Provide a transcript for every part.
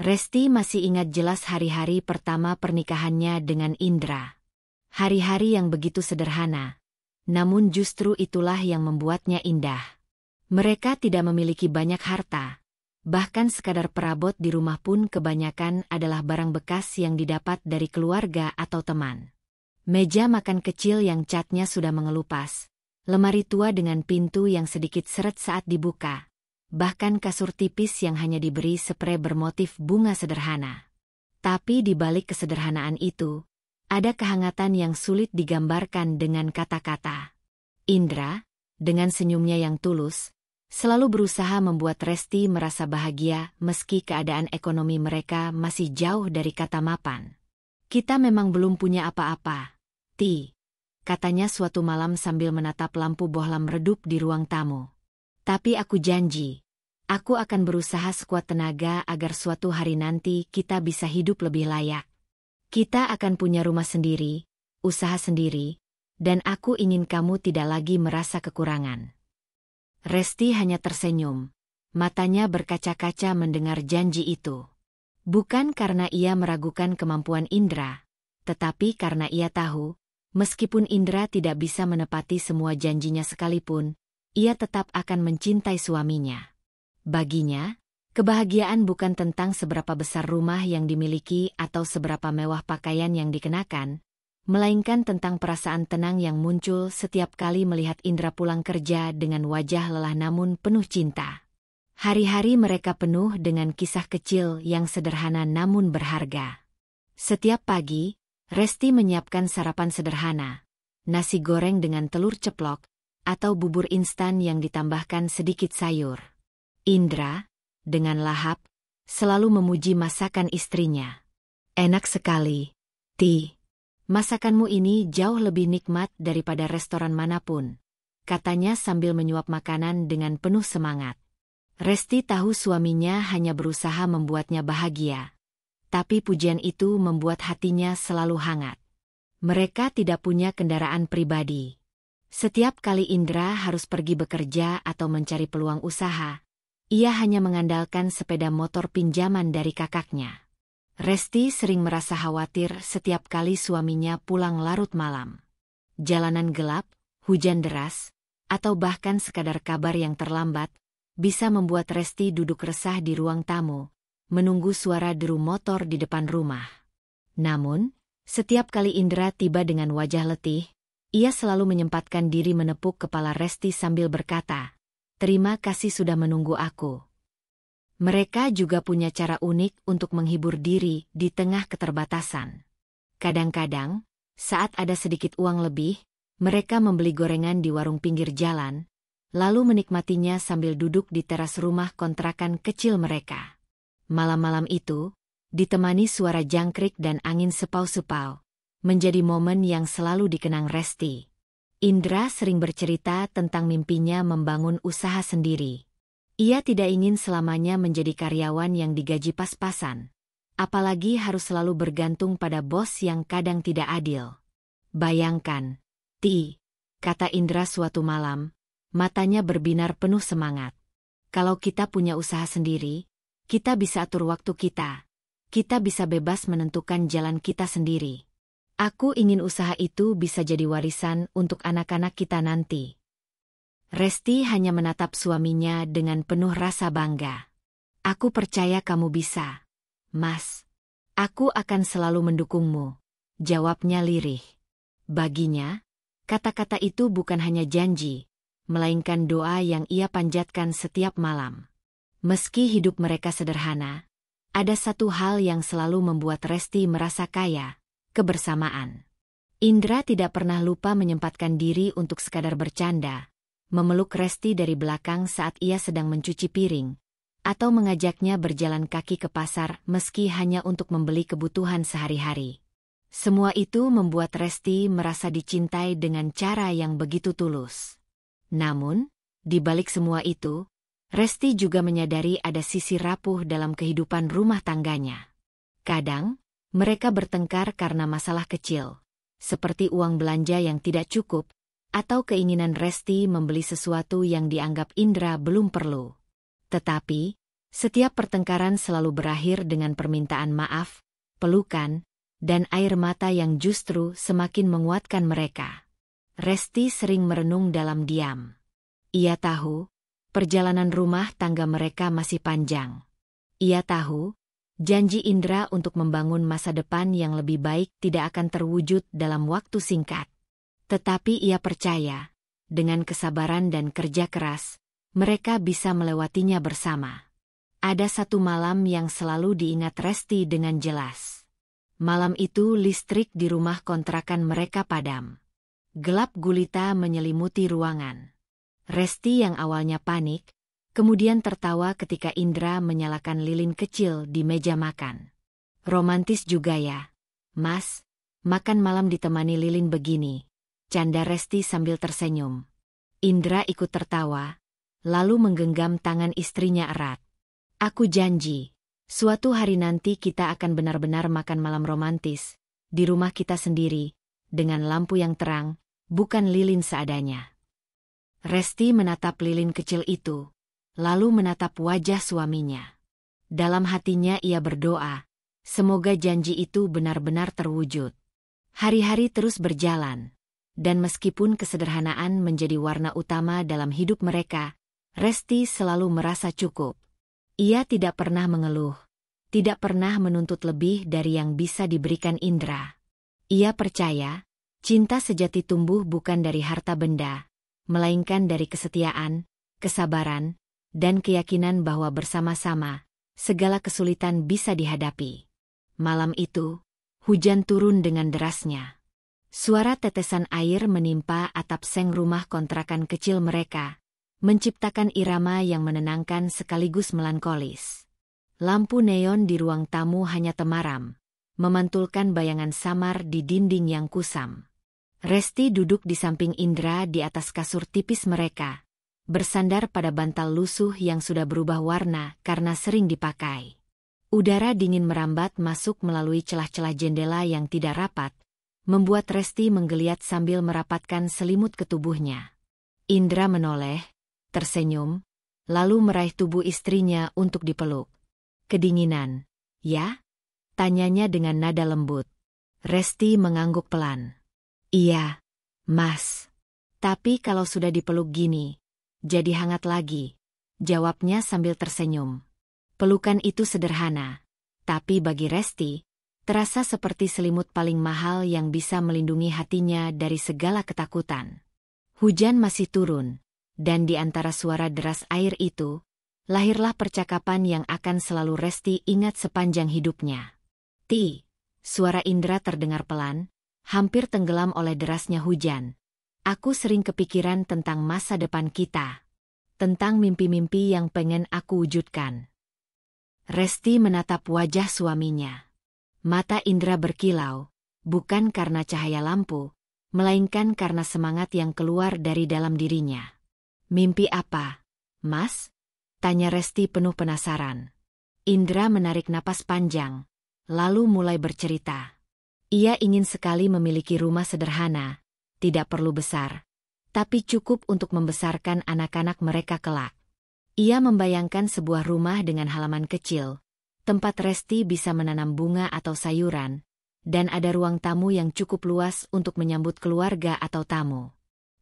Resti masih ingat jelas hari-hari pertama pernikahannya dengan Indra. Hari-hari yang begitu sederhana, namun justru itulah yang membuatnya indah. Mereka tidak memiliki banyak harta. Bahkan sekadar perabot di rumah pun kebanyakan adalah barang bekas yang didapat dari keluarga atau teman. Meja makan kecil yang catnya sudah mengelupas, lemari tua dengan pintu yang sedikit seret saat dibuka, bahkan kasur tipis yang hanya diberi sprei bermotif bunga sederhana. Tapi di balik kesederhanaan itu, ada kehangatan yang sulit digambarkan dengan kata-kata. Indra, dengan senyumnya yang tulus, selalu berusaha membuat Resti merasa bahagia meski keadaan ekonomi mereka masih jauh dari kata mapan. Kita memang belum punya apa-apa, Ti, katanya suatu malam sambil menatap lampu bohlam redup di ruang tamu. Tapi aku janji, aku akan berusaha sekuat tenaga agar suatu hari nanti kita bisa hidup lebih layak. Kita akan punya rumah sendiri, usaha sendiri, dan aku ingin kamu tidak lagi merasa kekurangan. Resti hanya tersenyum, matanya berkaca-kaca mendengar janji itu. Bukan karena ia meragukan kemampuan Indra, tetapi karena ia tahu, meskipun Indra tidak bisa menepati semua janjinya sekalipun, ia tetap akan mencintai suaminya. Baginya, kebahagiaan bukan tentang seberapa besar rumah yang dimiliki atau seberapa mewah pakaian yang dikenakan, melainkan tentang perasaan tenang yang muncul setiap kali melihat Indra pulang kerja dengan wajah lelah namun penuh cinta. Hari-hari mereka penuh dengan kisah kecil yang sederhana namun berharga. Setiap pagi, Resti menyiapkan sarapan sederhana, nasi goreng dengan telur ceplok, atau bubur instan yang ditambahkan sedikit sayur. Indra, dengan lahap, selalu memuji masakan istrinya. Enak sekali, Ti. Masakanmu ini jauh lebih nikmat daripada restoran manapun, katanya sambil menyuap makanan dengan penuh semangat. Resti tahu suaminya hanya berusaha membuatnya bahagia, tapi pujian itu membuat hatinya selalu hangat. Mereka tidak punya kendaraan pribadi. Setiap kali Indra harus pergi bekerja atau mencari peluang usaha, ia hanya mengandalkan sepeda motor pinjaman dari kakaknya. Resti sering merasa khawatir setiap kali suaminya pulang larut malam. Jalanan gelap, hujan deras, atau bahkan sekadar kabar yang terlambat, bisa membuat Resti duduk resah di ruang tamu, menunggu suara deru motor di depan rumah. Namun, setiap kali Indra tiba dengan wajah letih, ia selalu menyempatkan diri menepuk kepala Resti sambil berkata, "Terima kasih sudah menunggu aku." Mereka juga punya cara unik untuk menghibur diri di tengah keterbatasan. Kadang-kadang, saat ada sedikit uang lebih, mereka membeli gorengan di warung pinggir jalan, lalu menikmatinya sambil duduk di teras rumah kontrakan kecil mereka. Malam-malam itu, ditemani suara jangkrik dan angin sepau-sepau, menjadi momen yang selalu dikenang Resti. Indra sering bercerita tentang mimpinya membangun usaha sendiri. Ia tidak ingin selamanya menjadi karyawan yang digaji pas-pasan, apalagi harus selalu bergantung pada bos yang kadang tidak adil. Bayangkan, Ti, kata Indra suatu malam, matanya berbinar penuh semangat. Kalau kita punya usaha sendiri, kita bisa atur waktu kita. Kita bisa bebas menentukan jalan kita sendiri. Aku ingin usaha itu bisa jadi warisan untuk anak-anak kita nanti. Resti hanya menatap suaminya dengan penuh rasa bangga. Aku percaya kamu bisa, Mas. Aku akan selalu mendukungmu, jawabnya lirih. Baginya, kata-kata itu bukan hanya janji, melainkan doa yang ia panjatkan setiap malam. Meski hidup mereka sederhana, ada satu hal yang selalu membuat Resti merasa kaya, kebersamaan. Indra tidak pernah lupa menyempatkan diri untuk sekadar bercanda, memeluk Resti dari belakang saat ia sedang mencuci piring, atau mengajaknya berjalan kaki ke pasar meski hanya untuk membeli kebutuhan sehari-hari. Semua itu membuat Resti merasa dicintai dengan cara yang begitu tulus. Namun, di balik semua itu, Resti juga menyadari ada sisi rapuh dalam kehidupan rumah tangganya. Kadang, mereka bertengkar karena masalah kecil, seperti uang belanja yang tidak cukup, atau keinginan Resti membeli sesuatu yang dianggap Indra belum perlu. Tetapi, Setiap pertengkaran selalu berakhir dengan permintaan maaf, pelukan, dan air mata yang justru semakin menguatkan mereka. Resti sering merenung dalam diam. Ia tahu, perjalanan rumah tangga mereka masih panjang. Ia tahu, janji Indra untuk membangun masa depan yang lebih baik tidak akan terwujud dalam waktu singkat. Tetapi ia percaya, dengan kesabaran dan kerja keras, mereka bisa melewatinya bersama. Ada satu malam yang selalu diingat Resti dengan jelas. Malam itu listrik di rumah kontrakan mereka padam. Gelap gulita menyelimuti ruangan. Resti yang awalnya panik, kemudian tertawa ketika Indra menyalakan lilin kecil di meja makan. Romantis juga ya, Mas, makan malam ditemani lilin begini, canda Resti sambil tersenyum. Indra ikut tertawa, lalu menggenggam tangan istrinya erat. Aku janji, suatu hari nanti kita akan benar-benar makan malam romantis, di rumah kita sendiri, dengan lampu yang terang, bukan lilin seadanya. Resti menatap lilin kecil itu, lalu menatap wajah suaminya. Dalam hatinya ia berdoa, semoga janji itu benar-benar terwujud. Hari-hari terus berjalan, dan meskipun kesederhanaan menjadi warna utama dalam hidup mereka, Resti selalu merasa cukup. Ia tidak pernah mengeluh, tidak pernah menuntut lebih dari yang bisa diberikan Indra. Ia percaya, cinta sejati tumbuh bukan dari harta benda, melainkan dari kesetiaan, kesabaran, dan keyakinan bahwa bersama-sama, segala kesulitan bisa dihadapi. Malam itu, hujan turun dengan derasnya. Suara tetesan air menimpa atap seng rumah kontrakan kecil mereka, menciptakan irama yang menenangkan sekaligus melankolis. Lampu neon di ruang tamu hanya temaram, memantulkan bayangan samar di dinding yang kusam. Resti duduk di samping Indra di atas kasur tipis mereka, bersandar pada bantal lusuh yang sudah berubah warna karena sering dipakai. Udara dingin merambat masuk melalui celah-celah jendela yang tidak rapat, membuat Resti menggeliat sambil merapatkan selimut ke tubuhnya. Indra menoleh, tersenyum, lalu meraih tubuh istrinya untuk dipeluk. Kedinginan, ya? Tanyanya dengan nada lembut. Resti mengangguk pelan. Iya, Mas. Tapi kalau sudah dipeluk gini, jadi hangat lagi, jawabnya sambil tersenyum. Pelukan itu sederhana, tapi bagi Resti, terasa seperti selimut paling mahal yang bisa melindungi hatinya dari segala ketakutan. Hujan masih turun. Dan di antara suara deras air itu, lahirlah percakapan yang akan selalu Resti ingat sepanjang hidupnya. Suara Indra terdengar pelan, hampir tenggelam oleh derasnya hujan. Aku sering kepikiran tentang masa depan kita. Tentang mimpi-mimpi yang pengen aku wujudkan. Resti menatap wajah suaminya. Mata Indra berkilau, bukan karena cahaya lampu, melainkan karena semangat yang keluar dari dalam dirinya. Mimpi apa, Mas? Tanya Resti penuh penasaran. Indra menarik napas panjang, lalu mulai bercerita. Ia ingin sekali memiliki rumah sederhana, tidak perlu besar, tapi cukup untuk membesarkan anak-anak mereka kelak. Ia membayangkan sebuah rumah dengan halaman kecil, tempat Resti bisa menanam bunga atau sayuran, dan ada ruang tamu yang cukup luas untuk menyambut keluarga atau tamu.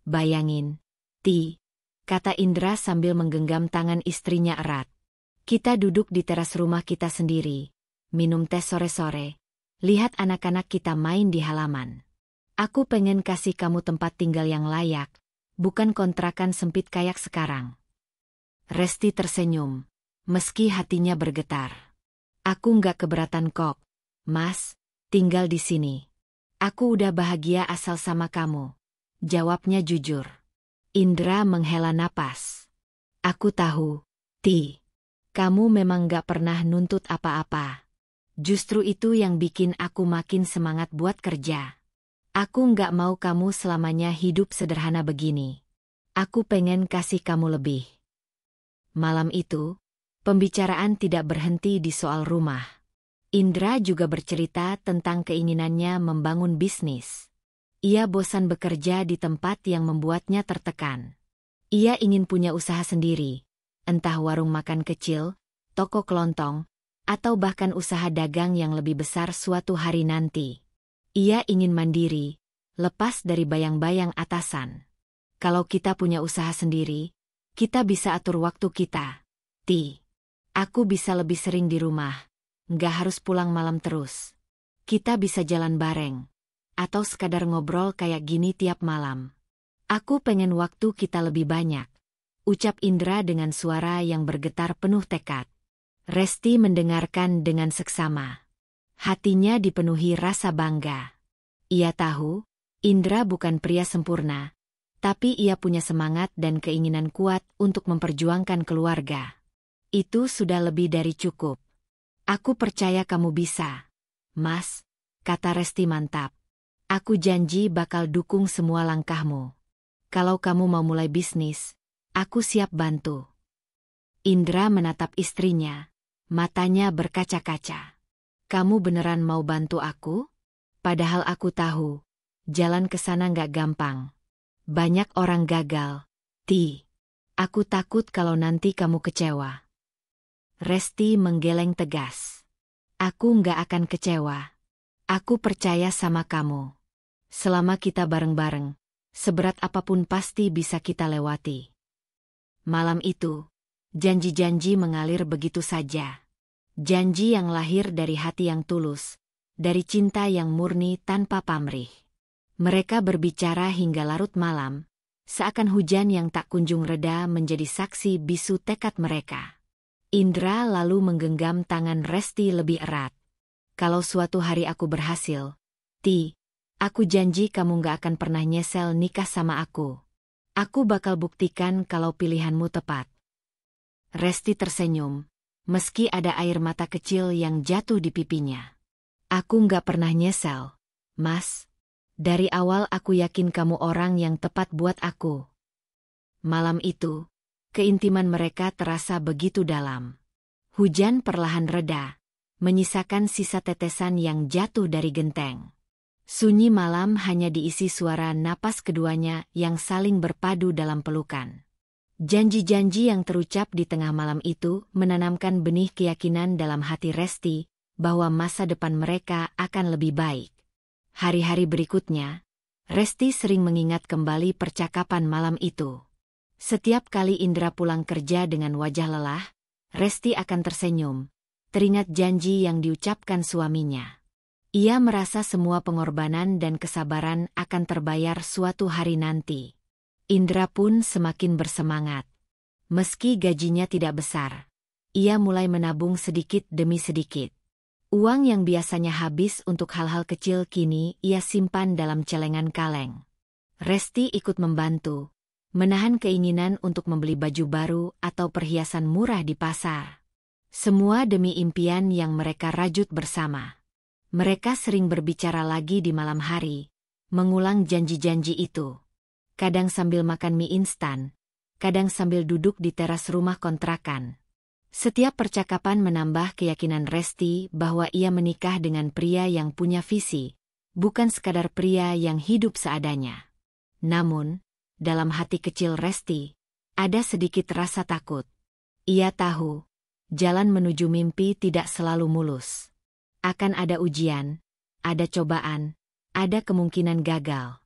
Bayangin, kata Indra sambil menggenggam tangan istrinya erat. Kita duduk di teras rumah kita sendiri, minum teh sore-sore, lihat anak-anak kita main di halaman. Aku pengen kasih kamu tempat tinggal yang layak, bukan kontrakan sempit kayak sekarang. Resti tersenyum, meski hatinya bergetar. Aku nggak keberatan kok, Mas, tinggal di sini. Aku udah bahagia asal sama kamu, jawabnya jujur. Indra menghela napas. Aku tahu, kamu memang gak pernah nuntut apa-apa. Justru itu yang bikin aku makin semangat buat kerja. Aku gak mau kamu selamanya hidup sederhana begini. Aku pengen kasih kamu lebih. Malam itu, pembicaraan tidak berhenti di soal rumah. Indra juga bercerita tentang keinginannya membangun bisnis. Ia bosan bekerja di tempat yang membuatnya tertekan. Ia ingin punya usaha sendiri, entah warung makan kecil, toko kelontong, atau bahkan usaha dagang yang lebih besar suatu hari nanti. Ia ingin mandiri, lepas dari bayang-bayang atasan. Kalau kita punya usaha sendiri, kita bisa atur waktu kita. Aku bisa lebih sering di rumah, nggak harus pulang malam terus. Kita bisa jalan bareng, atau sekadar ngobrol kayak gini tiap malam. Aku pengen waktu kita lebih banyak, ucap Indra dengan suara yang bergetar penuh tekad. Resti mendengarkan dengan seksama. Hatinya dipenuhi rasa bangga. Ia tahu, Indra bukan pria sempurna, tapi ia punya semangat dan keinginan kuat untuk memperjuangkan keluarga. Itu sudah lebih dari cukup. Aku percaya kamu bisa, Mas, kata Resti mantap. Aku janji bakal dukung semua langkahmu. Kalau kamu mau mulai bisnis, aku siap bantu. Indra menatap istrinya. Matanya berkaca-kaca. Kamu beneran mau bantu aku? Padahal aku tahu, jalan ke sana nggak gampang. Banyak orang gagal. Aku takut kalau nanti kamu kecewa. Resti menggeleng tegas. Aku nggak akan kecewa. Aku percaya sama kamu. Selama kita bareng-bareng, seberat apapun pasti bisa kita lewati. Malam itu, janji-janji mengalir begitu saja. Janji yang lahir dari hati yang tulus, dari cinta yang murni tanpa pamrih. Mereka berbicara hingga larut malam, seakan hujan yang tak kunjung reda menjadi saksi bisu tekad mereka. Indra lalu menggenggam tangan Resti lebih erat. Kalau suatu hari aku berhasil, aku janji kamu gak akan pernah nyesel nikah sama aku. Aku bakal buktikan kalau pilihanmu tepat. Resti tersenyum, meski ada air mata kecil yang jatuh di pipinya. Aku nggak pernah nyesel, Mas. Dari awal aku yakin kamu orang yang tepat buat aku. Malam itu, keintiman mereka terasa begitu dalam. Hujan perlahan reda, menyisakan sisa tetesan yang jatuh dari genteng. Sunyi malam hanya diisi suara napas keduanya yang saling berpadu dalam pelukan. Janji-janji yang terucap di tengah malam itu menanamkan benih keyakinan dalam hati Resti bahwa masa depan mereka akan lebih baik. Hari-hari berikutnya, Resti sering mengingat kembali percakapan malam itu. Setiap kali Indra pulang kerja dengan wajah lelah, Resti akan tersenyum, teringat janji yang diucapkan suaminya. Ia merasa semua pengorbanan dan kesabaran akan terbayar suatu hari nanti. Indra pun semakin bersemangat. Meski gajinya tidak besar, ia mulai menabung sedikit demi sedikit. Uang yang biasanya habis untuk hal-hal kecil kini ia simpan dalam celengan kaleng. Resti ikut membantu, menahan keinginan untuk membeli baju baru atau perhiasan murah di pasar. Semua demi impian yang mereka rajut bersama. Mereka sering berbicara lagi di malam hari, mengulang janji-janji itu. Kadang sambil makan mie instan, kadang sambil duduk di teras rumah kontrakan. Setiap percakapan menambah keyakinan Resti bahwa ia menikah dengan pria yang punya visi, bukan sekadar pria yang hidup seadanya. Namun, dalam hati kecil Resti, ada sedikit rasa takut. Ia tahu, jalan menuju mimpi tidak selalu mulus. Akan ada ujian, ada cobaan, ada kemungkinan gagal.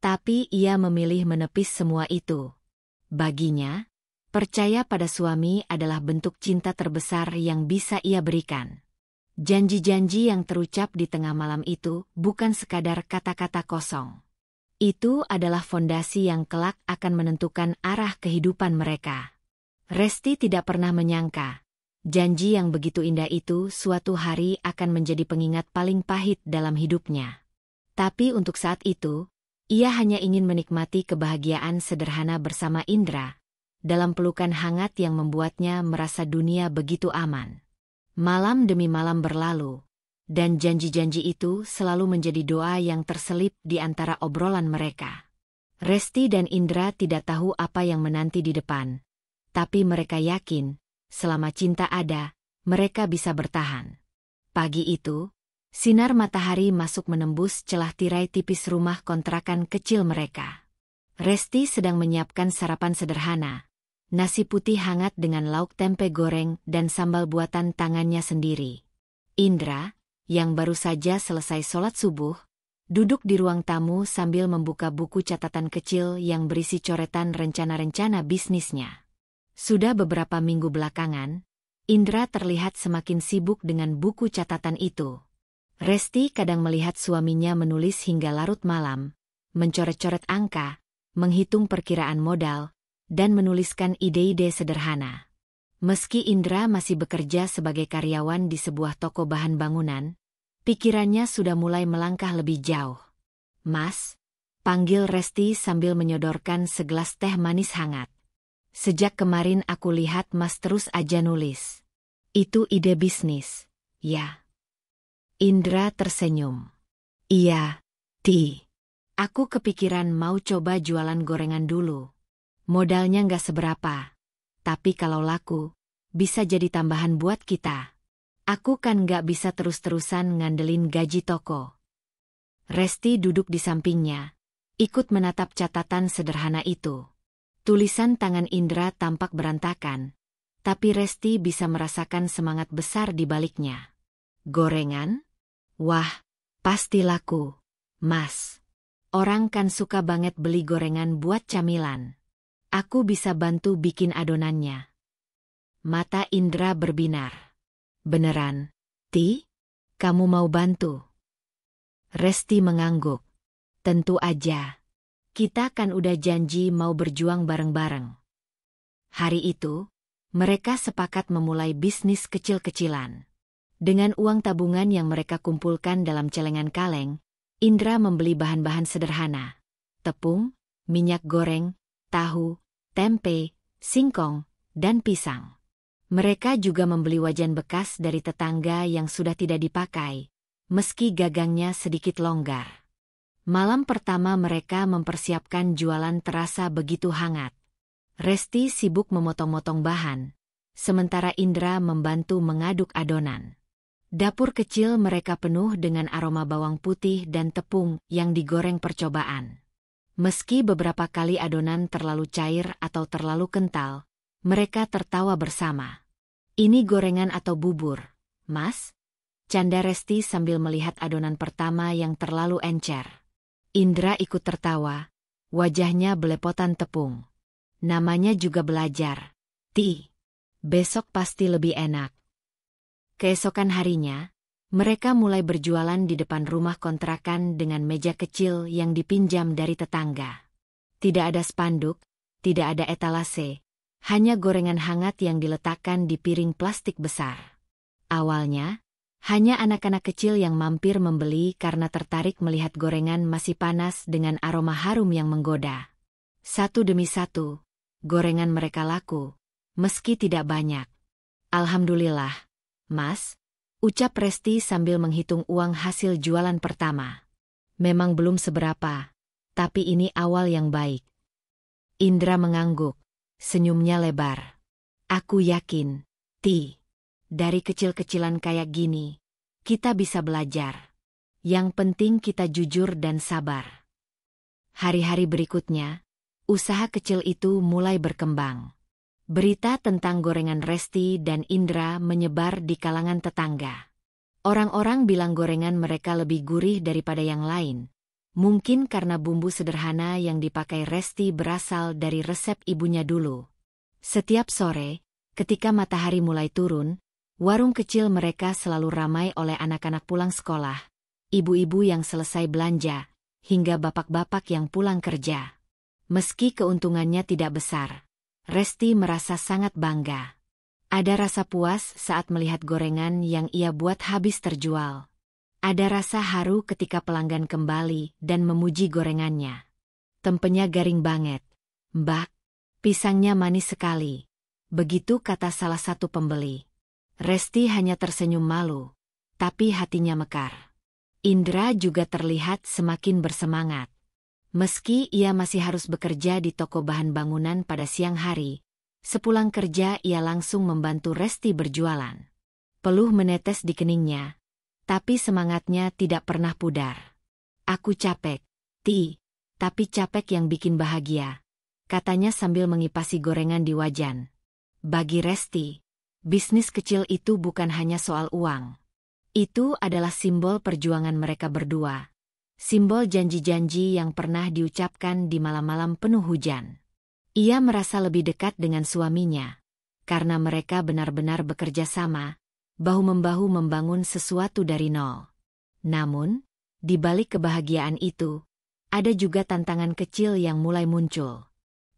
Tapi ia memilih menepis semua itu. Baginya, percaya pada suami adalah bentuk cinta terbesar yang bisa ia berikan. Janji-janji yang terucap di tengah malam itu bukan sekadar kata-kata kosong. Itu adalah fondasi yang kelak akan menentukan arah kehidupan mereka. Resti tidak pernah menyangka, janji yang begitu indah itu suatu hari akan menjadi pengingat paling pahit dalam hidupnya. Tapi untuk saat itu, ia hanya ingin menikmati kebahagiaan sederhana bersama Indra, dalam pelukan hangat yang membuatnya merasa dunia begitu aman. Malam demi malam berlalu, dan janji-janji itu selalu menjadi doa yang terselip di antara obrolan mereka. Resti dan Indra tidak tahu apa yang menanti di depan, tapi mereka yakin, selama cinta ada, mereka bisa bertahan. Pagi itu, sinar matahari masuk menembus celah tirai tipis rumah kontrakan kecil mereka. Resti sedang menyiapkan sarapan sederhana, nasi putih hangat dengan lauk tempe goreng dan sambal buatan tangannya sendiri. Indra, yang baru saja selesai sholat subuh, duduk di ruang tamu sambil membuka buku catatan kecil yang berisi coretan rencana-rencana bisnisnya. Sudah beberapa minggu belakangan, Indra terlihat semakin sibuk dengan buku catatan itu. Resti kadang melihat suaminya menulis hingga larut malam, mencoret-coret angka, menghitung perkiraan modal, dan menuliskan ide-ide sederhana. Meski Indra masih bekerja sebagai karyawan di sebuah toko bahan bangunan, pikirannya sudah mulai melangkah lebih jauh. "Mas," panggil Resti sambil menyodorkan segelas teh manis hangat. "Sejak kemarin aku lihat Mas terus aja nulis. Itu ide bisnis, ya?" Indra tersenyum. "Iya, Ti. Aku kepikiran mau coba jualan gorengan dulu. Modalnya nggak seberapa, tapi kalau laku, bisa jadi tambahan buat kita. Aku kan nggak bisa terus-terusan ngandelin gaji toko." Resti duduk di sampingnya, ikut menatap catatan sederhana itu. Tulisan tangan Indra tampak berantakan, tapi Resti bisa merasakan semangat besar di baliknya. "Gorengan? Wah, pasti laku, Mas. Orang kan suka banget beli gorengan buat camilan. Aku bisa bantu bikin adonannya." Mata Indra berbinar. "Beneran, Ti? Kamu mau bantu?" Resti mengangguk. "Tentu aja. Kita kan udah janji mau berjuang bareng-bareng." Hari itu, mereka sepakat memulai bisnis kecil-kecilan. Dengan uang tabungan yang mereka kumpulkan dalam celengan kaleng, Indra membeli bahan-bahan sederhana: tepung, minyak goreng, tahu, tempe, singkong, dan pisang. Mereka juga membeli wajan bekas dari tetangga yang sudah tidak dipakai, meski gagangnya sedikit longgar. Malam pertama mereka mempersiapkan jualan terasa begitu hangat. Resti sibuk memotong-motong bahan, sementara Indra membantu mengaduk adonan. Dapur kecil mereka penuh dengan aroma bawang putih dan tepung yang digoreng percobaan. Meski beberapa kali adonan terlalu cair atau terlalu kental, mereka tertawa bersama. "Ini gorengan atau bubur, Mas?" canda Resti sambil melihat adonan pertama yang terlalu encer. Indra ikut tertawa, wajahnya belepotan tepung. "Namanya juga belajar, Ti. Besok pasti lebih enak." Keesokan harinya, mereka mulai berjualan di depan rumah kontrakan dengan meja kecil yang dipinjam dari tetangga. Tidak ada spanduk, tidak ada etalase, hanya gorengan hangat yang diletakkan di piring plastik besar. Awalnya, hanya anak-anak kecil yang mampir membeli karena tertarik melihat gorengan masih panas dengan aroma harum yang menggoda. Satu demi satu, gorengan mereka laku, meski tidak banyak. "Alhamdulillah, Mas," ucap Resti sambil menghitung uang hasil jualan pertama. "Memang belum seberapa, tapi ini awal yang baik." Indra mengangguk, senyumnya lebar. "Aku yakin, Ti. Dari kecil-kecilan kayak gini, kita bisa belajar. Yang penting kita jujur dan sabar." Hari-hari berikutnya, usaha kecil itu mulai berkembang. Berita tentang gorengan Resti dan Indra menyebar di kalangan tetangga. Orang-orang bilang gorengan mereka lebih gurih daripada yang lain. Mungkin karena bumbu sederhana yang dipakai Resti berasal dari resep ibunya dulu. Setiap sore, ketika matahari mulai turun, warung kecil mereka selalu ramai oleh anak-anak pulang sekolah, ibu-ibu yang selesai belanja, hingga bapak-bapak yang pulang kerja. Meski keuntungannya tidak besar, Resti merasa sangat bangga. Ada rasa puas saat melihat gorengan yang ia buat habis terjual. Ada rasa haru ketika pelanggan kembali dan memuji gorengannya. "Tempenya garing banget, Mbak. Pisangnya manis sekali." Begitu kata salah satu pembeli. Resti hanya tersenyum malu, tapi hatinya mekar. Indra juga terlihat semakin bersemangat. Meski ia masih harus bekerja di toko bahan bangunan pada siang hari, sepulang kerja ia langsung membantu Resti berjualan. Peluh menetes di keningnya, tapi semangatnya tidak pernah pudar. "Aku capek, Ti, tapi capek yang bikin bahagia. katanya sambil mengipasi gorengan di wajan. Bagi Resti, bisnis kecil itu bukan hanya soal uang. Itu adalah simbol perjuangan mereka berdua. Simbol janji-janji yang pernah diucapkan di malam-malam penuh hujan. Ia merasa lebih dekat dengan suaminya, karena mereka benar-benar bekerja sama, bahu-membahu membangun sesuatu dari nol. Namun, di balik kebahagiaan itu, ada juga tantangan kecil yang mulai muncul.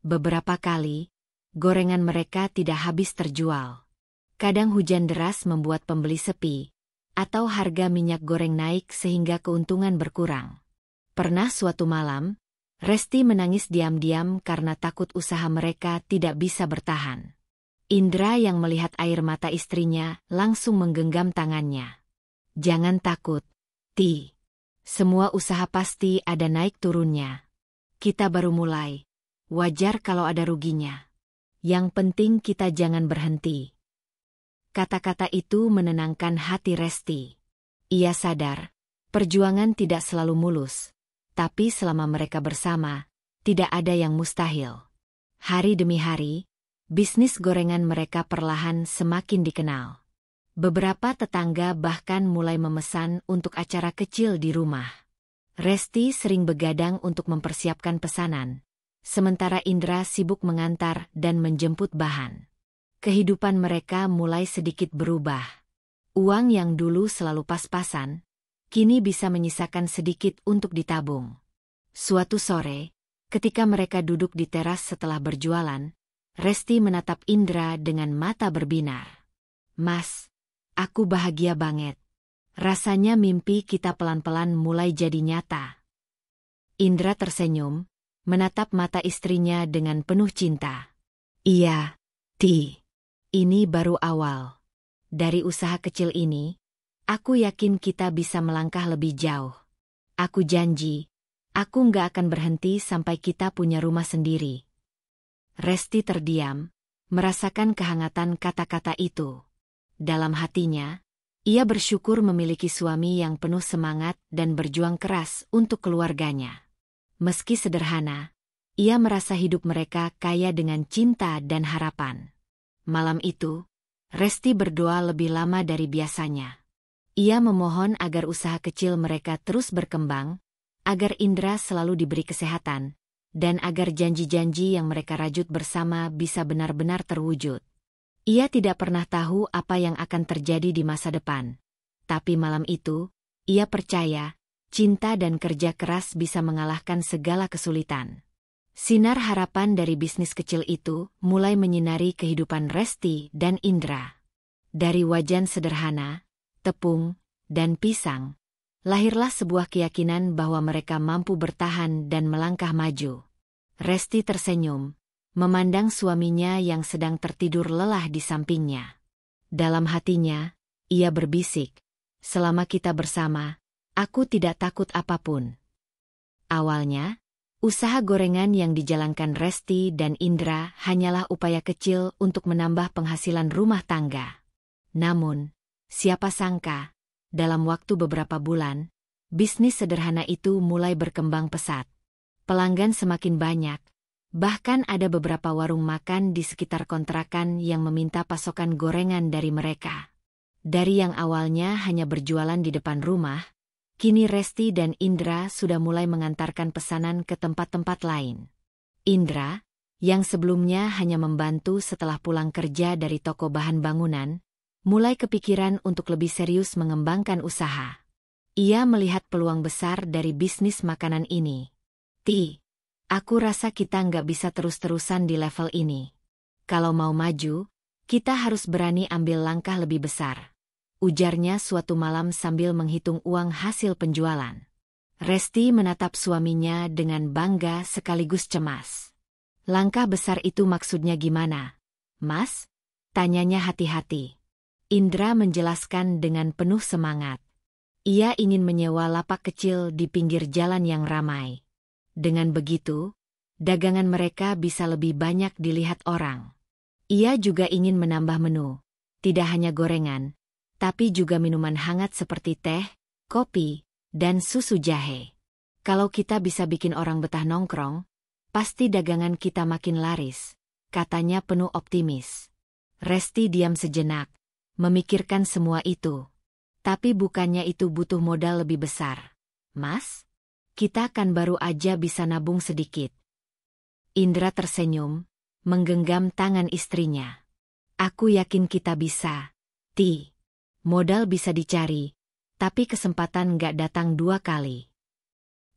Beberapa kali, gorengan mereka tidak habis terjual. Kadang hujan deras membuat pembeli sepi, atau harga minyak goreng naik sehingga keuntungan berkurang. Pernah suatu malam, Resti menangis diam-diam karena takut usaha mereka tidak bisa bertahan. Indra yang melihat air mata istrinya langsung menggenggam tangannya. "Jangan takut, Ti. Semua usaha pasti ada naik turunnya. Kita baru mulai. Wajar kalau ada ruginya. Yang penting kita jangan berhenti." Kata-kata itu menenangkan hati Resti. Ia sadar, perjuangan tidak selalu mulus, tapi selama mereka bersama, tidak ada yang mustahil. Hari demi hari, bisnis gorengan mereka perlahan semakin dikenal. Beberapa tetangga bahkan mulai memesan untuk acara kecil di rumah. Resti sering begadang untuk mempersiapkan pesanan, sementara Indra sibuk mengantar dan menjemput bahan. Kehidupan mereka mulai sedikit berubah. Uang yang dulu selalu pas-pasan, kini bisa menyisakan sedikit untuk ditabung. Suatu sore, ketika mereka duduk di teras setelah berjualan, Resti menatap Indra dengan mata berbinar. "Mas, aku bahagia banget. Rasanya mimpi kita pelan-pelan mulai jadi nyata." Indra tersenyum, menatap mata istrinya dengan penuh cinta. "Iya, Ti. Ini baru awal. Dari usaha kecil ini, aku yakin kita bisa melangkah lebih jauh. Aku janji, aku nggak akan berhenti sampai kita punya rumah sendiri." Resti terdiam, merasakan kehangatan kata-kata itu. Dalam hatinya, ia bersyukur memiliki suami yang penuh semangat dan berjuang keras untuk keluarganya. Meski sederhana, ia merasa hidup mereka kaya dengan cinta dan harapan. Malam itu, Resti berdoa lebih lama dari biasanya. Ia memohon agar usaha kecil mereka terus berkembang, agar Indra selalu diberi kesehatan, dan agar janji-janji yang mereka rajut bersama bisa benar-benar terwujud. Ia tidak pernah tahu apa yang akan terjadi di masa depan. Tapi malam itu, ia percaya, cinta dan kerja keras bisa mengalahkan segala kesulitan. Sinar harapan dari bisnis kecil itu mulai menyinari kehidupan Resti dan Indra. Dari wajan sederhana, tepung, dan pisang, lahirlah sebuah keyakinan bahwa mereka mampu bertahan dan melangkah maju. Resti tersenyum, memandang suaminya yang sedang tertidur lelah di sampingnya. Dalam hatinya, ia berbisik, "Selama kita bersama, aku tidak takut apapun." Awalnya, usaha gorengan yang dijalankan Resti dan Indra hanyalah upaya kecil untuk menambah penghasilan rumah tangga. Namun, siapa sangka, dalam waktu beberapa bulan, bisnis sederhana itu mulai berkembang pesat. Pelanggan semakin banyak, bahkan ada beberapa warung makan di sekitar kontrakan yang meminta pasokan gorengan dari mereka. Dari yang awalnya hanya berjualan di depan rumah, kini Resti dan Indra sudah mulai mengantarkan pesanan ke tempat-tempat lain. Indra, yang sebelumnya hanya membantu setelah pulang kerja dari toko bahan bangunan, mulai kepikiran untuk lebih serius mengembangkan usaha. Ia melihat peluang besar dari bisnis makanan ini. "Ti, aku rasa kita nggak bisa terus-terusan di level ini. Kalau mau maju, kita harus berani ambil langkah lebih besar," ujarnya suatu malam sambil menghitung uang hasil penjualan. Resti menatap suaminya dengan bangga sekaligus cemas. "Langkah besar itu maksudnya gimana, Mas?" tanyanya hati-hati. Indra menjelaskan dengan penuh semangat. Ia ingin menyewa lapak kecil di pinggir jalan yang ramai. Dengan begitu, dagangan mereka bisa lebih banyak dilihat orang. Ia juga ingin menambah menu, tidak hanya gorengan, tapi juga minuman hangat seperti teh, kopi, dan susu jahe. "Kalau kita bisa bikin orang betah nongkrong, Pasti dagangan kita makin laris, katanya penuh optimis. Resti diam sejenak, memikirkan semua itu. Tapi bukannya itu butuh modal lebih besar. Mas? Kita kan baru aja bisa nabung sedikit. Indra tersenyum, menggenggam tangan istrinya. Aku yakin kita bisa. Ti. Modal bisa dicari, tapi kesempatan nggak datang 2 kali.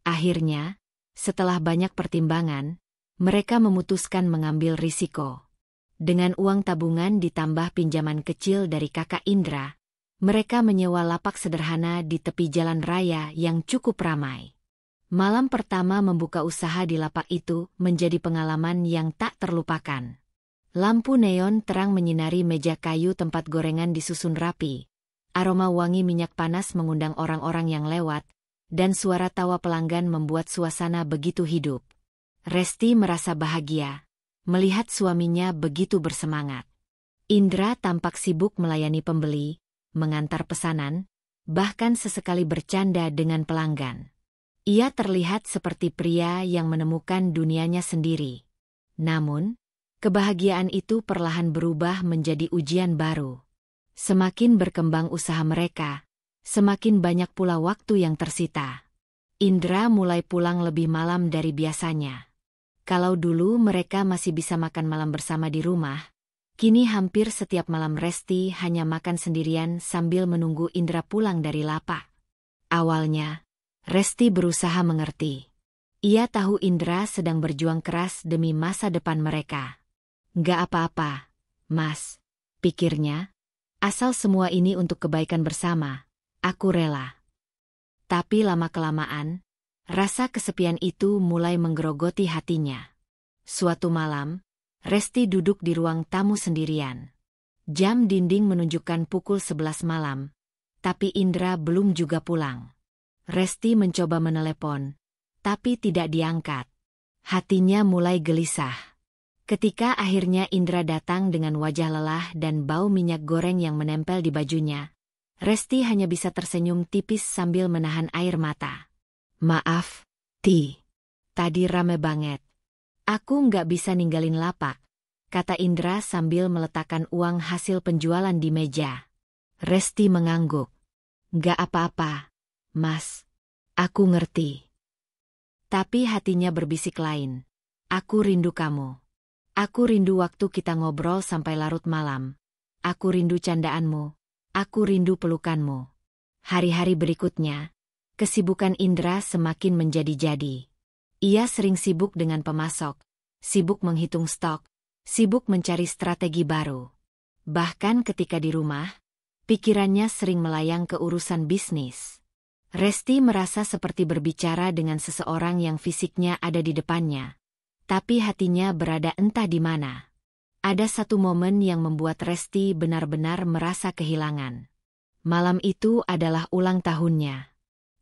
Akhirnya, setelah banyak pertimbangan, mereka memutuskan mengambil risiko. Dengan uang tabungan ditambah pinjaman kecil dari kakak Indra, mereka menyewa lapak sederhana di tepi jalan raya yang cukup ramai. Malam pertama membuka usaha di lapak itu menjadi pengalaman yang tak terlupakan. Lampu neon terang menyinari meja kayu tempat gorengan disusun rapi. Aroma wangi minyak panas mengundang orang-orang yang lewat, dan suara tawa pelanggan membuat suasana begitu hidup. Resti merasa bahagia melihat suaminya begitu bersemangat. Indra tampak sibuk melayani pembeli, mengantar pesanan, bahkan sesekali bercanda dengan pelanggan. Ia terlihat seperti pria yang menemukan dunianya sendiri. Namun, kebahagiaan itu perlahan berubah menjadi ujian baru. Semakin berkembang usaha mereka, semakin banyak pula waktu yang tersita. Indra mulai pulang lebih malam dari biasanya. Kalau dulu mereka masih bisa makan malam bersama di rumah, kini hampir setiap malam Resti hanya makan sendirian sambil menunggu Indra pulang dari lapak. Awalnya, Resti berusaha mengerti. Ia tahu Indra sedang berjuang keras demi masa depan mereka. Nggak apa-apa, Mas, pikirnya. Asal semua ini untuk kebaikan bersama, aku rela. Tapi lama-kelamaan, rasa kesepian itu mulai menggerogoti hatinya. Suatu malam, Resti duduk di ruang tamu sendirian. Jam dinding menunjukkan pukul 11 malam, tapi Indra belum juga pulang. Resti mencoba menelepon, tapi tidak diangkat. Hatinya mulai gelisah. Ketika akhirnya Indra datang dengan wajah lelah dan bau minyak goreng yang menempel di bajunya, Resti hanya bisa tersenyum tipis sambil menahan air mata. Maaf, Ti. Tadi rame banget. Aku nggak bisa ninggalin lapak, kata Indra sambil meletakkan uang hasil penjualan di meja. Resti mengangguk. Nggak apa-apa, Mas. Aku ngerti. Tapi hatinya berbisik lain. Aku rindu kamu. Aku rindu waktu kita ngobrol sampai larut malam. Aku rindu candaanmu. Aku rindu pelukanmu. Hari-hari berikutnya, kesibukan Indra semakin menjadi-jadi. Ia sering sibuk dengan pemasok, sibuk menghitung stok, sibuk mencari strategi baru. Bahkan ketika di rumah, pikirannya sering melayang ke urusan bisnis. Resti merasa seperti berbicara dengan seseorang yang fisiknya ada di depannya, tapi hatinya berada entah di mana. Ada satu momen yang membuat Resti benar-benar merasa kehilangan. Malam itu adalah ulang tahunnya.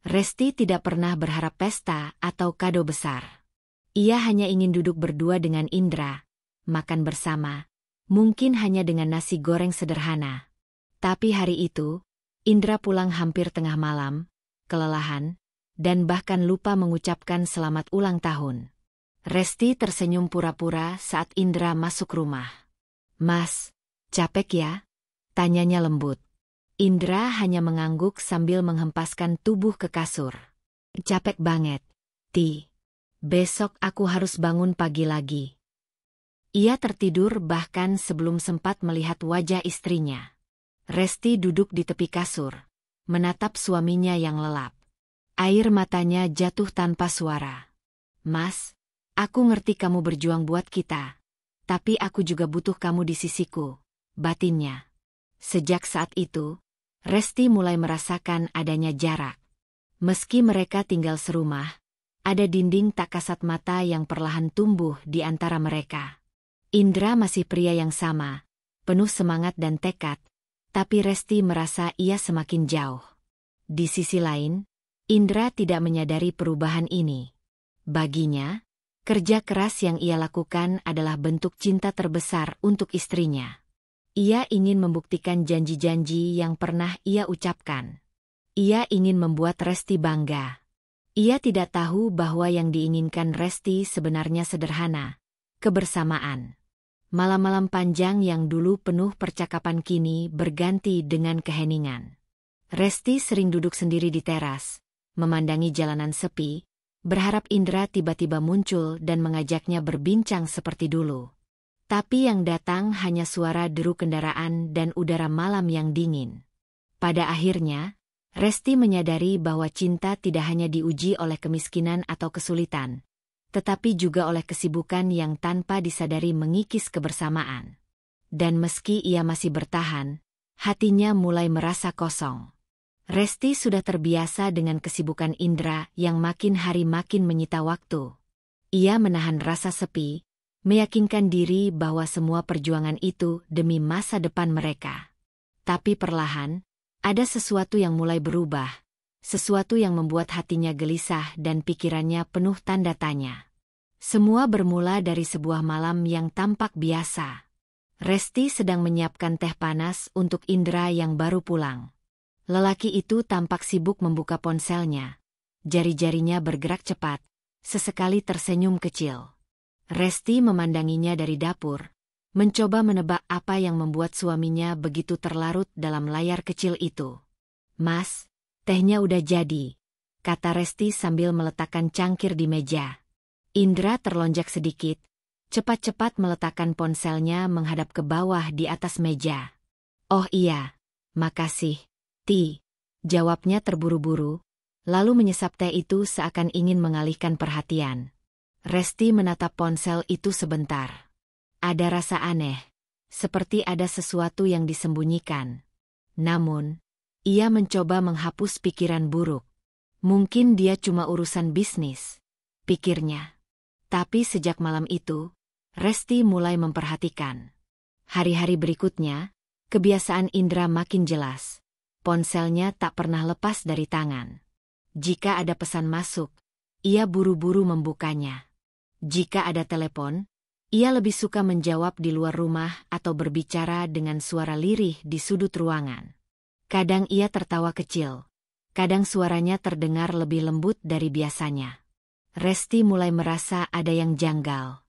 Resti tidak pernah berharap pesta atau kado besar. Ia hanya ingin duduk berdua dengan Indra, makan bersama, mungkin hanya dengan nasi goreng sederhana. Tapi hari itu, Indra pulang hampir tengah malam, kelelahan, dan bahkan lupa mengucapkan selamat ulang tahun. Resti tersenyum pura-pura saat Indra masuk rumah. Mas, capek ya? Tanyanya lembut. Indra hanya mengangguk sambil menghempaskan tubuh ke kasur. Capek banget, Ti. Besok aku harus bangun pagi lagi. Ia tertidur bahkan sebelum sempat melihat wajah istrinya. Resti duduk di tepi kasur, menatap suaminya yang lelap. Air matanya jatuh tanpa suara. Mas, aku ngerti kamu berjuang buat kita. Tapi aku juga butuh kamu di sisiku, batinnya. Sejak saat itu, Resti mulai merasakan adanya jarak. Meski mereka tinggal serumah, ada dinding tak kasat mata yang perlahan tumbuh di antara mereka. Indra masih pria yang sama, penuh semangat dan tekad, tapi Resti merasa ia semakin jauh. Di sisi lain, Indra tidak menyadari perubahan ini. Baginya, kerja keras yang ia lakukan adalah bentuk cinta terbesar untuk istrinya. Ia ingin membuktikan janji-janji yang pernah ia ucapkan. Ia ingin membuat Resti bangga. Ia tidak tahu bahwa yang diinginkan Resti sebenarnya sederhana, kebersamaan. Malam-malam panjang yang dulu penuh percakapan kini berganti dengan keheningan. Resti sering duduk sendiri di teras, memandangi jalanan sepi, berharap Indra tiba-tiba muncul dan mengajaknya berbincang seperti dulu. Tapi yang datang hanya suara deru kendaraan dan udara malam yang dingin. Pada akhirnya, Resti menyadari bahwa cinta tidak hanya diuji oleh kemiskinan atau kesulitan, tetapi juga oleh kesibukan yang tanpa disadari mengikis kebersamaan. Dan meski ia masih bertahan, hatinya mulai merasa kosong. Resti sudah terbiasa dengan kesibukan Indra yang makin hari makin menyita waktu. Ia menahan rasa sepi, meyakinkan diri bahwa semua perjuangan itu demi masa depan mereka. Tapi perlahan, ada sesuatu yang mulai berubah, sesuatu yang membuat hatinya gelisah dan pikirannya penuh tanda tanya. Semua bermula dari sebuah malam yang tampak biasa. Resti sedang menyiapkan teh panas untuk Indra yang baru pulang. Lelaki itu tampak sibuk membuka ponselnya. Jari-jarinya bergerak cepat, sesekali tersenyum kecil. Resti memandanginya dari dapur, mencoba menebak apa yang membuat suaminya begitu terlarut dalam layar kecil itu. "Mas, tehnya udah jadi," kata Resti sambil meletakkan cangkir di meja. Indra terlonjak sedikit, cepat-cepat meletakkan ponselnya menghadap ke bawah di atas meja. "Oh iya, makasih, Ti," jawabnya terburu-buru, lalu menyesap teh itu seakan ingin mengalihkan perhatian. Resti menatap ponsel itu sebentar. Ada rasa aneh, seperti ada sesuatu yang disembunyikan. Namun, ia mencoba menghapus pikiran buruk. Mungkin dia cuma urusan bisnis, pikirnya. Tapi sejak malam itu, Resti mulai memperhatikan. Hari-hari berikutnya, kebiasaan Indra makin jelas. Ponselnya tak pernah lepas dari tangan. Jika ada pesan masuk, ia buru-buru membukanya. Jika ada telepon, ia lebih suka menjawab di luar rumah atau berbicara dengan suara lirih di sudut ruangan. Kadang ia tertawa kecil, kadang suaranya terdengar lebih lembut dari biasanya. Resti mulai merasa ada yang janggal.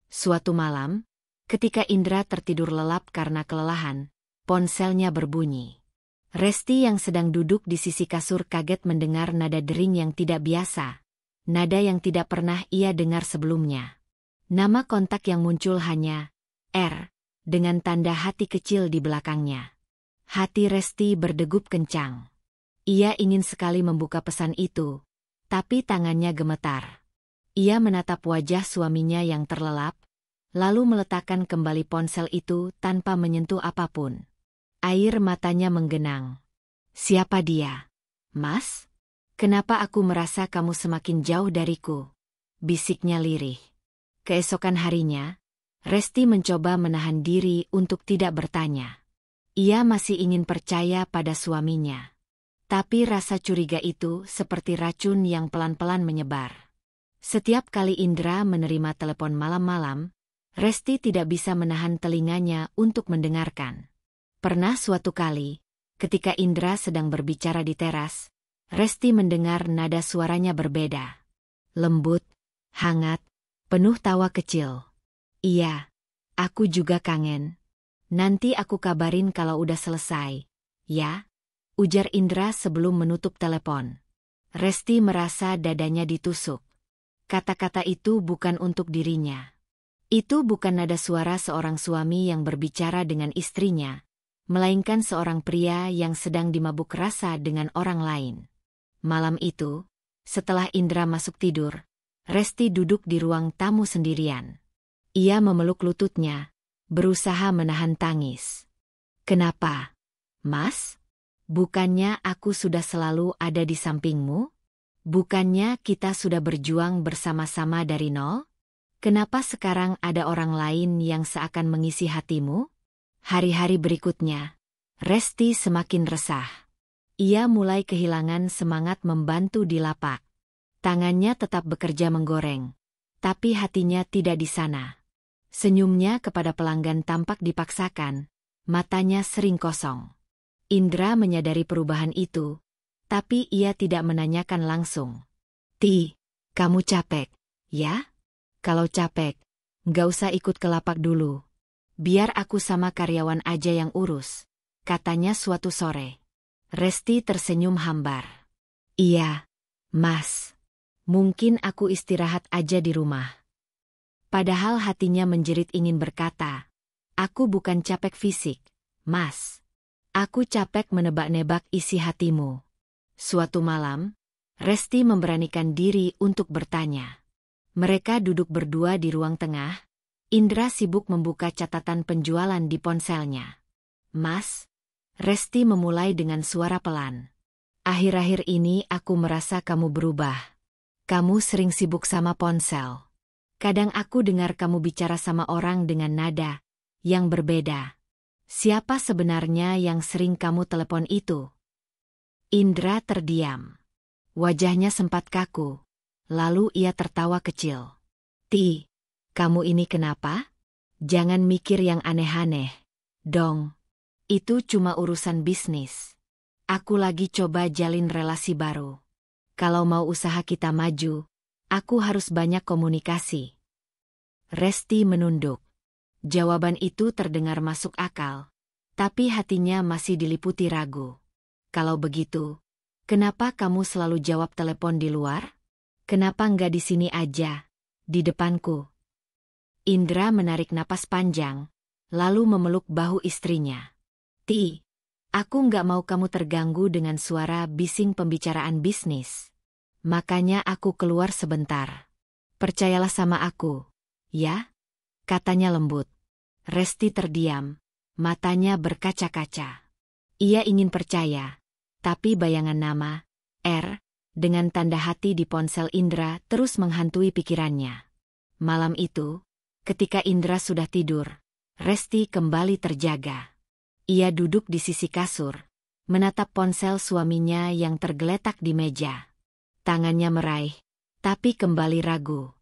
Suatu malam, ketika Indra tertidur lelap karena kelelahan, ponselnya berbunyi. Resti yang sedang duduk di sisi kasur kaget mendengar nada dering yang tidak biasa, nada yang tidak pernah ia dengar sebelumnya. Nama kontak yang muncul hanya R, dengan tanda hati kecil di belakangnya. Hati Resti berdegup kencang. Ia ingin sekali membuka pesan itu, tapi tangannya gemetar. Ia menatap wajah suaminya yang terlelap, lalu meletakkan kembali ponsel itu tanpa menyentuh apapun. Air matanya menggenang. "Siapa dia? Mas? Kenapa aku merasa kamu semakin jauh dariku?" bisiknya lirih. Keesokan harinya, Resti mencoba menahan diri untuk tidak bertanya. Ia masih ingin percaya pada suaminya. Tapi rasa curiga itu seperti racun yang pelan-pelan menyebar. Setiap kali Indra menerima telepon malam-malam, Resti tidak bisa menahan telinganya untuk mendengarkan. Pernah suatu kali, ketika Indra sedang berbicara di teras, Resti mendengar nada suaranya berbeda. Lembut, hangat, penuh tawa kecil. "Iya, aku juga kangen. Nanti aku kabarin kalau udah selesai, ya?" ujar Indra sebelum menutup telepon. Resti merasa dadanya ditusuk. Kata-kata itu bukan untuk dirinya. Itu bukan nada suara seorang suami yang berbicara dengan istrinya, melainkan seorang pria yang sedang dimabuk rasa dengan orang lain. Malam itu, setelah Indra masuk tidur, Resti duduk di ruang tamu sendirian. Ia memeluk lututnya, berusaha menahan tangis. "Kenapa, Mas? Bukannya aku sudah selalu ada di sampingmu? Bukannya kita sudah berjuang bersama-sama dari nol? Kenapa sekarang ada orang lain yang seakan mengisi hatimu?" Hari-hari berikutnya, Resti semakin resah. Ia mulai kehilangan semangat membantu di lapak. Tangannya tetap bekerja menggoreng, tapi hatinya tidak di sana. Senyumnya kepada pelanggan tampak dipaksakan, matanya sering kosong. Indra menyadari perubahan itu, tapi ia tidak menanyakan langsung. Ti, kamu capek, ya? Kalau capek, nggak usah ikut ke lapak dulu. Biar aku sama karyawan aja yang urus, katanya suatu sore. Resti tersenyum hambar. Iya, Mas. Mungkin aku istirahat aja di rumah. Padahal hatinya menjerit ingin berkata, aku bukan capek fisik, Mas. Aku capek menebak-nebak isi hatimu. Suatu malam, Resti memberanikan diri untuk bertanya. Mereka duduk berdua di ruang tengah. Indra sibuk membuka catatan penjualan di ponselnya. Mas, Resti memulai dengan suara pelan. Akhir-akhir ini aku merasa kamu berubah. Kamu sering sibuk sama ponsel. Kadang aku dengar kamu bicara sama orang dengan nada yang berbeda. Siapa sebenarnya yang sering kamu telepon itu? Indra terdiam. Wajahnya sempat kaku. Lalu ia tertawa kecil. Ti, kamu ini kenapa? Jangan mikir yang aneh-aneh, dong. Itu cuma urusan bisnis. Aku lagi coba jalin relasi baru. Kalau mau usaha kita maju, aku harus banyak komunikasi. Resti menunduk. Jawaban itu terdengar masuk akal, tapi hatinya masih diliputi ragu. Kalau begitu, kenapa kamu selalu jawab telepon di luar? Kenapa nggak di sini aja, di depanku? Indra menarik napas panjang, lalu memeluk bahu istrinya. Ti, aku nggak mau kamu terganggu dengan suara bising pembicaraan bisnis. Makanya aku keluar sebentar. Percayalah sama aku, ya? Katanya lembut. Resti terdiam, matanya berkaca-kaca. Ia ingin percaya, tapi bayangan nama, R, dengan tanda hati di ponsel Indra terus menghantui pikirannya. Malam itu, ketika Indra sudah tidur, Resti kembali terjaga. Ia duduk di sisi kasur, menatap ponsel suaminya yang tergeletak di meja. Tangannya meraih, tapi kembali ragu.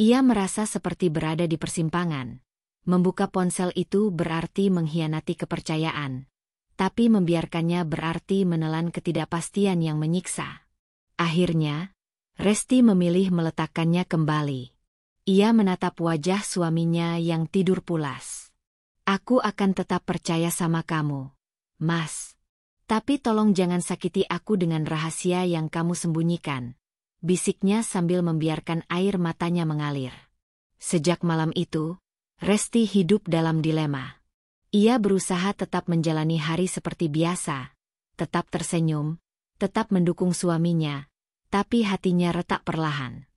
Ia merasa seperti berada di persimpangan. Membuka ponsel itu berarti mengkhianati kepercayaan, tapi membiarkannya berarti menelan ketidakpastian yang menyiksa. Akhirnya, Resti memilih meletakkannya kembali. Ia menatap wajah suaminya yang tidur pulas. Aku akan tetap percaya sama kamu, Mas. Tapi tolong jangan sakiti aku dengan rahasia yang kamu sembunyikan, bisiknya sambil membiarkan air matanya mengalir. Sejak malam itu, Resti hidup dalam dilema. Ia berusaha tetap menjalani hari seperti biasa, tetap tersenyum, tetap mendukung suaminya, tapi hatinya retak perlahan.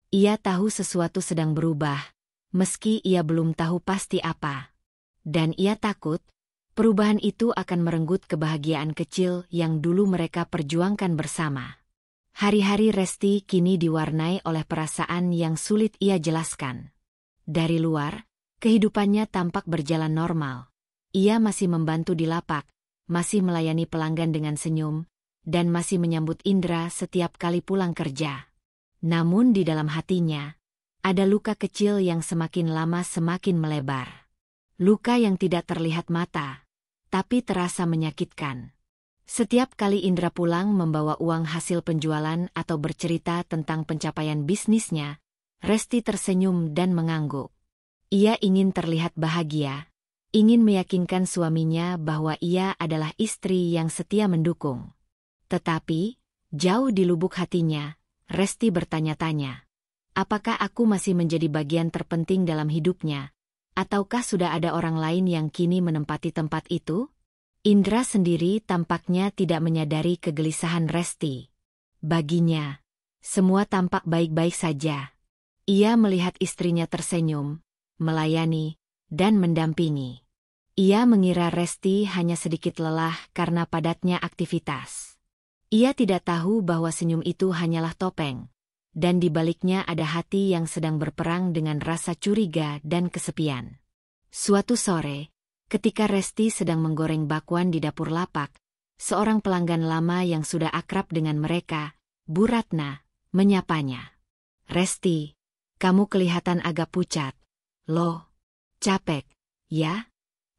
Ia tahu sesuatu sedang berubah, meski ia belum tahu pasti apa. Dan ia takut, perubahan itu akan merenggut kebahagiaan kecil yang dulu mereka perjuangkan bersama. Hari-hari Resti kini diwarnai oleh perasaan yang sulit ia jelaskan. Dari luar, kehidupannya tampak berjalan normal. Ia masih membantu di lapak, masih melayani pelanggan dengan senyum, dan masih menyambut Indra setiap kali pulang kerja. Namun di dalam hatinya, ada luka kecil yang semakin lama semakin melebar. Luka yang tidak terlihat mata, tapi terasa menyakitkan. Setiap kali Indra pulang membawa uang hasil penjualan atau bercerita tentang pencapaian bisnisnya, Resti tersenyum dan mengangguk. Ia ingin terlihat bahagia, ingin meyakinkan suaminya bahwa ia adalah istri yang setia mendukung. Tetapi, jauh di lubuk hatinya, Resti bertanya-tanya, apakah aku masih menjadi bagian terpenting dalam hidupnya, ataukah sudah ada orang lain yang kini menempati tempat itu? Indra sendiri tampaknya tidak menyadari kegelisahan Resti. Baginya, semua tampak baik-baik saja. Ia melihat istrinya tersenyum, melayani, dan mendampingi. Ia mengira Resti hanya sedikit lelah karena padatnya aktivitas. Ia tidak tahu bahwa senyum itu hanyalah topeng, dan di baliknya ada hati yang sedang berperang dengan rasa curiga dan kesepian. Suatu sore, ketika Resti sedang menggoreng bakwan di dapur lapak, seorang pelanggan lama yang sudah akrab dengan mereka, Bu Ratna, menyapanya. Resti, kamu kelihatan agak pucat. Loh, capek, ya?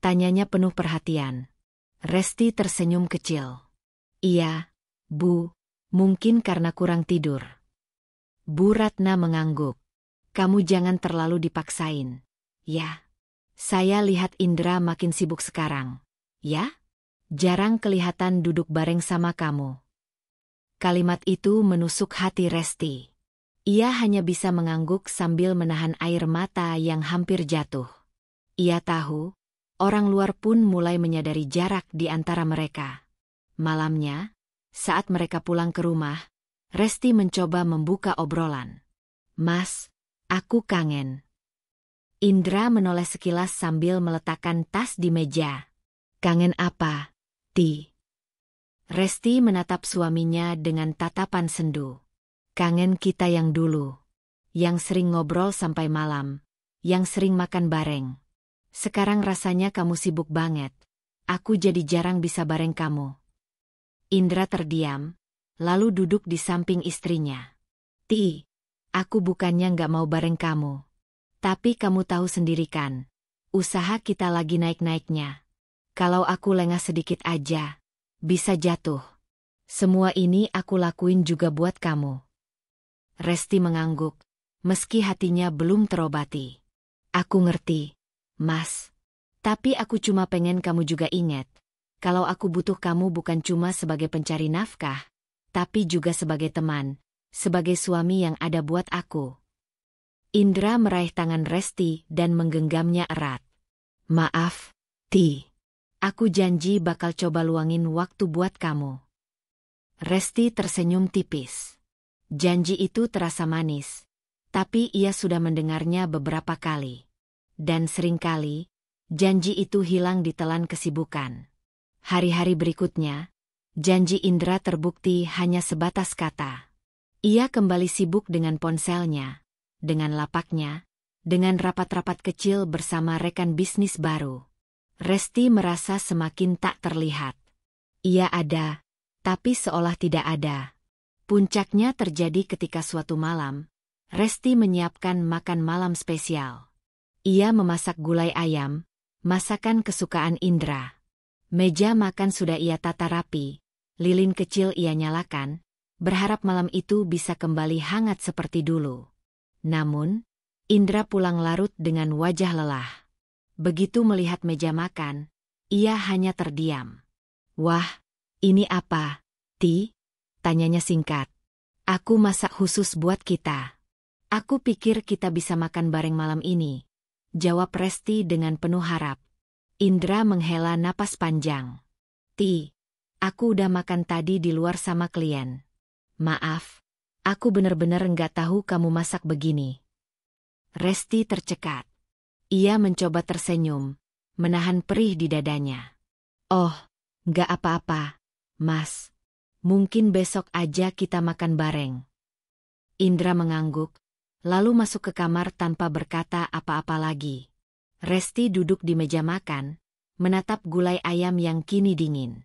Tanyanya penuh perhatian. Resti tersenyum kecil. Iya, Bu, mungkin karena kurang tidur. Bu Ratna mengangguk. Kamu jangan terlalu dipaksain. Ya. Saya lihat Indra makin sibuk sekarang. Ya? Jarang kelihatan duduk bareng sama kamu. Kalimat itu menusuk hati Resti. Ia hanya bisa mengangguk sambil menahan air mata yang hampir jatuh. Ia tahu, orang luar pun mulai menyadari jarak di antara mereka. Malamnya, saat mereka pulang ke rumah, Resti mencoba membuka obrolan. Mas, aku kangen. Indra menoleh sekilas sambil meletakkan tas di meja. Kangen apa, Ti? Resti menatap suaminya dengan tatapan sendu. Kangen kita yang dulu. Yang sering ngobrol sampai malam. Yang sering makan bareng. Sekarang rasanya kamu sibuk banget. Aku jadi jarang bisa bareng kamu. Indra terdiam, lalu duduk di samping istrinya. Ti, aku bukannya nggak mau bareng kamu. Tapi kamu tahu sendiri kan, usaha kita lagi naik-naiknya. Kalau aku lengah sedikit aja, bisa jatuh. Semua ini aku lakuin juga buat kamu. Resti mengangguk, meski hatinya belum terobati. Aku ngerti, Mas. Tapi aku cuma pengen kamu juga ingat, kalau aku butuh kamu bukan cuma sebagai pencari nafkah, tapi juga sebagai teman, sebagai suami yang ada buat aku. Indra meraih tangan Resti dan menggenggamnya erat. Maaf, Ti. Aku janji bakal coba luangin waktu buat kamu. Resti tersenyum tipis. Janji itu terasa manis, tapi ia sudah mendengarnya beberapa kali. Dan seringkali, janji itu hilang ditelan kesibukan. Hari-hari berikutnya, janji Indra terbukti hanya sebatas kata. Ia kembali sibuk dengan ponselnya, dengan lapaknya, dengan rapat-rapat kecil bersama rekan bisnis baru. Resti merasa semakin tak terlihat. Ia ada, tapi seolah tidak ada. Puncaknya terjadi ketika suatu malam, Resti menyiapkan makan malam spesial. Ia memasak gulai ayam, masakan kesukaan Indra. Meja makan sudah ia tata rapi, lilin kecil ia nyalakan, berharap malam itu bisa kembali hangat seperti dulu. Namun, Indra pulang larut dengan wajah lelah. Begitu melihat meja makan, ia hanya terdiam. Wah, ini apa, Ti? Tanyanya singkat. Aku masak khusus buat kita. Aku pikir kita bisa makan bareng malam ini. Jawab Resti dengan penuh harap. Indra menghela napas panjang. Ti, aku udah makan tadi di luar sama klien. Maaf, aku bener-bener nggak tahu kamu masak begini. Resti tercekat. Ia mencoba tersenyum, menahan perih di dadanya. Oh, nggak apa-apa, Mas. Mungkin besok aja kita makan bareng. Indra mengangguk, lalu masuk ke kamar tanpa berkata apa-apa lagi. Resti duduk di meja makan, menatap gulai ayam yang kini dingin.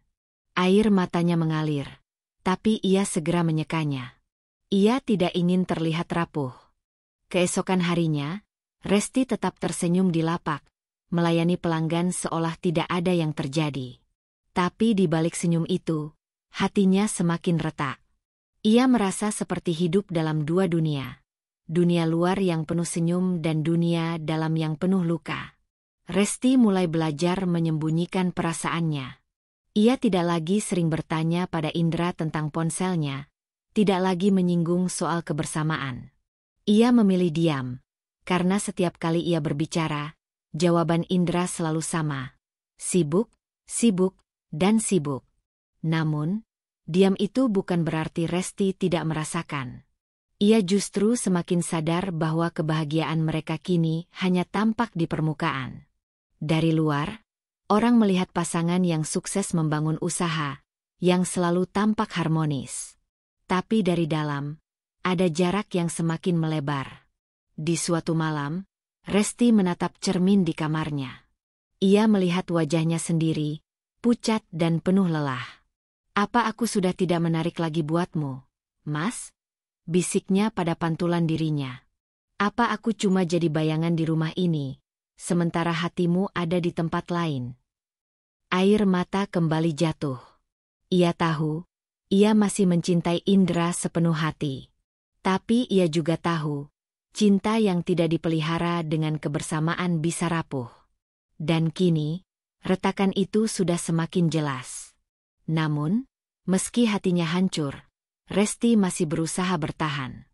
Air matanya mengalir, tapi ia segera menyekanya. Ia tidak ingin terlihat rapuh. Keesokan harinya, Resti tetap tersenyum di lapak, melayani pelanggan seolah tidak ada yang terjadi. Tapi di balik senyum itu, hatinya semakin retak. Ia merasa seperti hidup dalam dua dunia. Dunia luar yang penuh senyum dan dunia dalam yang penuh luka. Resti mulai belajar menyembunyikan perasaannya. Ia tidak lagi sering bertanya pada Indra tentang ponselnya, tidak lagi menyinggung soal kebersamaan. Ia memilih diam, karena setiap kali ia berbicara, jawaban Indra selalu sama. Sibuk, sibuk, dan sibuk. Namun, diam itu bukan berarti Resti tidak merasakan. Ia justru semakin sadar bahwa kebahagiaan mereka kini hanya tampak di permukaan. Dari luar, orang melihat pasangan yang sukses membangun usaha, yang selalu tampak harmonis. Tapi dari dalam, ada jarak yang semakin melebar. Di suatu malam, Resti menatap cermin di kamarnya. Ia melihat wajahnya sendiri, pucat dan penuh lelah. Apa aku sudah tidak menarik lagi buatmu, Mas? Bisiknya pada pantulan dirinya. Apa aku cuma jadi bayangan di rumah ini, sementara hatimu ada di tempat lain? Air mata kembali jatuh. Ia tahu, ia masih mencintai Indra sepenuh hati. Tapi ia juga tahu, cinta yang tidak dipelihara dengan kebersamaan bisa rapuh. Dan kini, retakan itu sudah semakin jelas. Namun, meski hatinya hancur, Resti masih berusaha bertahan.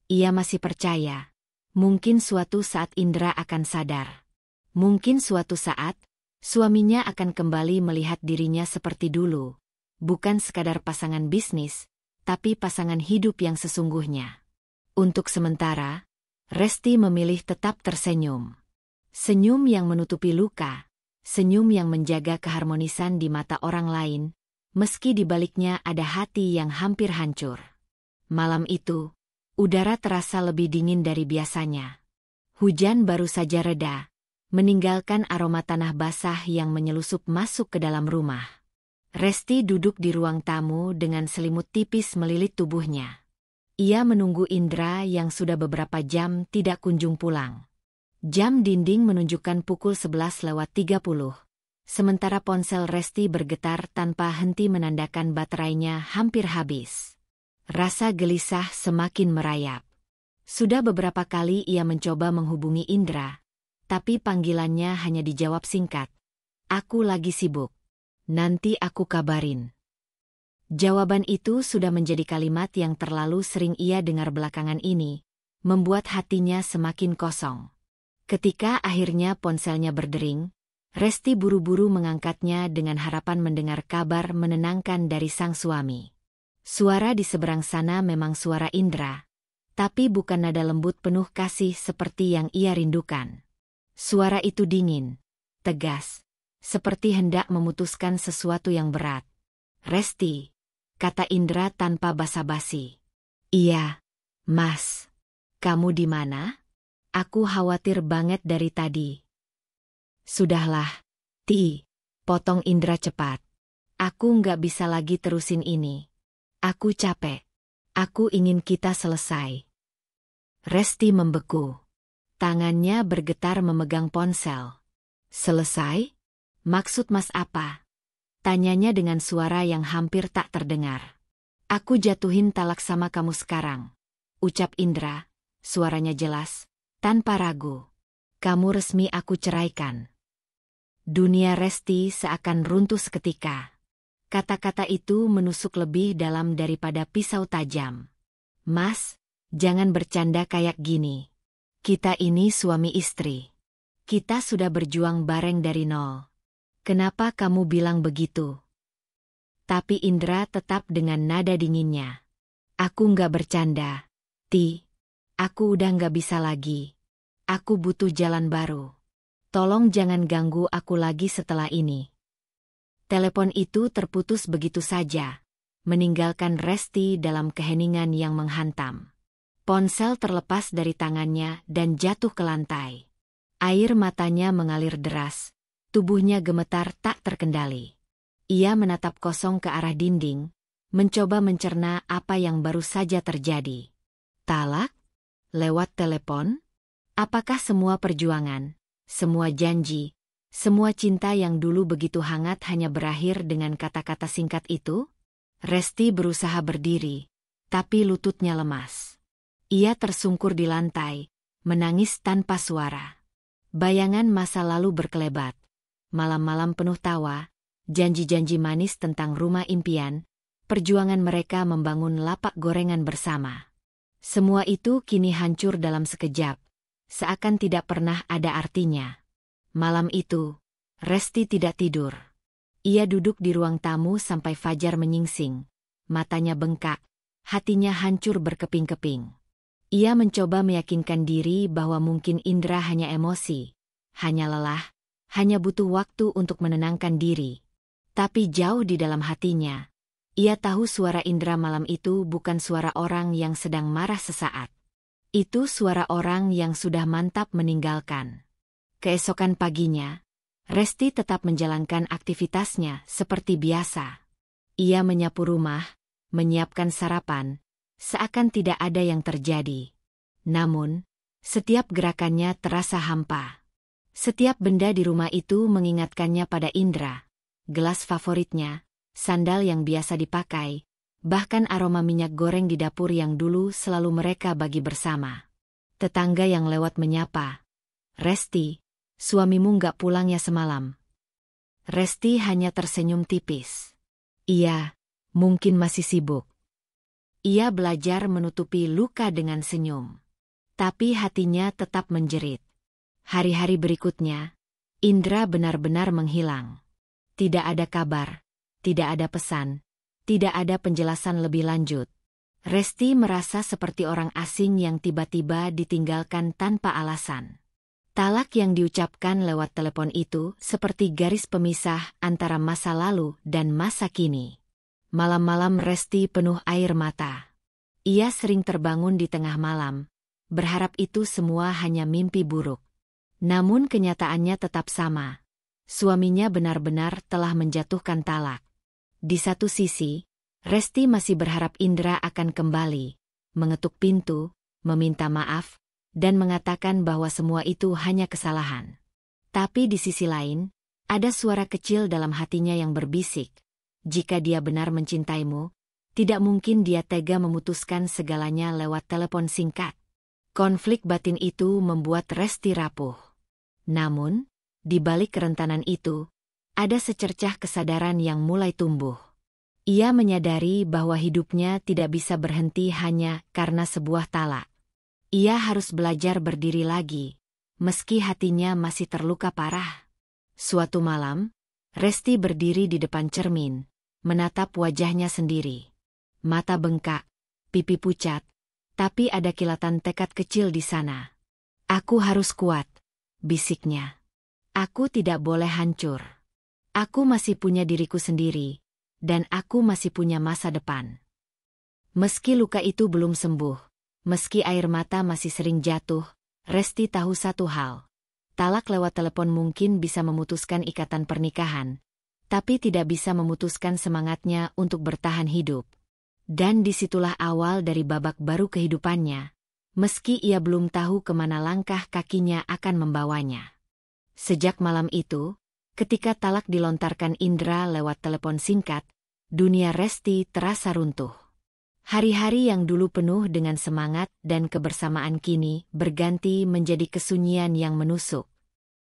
Ia masih percaya, mungkin suatu saat Indra akan sadar. Mungkin suatu saat, suaminya akan kembali melihat dirinya seperti dulu. Bukan sekadar pasangan bisnis, tapi pasangan hidup yang sesungguhnya. Untuk sementara, Resti memilih tetap tersenyum. Senyum yang menutupi luka, senyum yang menjaga keharmonisan di mata orang lain, meski di baliknya ada hati yang hampir hancur. Malam itu, udara terasa lebih dingin dari biasanya. Hujan baru saja reda, meninggalkan aroma tanah basah yang menyelusup masuk ke dalam rumah. Resti duduk di ruang tamu dengan selimut tipis melilit tubuhnya. Ia menunggu Indra yang sudah beberapa jam tidak kunjung pulang. Jam dinding menunjukkan pukul 11:30, sementara ponsel Resti bergetar tanpa henti menandakan baterainya hampir habis. Rasa gelisah semakin merayap. Sudah beberapa kali ia mencoba menghubungi Indra, tapi panggilannya hanya dijawab singkat, "Aku lagi sibuk. Nanti aku kabarin." Jawaban itu sudah menjadi kalimat yang terlalu sering ia dengar belakangan ini, membuat hatinya semakin kosong. Ketika akhirnya ponselnya berdering, Resti buru-buru mengangkatnya dengan harapan mendengar kabar menenangkan dari sang suami. Suara di seberang sana memang suara Indra, tapi bukan nada lembut penuh kasih seperti yang ia rindukan. Suara itu dingin, tegas, seperti hendak memutuskan sesuatu yang berat. "Resti," kata Indra tanpa basa-basi. "Iya, Mas. Kamu di mana? Aku khawatir banget dari tadi." "Sudahlah, Ti," potong Indra cepat. "Aku nggak bisa lagi terusin ini. Aku capek. Aku ingin kita selesai." Resti membeku. Tangannya bergetar memegang ponsel. "Selesai? Maksud Mas apa?" Tanyanya dengan suara yang hampir tak terdengar. "Aku jatuhin talak sama kamu sekarang," ucap Indra, suaranya jelas, tanpa ragu. "Kamu resmi aku ceraikan." Dunia Resti seakan runtuh seketika. Kata-kata itu menusuk lebih dalam daripada pisau tajam. "Mas, jangan bercanda kayak gini. Kita ini suami istri. Kita sudah berjuang bareng dari nol. Kenapa kamu bilang begitu?" Tapi Indra tetap dengan nada dinginnya. "Aku nggak bercanda, Ti. Aku udah nggak bisa lagi. Aku butuh jalan baru. Tolong jangan ganggu aku lagi setelah ini." Telepon itu terputus begitu saja, meninggalkan Resti dalam keheningan yang menghantam. Ponsel terlepas dari tangannya dan jatuh ke lantai. Air matanya mengalir deras, tubuhnya gemetar tak terkendali. Ia menatap kosong ke arah dinding, mencoba mencerna apa yang baru saja terjadi. Talak? Lewat telepon? Apakah semua perjuangan, semua janji, semua cinta yang dulu begitu hangat hanya berakhir dengan kata-kata singkat itu? Resti berusaha berdiri, tapi lututnya lemas. Ia tersungkur di lantai, menangis tanpa suara. Bayangan masa lalu berkelebat. Malam-malam penuh tawa, janji-janji manis tentang rumah impian, perjuangan mereka membangun lapak gorengan bersama. Semua itu kini hancur dalam sekejap, seakan tidak pernah ada artinya. Malam itu, Resti tidak tidur. Ia duduk di ruang tamu sampai fajar menyingsing. Matanya bengkak, hatinya hancur berkeping-keping. Ia mencoba meyakinkan diri bahwa mungkin Indra hanya emosi, hanya lelah, hanya butuh waktu untuk menenangkan diri. Tapi jauh di dalam hatinya, ia tahu suara Indra malam itu bukan suara orang yang sedang marah sesaat. Itu suara orang yang sudah mantap meninggalkan. Keesokan paginya, Resti tetap menjalankan aktivitasnya seperti biasa. Ia menyapu rumah, menyiapkan sarapan, seakan tidak ada yang terjadi. Namun, setiap gerakannya terasa hampa. Setiap benda di rumah itu mengingatkannya pada Indra. Gelas favoritnya, sandal yang biasa dipakai, Bahkan aroma minyak goreng di dapur yang dulu selalu mereka bagi bersama. Tetangga yang lewat menyapa, "Resti, suamimu nggak pulang ya semalam?" Resti hanya tersenyum tipis. "Iya, mungkin masih sibuk." Ia belajar menutupi luka dengan senyum. Tapi hatinya tetap menjerit. Hari-hari berikutnya, Indra benar-benar menghilang. Tidak ada kabar, tidak ada pesan, tidak ada penjelasan lebih lanjut. Resti merasa seperti orang asing yang tiba-tiba ditinggalkan tanpa alasan. Talak yang diucapkan lewat telepon itu seperti garis pemisah antara masa lalu dan masa kini. Malam-malam Resti penuh air mata. Ia sering terbangun di tengah malam, berharap itu semua hanya mimpi buruk. Namun kenyataannya tetap sama. Suaminya benar-benar telah menjatuhkan talak. Di satu sisi, Resti masih berharap Indra akan kembali, mengetuk pintu, meminta maaf, dan mengatakan bahwa semua itu hanya kesalahan. Tapi di sisi lain, ada suara kecil dalam hatinya yang berbisik, "Jika dia benar mencintaimu, tidak mungkin dia tega memutuskan segalanya lewat telepon singkat." Konflik batin itu membuat Resti rapuh. Namun, di balik kerentanan itu, ada secercah kesadaran yang mulai tumbuh. Ia menyadari bahwa hidupnya tidak bisa berhenti hanya karena sebuah talak. Ia harus belajar berdiri lagi, meski hatinya masih terluka parah. Suatu malam, Resti berdiri di depan cermin, menatap wajahnya sendiri. Mata bengkak, pipi pucat, tapi ada kilatan tekad kecil di sana. "Aku harus kuat," bisiknya. "Aku tidak boleh hancur. Aku masih punya diriku sendiri, dan aku masih punya masa depan." Meski luka itu belum sembuh, meski air mata masih sering jatuh, Resti tahu satu hal. Talak lewat telepon mungkin bisa memutuskan ikatan pernikahan, tapi tidak bisa memutuskan semangatnya untuk bertahan hidup. Dan disitulah awal dari babak baru kehidupannya, meski ia belum tahu kemana langkah kakinya akan membawanya. Sejak malam itu, ketika talak dilontarkan Indra lewat telepon singkat, dunia Resti terasa runtuh. Hari-hari yang dulu penuh dengan semangat dan kebersamaan kini berganti menjadi kesunyian yang menusuk.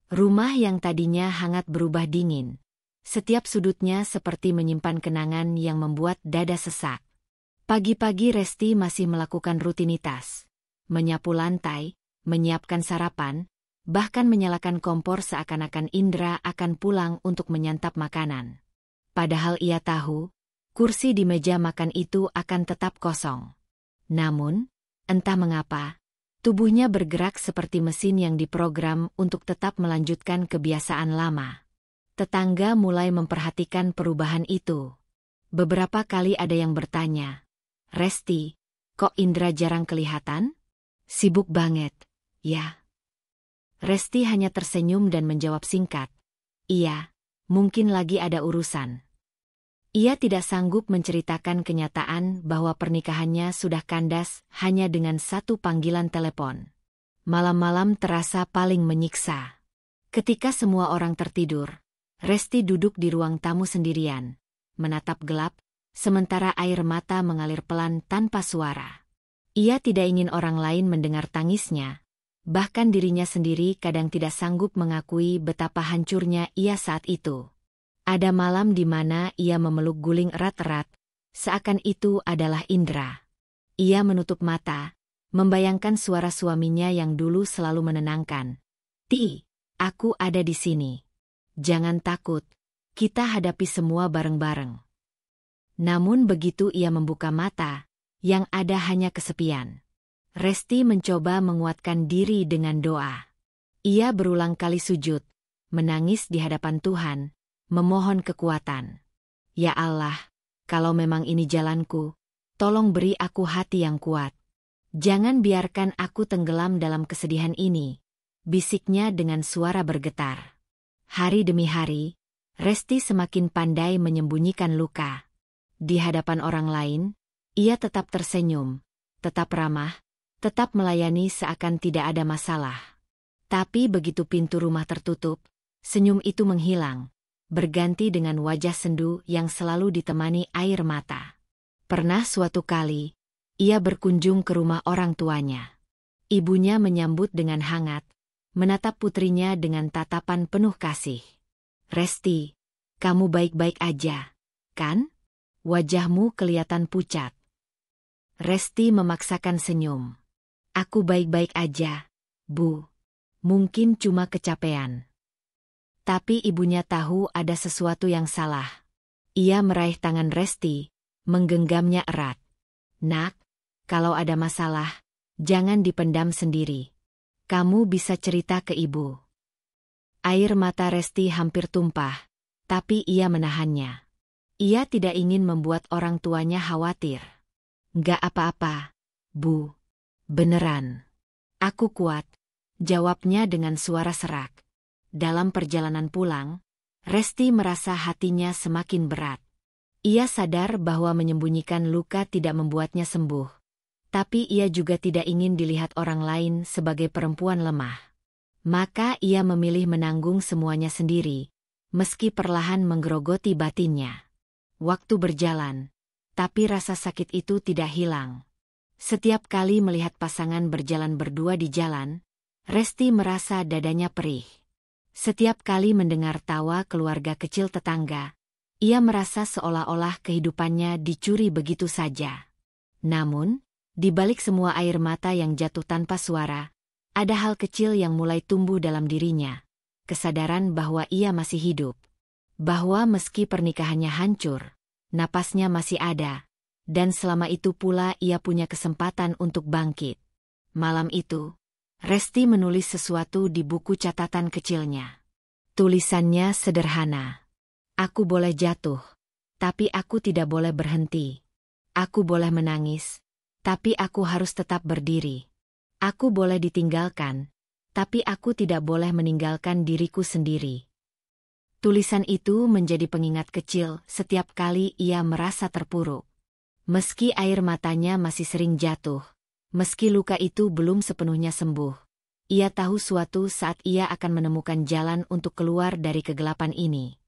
Rumah yang tadinya hangat berubah dingin. Setiap sudutnya seperti menyimpan kenangan yang membuat dada sesak. Pagi-pagi Resti masih melakukan rutinitas. Menyapu lantai, menyiapkan sarapan, bahkan menyalakan kompor seakan-akan Indra akan pulang untuk menyantap makanan. Padahal ia tahu, kursi di meja makan itu akan tetap kosong. Namun, entah mengapa, tubuhnya bergerak seperti mesin yang diprogram untuk tetap melanjutkan kebiasaan lama. Tetangga mulai memperhatikan perubahan itu. Beberapa kali ada yang bertanya, "Resti, kok Indra jarang kelihatan?" "Sibuk banget, ya." Resti hanya tersenyum dan menjawab singkat, "Iya, mungkin lagi ada urusan." Ia tidak sanggup menceritakan kenyataan bahwa pernikahannya sudah kandas hanya dengan satu panggilan telepon. Malam-malam terasa paling menyiksa. Ketika semua orang tertidur, Resti duduk di ruang tamu sendirian, menatap gelap, sementara air mata mengalir pelan tanpa suara. Ia tidak ingin orang lain mendengar tangisnya, bahkan dirinya sendiri kadang tidak sanggup mengakui betapa hancurnya ia saat itu. Ada malam di mana ia memeluk guling erat-erat, seakan itu adalah Indra. Ia menutup mata, membayangkan suara suaminya yang dulu selalu menenangkan. "Ti, aku ada di sini. Jangan takut, kita hadapi semua bareng-bareng." Namun begitu ia membuka mata, yang ada hanya kesepian. Resti mencoba menguatkan diri dengan doa. Ia berulang kali sujud, menangis di hadapan Tuhan, memohon kekuatan. "Ya Allah, kalau memang ini jalanku, tolong beri aku hati yang kuat. Jangan biarkan aku tenggelam dalam kesedihan ini," bisiknya dengan suara bergetar. Hari demi hari, Resti semakin pandai menyembunyikan luka. Di hadapan orang lain, ia tetap tersenyum, tetap ramah, tetap melayani seakan tidak ada masalah. Tapi begitu pintu rumah tertutup, senyum itu menghilang, berganti dengan wajah sendu yang selalu ditemani air mata. Pernah suatu kali, ia berkunjung ke rumah orang tuanya. Ibunya menyambut dengan hangat, menatap putrinya dengan tatapan penuh kasih. "Resti, kamu baik-baik aja, kan? Wajahmu kelihatan pucat." Resti memaksakan senyum. "Aku baik-baik aja, Bu. Mungkin cuma kecapean." Tapi ibunya tahu ada sesuatu yang salah. Ia meraih tangan Resti, menggenggamnya erat. "Nak, kalau ada masalah, jangan dipendam sendiri. Kamu bisa cerita ke ibu." Air mata Resti hampir tumpah, tapi ia menahannya. Ia tidak ingin membuat orang tuanya khawatir. "Nggak apa-apa, Bu. Beneran. Aku kuat," jawabnya dengan suara serak. Dalam perjalanan pulang, Resti merasa hatinya semakin berat. Ia sadar bahwa menyembunyikan luka tidak membuatnya sembuh. Tapi ia juga tidak ingin dilihat orang lain sebagai perempuan lemah. Maka ia memilih menanggung semuanya sendiri, meski perlahan menggerogoti batinnya. Waktu berjalan, tapi rasa sakit itu tidak hilang. Setiap kali melihat pasangan berjalan berdua di jalan, Resti merasa dadanya perih. Setiap kali mendengar tawa keluarga kecil tetangga, ia merasa seolah-olah kehidupannya dicuri begitu saja. Namun, di balik semua air mata yang jatuh tanpa suara, ada hal kecil yang mulai tumbuh dalam dirinya. Kesadaran bahwa ia masih hidup. Bahwa meski pernikahannya hancur, napasnya masih ada. Dan selama itu pula ia punya kesempatan untuk bangkit. Malam itu, Resti menulis sesuatu di buku catatan kecilnya. Tulisannya sederhana. "Aku boleh jatuh, tapi aku tidak boleh berhenti. Aku boleh menangis, tapi aku harus tetap berdiri. Aku boleh ditinggalkan, tapi aku tidak boleh meninggalkan diriku sendiri." Tulisan itu menjadi pengingat kecil setiap kali ia merasa terpuruk. Meski air matanya masih sering jatuh, meski luka itu belum sepenuhnya sembuh, ia tahu suatu saat ia akan menemukan jalan untuk keluar dari kegelapan ini.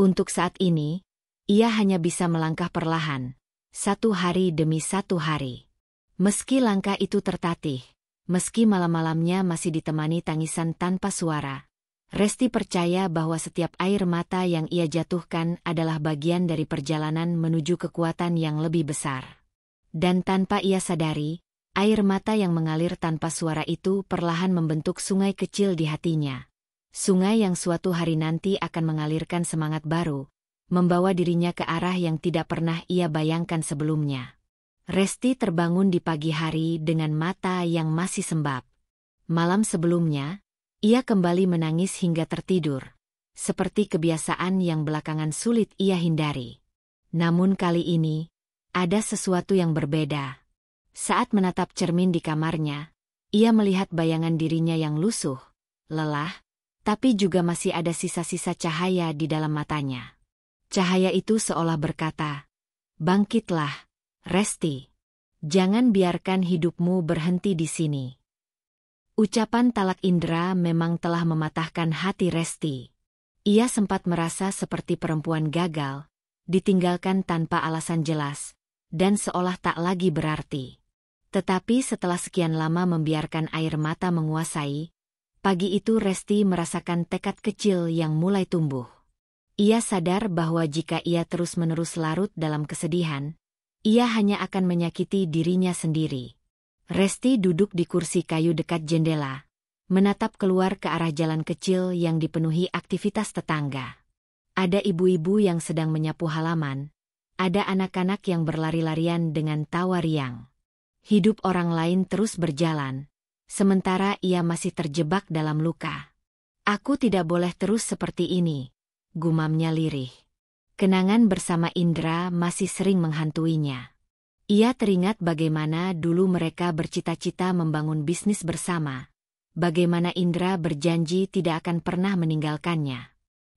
Untuk saat ini, ia hanya bisa melangkah perlahan, satu hari demi satu hari. Meski langkah itu tertatih, meski malam-malamnya masih ditemani tangisan tanpa suara, Resti percaya bahwa setiap air mata yang ia jatuhkan adalah bagian dari perjalanan menuju kekuatan yang lebih besar. Dan tanpa ia sadari, air mata yang mengalir tanpa suara itu perlahan membentuk sungai kecil di hatinya. Sungai yang suatu hari nanti akan mengalirkan semangat baru, membawa dirinya ke arah yang tidak pernah ia bayangkan sebelumnya. Resti terbangun di pagi hari dengan mata yang masih sembab. Malam sebelumnya, ia kembali menangis hingga tertidur, seperti kebiasaan yang belakangan sulit ia hindari. Namun kali ini, ada sesuatu yang berbeda. Saat menatap cermin di kamarnya, ia melihat bayangan dirinya yang lusuh, lelah, tapi juga masih ada sisa-sisa cahaya di dalam matanya. Cahaya itu seolah berkata, "Bangkitlah, Resti. Jangan biarkan hidupmu berhenti di sini." Ucapan talak Indra memang telah mematahkan hati Resti. Ia sempat merasa seperti perempuan gagal, ditinggalkan tanpa alasan jelas, dan seolah tak lagi berarti. Tetapi setelah sekian lama membiarkan air mata menguasai, pagi itu Resti merasakan tekad kecil yang mulai tumbuh. Ia sadar bahwa jika ia terus-menerus larut dalam kesedihan, ia hanya akan menyakiti dirinya sendiri. Resti duduk di kursi kayu dekat jendela, menatap keluar ke arah jalan kecil yang dipenuhi aktivitas tetangga. Ada ibu-ibu yang sedang menyapu halaman, ada anak-anak yang berlari-larian dengan tawa riang. Hidup orang lain terus berjalan, sementara ia masih terjebak dalam luka. "Aku tidak boleh terus seperti ini," gumamnya lirih. Kenangan bersama Indra masih sering menghantuinya. Ia teringat bagaimana dulu mereka bercita-cita membangun bisnis bersama. Bagaimana Indra berjanji tidak akan pernah meninggalkannya.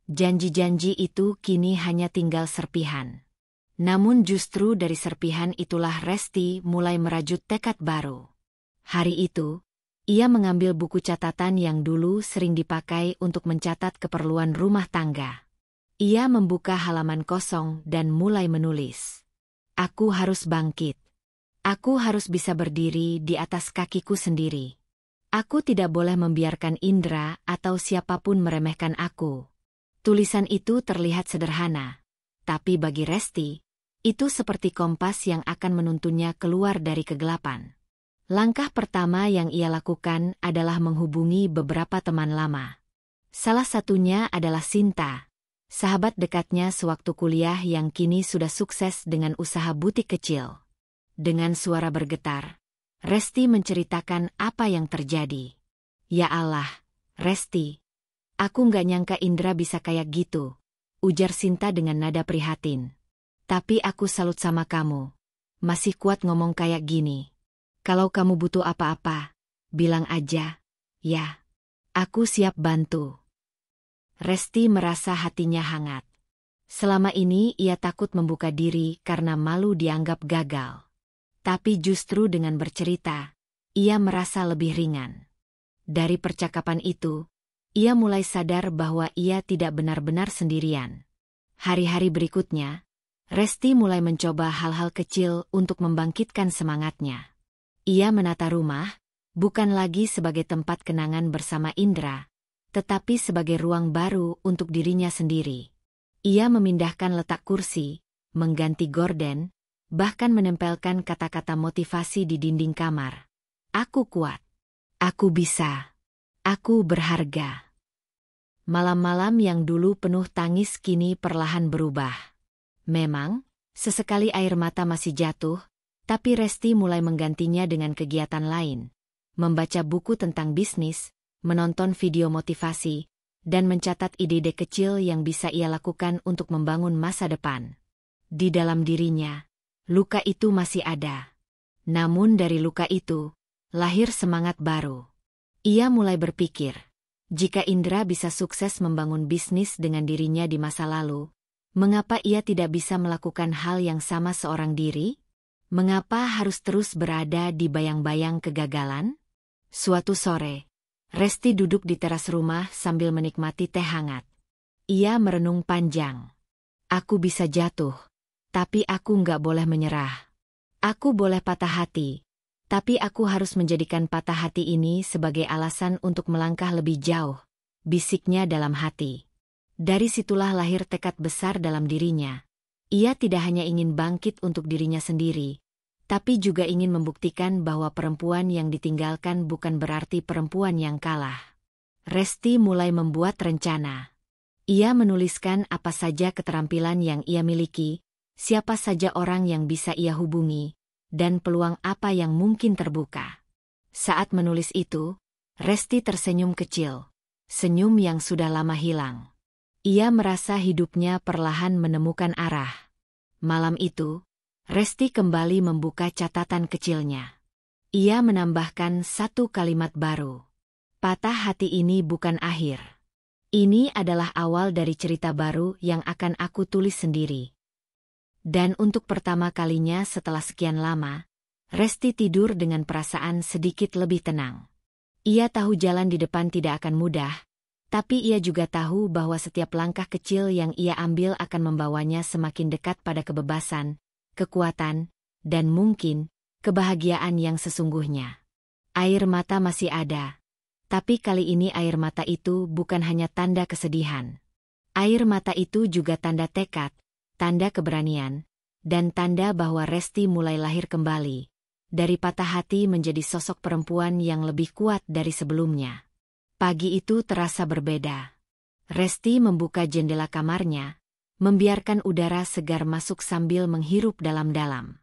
Janji-janji itu kini hanya tinggal serpihan. Namun justru dari serpihan itulah Resti mulai merajut tekad baru. Hari itu, ia mengambil buku catatan yang dulu sering dipakai untuk mencatat keperluan rumah tangga. Ia membuka halaman kosong dan mulai menulis. Aku harus bangkit. Aku harus bisa berdiri di atas kakiku sendiri. Aku tidak boleh membiarkan Indra atau siapapun meremehkan aku. Tulisan itu terlihat sederhana, tapi bagi Resti, itu seperti kompas yang akan menuntunnya keluar dari kegelapan. Langkah pertama yang ia lakukan adalah menghubungi beberapa teman lama. Salah satunya adalah Sinta, sahabat dekatnya sewaktu kuliah yang kini sudah sukses dengan usaha butik kecil. Dengan suara bergetar, Resti menceritakan apa yang terjadi. Ya Allah, Resti, aku nggak nyangka Indra bisa kayak gitu, ujar Sinta dengan nada prihatin. Tapi aku salut sama kamu, masih kuat ngomong kayak gini. Kalau kamu butuh apa-apa, bilang aja, ya. Aku siap bantu. Resti merasa hatinya hangat. Selama ini ia takut membuka diri karena malu dianggap gagal. Tapi justru dengan bercerita, ia merasa lebih ringan. Dari percakapan itu, ia mulai sadar bahwa ia tidak benar-benar sendirian. Hari-hari berikutnya, Resti mulai mencoba hal-hal kecil untuk membangkitkan semangatnya. Ia menata rumah, bukan lagi sebagai tempat kenangan bersama Indra, tetapi sebagai ruang baru untuk dirinya sendiri. Ia memindahkan letak kursi, mengganti gorden, bahkan menempelkan kata-kata motivasi di dinding kamar. Aku kuat. Aku bisa. Aku berharga. Malam-malam yang dulu penuh tangis kini perlahan berubah. Memang, sesekali air mata masih jatuh, tapi Resti mulai menggantinya dengan kegiatan lain. Membaca buku tentang bisnis, menonton video motivasi, dan mencatat ide-ide kecil yang bisa ia lakukan untuk membangun masa depan. Di dalam dirinya, luka itu masih ada. Namun dari luka itu, lahir semangat baru. Ia mulai berpikir, jika Indra bisa sukses membangun bisnis dengan dirinya di masa lalu, mengapa ia tidak bisa melakukan hal yang sama seorang diri? Mengapa harus terus berada di bayang-bayang kegagalan? Suatu sore, Resti duduk di teras rumah sambil menikmati teh hangat. Ia merenung panjang. Aku bisa jatuh, tapi aku nggak boleh menyerah. Aku boleh patah hati, tapi aku harus menjadikan patah hati ini sebagai alasan untuk melangkah lebih jauh, bisiknya dalam hati. Dari situlah lahir tekad besar dalam dirinya. Ia tidak hanya ingin bangkit untuk dirinya sendiri, tapi juga ingin membuktikan bahwa perempuan yang ditinggalkan bukan berarti perempuan yang kalah. Resti mulai membuat rencana. Ia menuliskan apa saja keterampilan yang ia miliki, siapa saja orang yang bisa ia hubungi, dan peluang apa yang mungkin terbuka. Saat menulis itu, Resti tersenyum kecil, senyum yang sudah lama hilang. Ia merasa hidupnya perlahan menemukan arah. Malam itu, Resti kembali membuka catatan kecilnya. Ia menambahkan satu kalimat baru. Patah hati ini bukan akhir. Ini adalah awal dari cerita baru yang akan aku tulis sendiri. Dan untuk pertama kalinya setelah sekian lama, Resti tidur dengan perasaan sedikit lebih tenang. Ia tahu jalan di depan tidak akan mudah, tapi ia juga tahu bahwa setiap langkah kecil yang ia ambil akan membawanya semakin dekat pada kebebasan, kekuatan, dan mungkin kebahagiaan yang sesungguhnya. Air mata masih ada, tapi kali ini air mata itu bukan hanya tanda kesedihan. Air mata itu juga tanda tekad, tanda keberanian, dan tanda bahwa Resti mulai lahir kembali, dari patah hati menjadi sosok perempuan yang lebih kuat dari sebelumnya. Pagi itu terasa berbeda. Resti membuka jendela kamarnya, membiarkan udara segar masuk sambil menghirup dalam-dalam.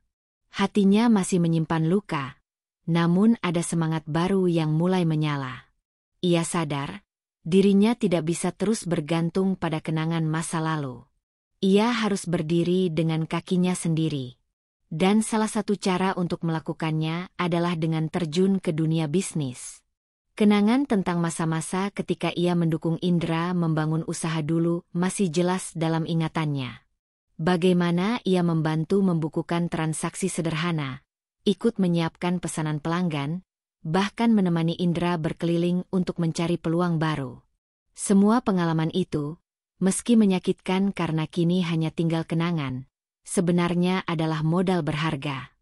Hatinya masih menyimpan luka, namun ada semangat baru yang mulai menyala. Ia sadar, dirinya tidak bisa terus bergantung pada kenangan masa lalu. Ia harus berdiri dengan kakinya sendiri. Dan salah satu cara untuk melakukannya adalah dengan terjun ke dunia bisnis. Kenangan tentang masa-masa ketika ia mendukung Indra membangun usaha dulu masih jelas dalam ingatannya. Bagaimana ia membantu membukukan transaksi sederhana, ikut menyiapkan pesanan pelanggan, bahkan menemani Indra berkeliling untuk mencari peluang baru. Semua pengalaman itu, meski menyakitkan karena kini hanya tinggal kenangan, sebenarnya adalah modal berharga.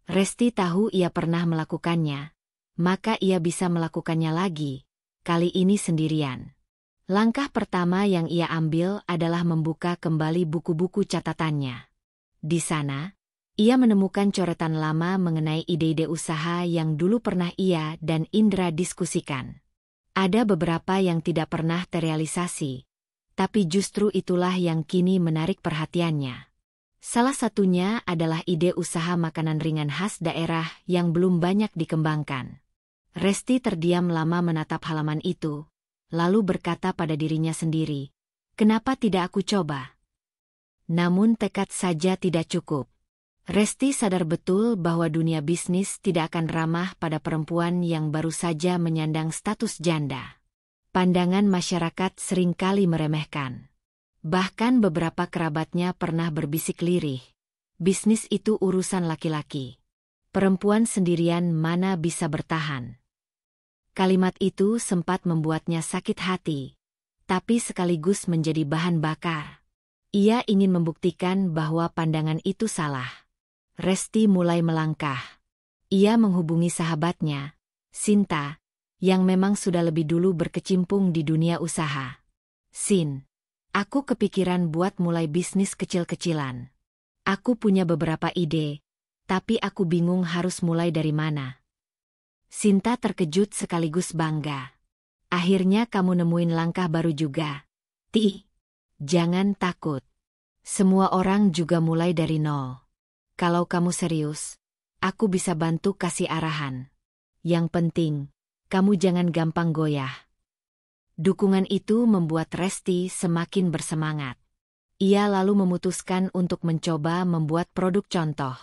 Resti tahu ia pernah melakukannya, maka ia bisa melakukannya lagi, kali ini sendirian. Langkah pertama yang ia ambil adalah membuka kembali buku-buku catatannya. Di sana, ia menemukan coretan lama mengenai ide-ide usaha yang dulu pernah ia dan Indra diskusikan. Ada beberapa yang tidak pernah terrealisasi, tapi justru itulah yang kini menarik perhatiannya. Salah satunya adalah ide usaha makanan ringan khas daerah yang belum banyak dikembangkan. Resti terdiam lama menatap halaman itu, lalu berkata pada dirinya sendiri, "Kenapa tidak aku coba?" Namun tekad saja tidak cukup. Resti sadar betul bahwa dunia bisnis tidak akan ramah pada perempuan yang baru saja menyandang status janda. Pandangan masyarakat seringkali meremehkan. Bahkan beberapa kerabatnya pernah berbisik lirih. Bisnis itu urusan laki-laki. Perempuan sendirian mana bisa bertahan. Kalimat itu sempat membuatnya sakit hati, tapi sekaligus menjadi bahan bakar. Ia ingin membuktikan bahwa pandangan itu salah. Resti mulai melangkah. Ia menghubungi sahabatnya, Sinta, yang memang sudah lebih dulu berkecimpung di dunia usaha. "Sin, aku kepikiran buat mulai bisnis kecil-kecilan. Aku punya beberapa ide, tapi aku bingung harus mulai dari mana." Sinta terkejut sekaligus bangga. "Akhirnya kamu nemuin langkah baru juga. Jangan takut. Semua orang juga mulai dari nol. Kalau kamu serius, aku bisa bantu kasih arahan. Yang penting, kamu jangan gampang goyah." Dukungan itu membuat Resti semakin bersemangat. Ia lalu memutuskan untuk mencoba membuat produk contoh.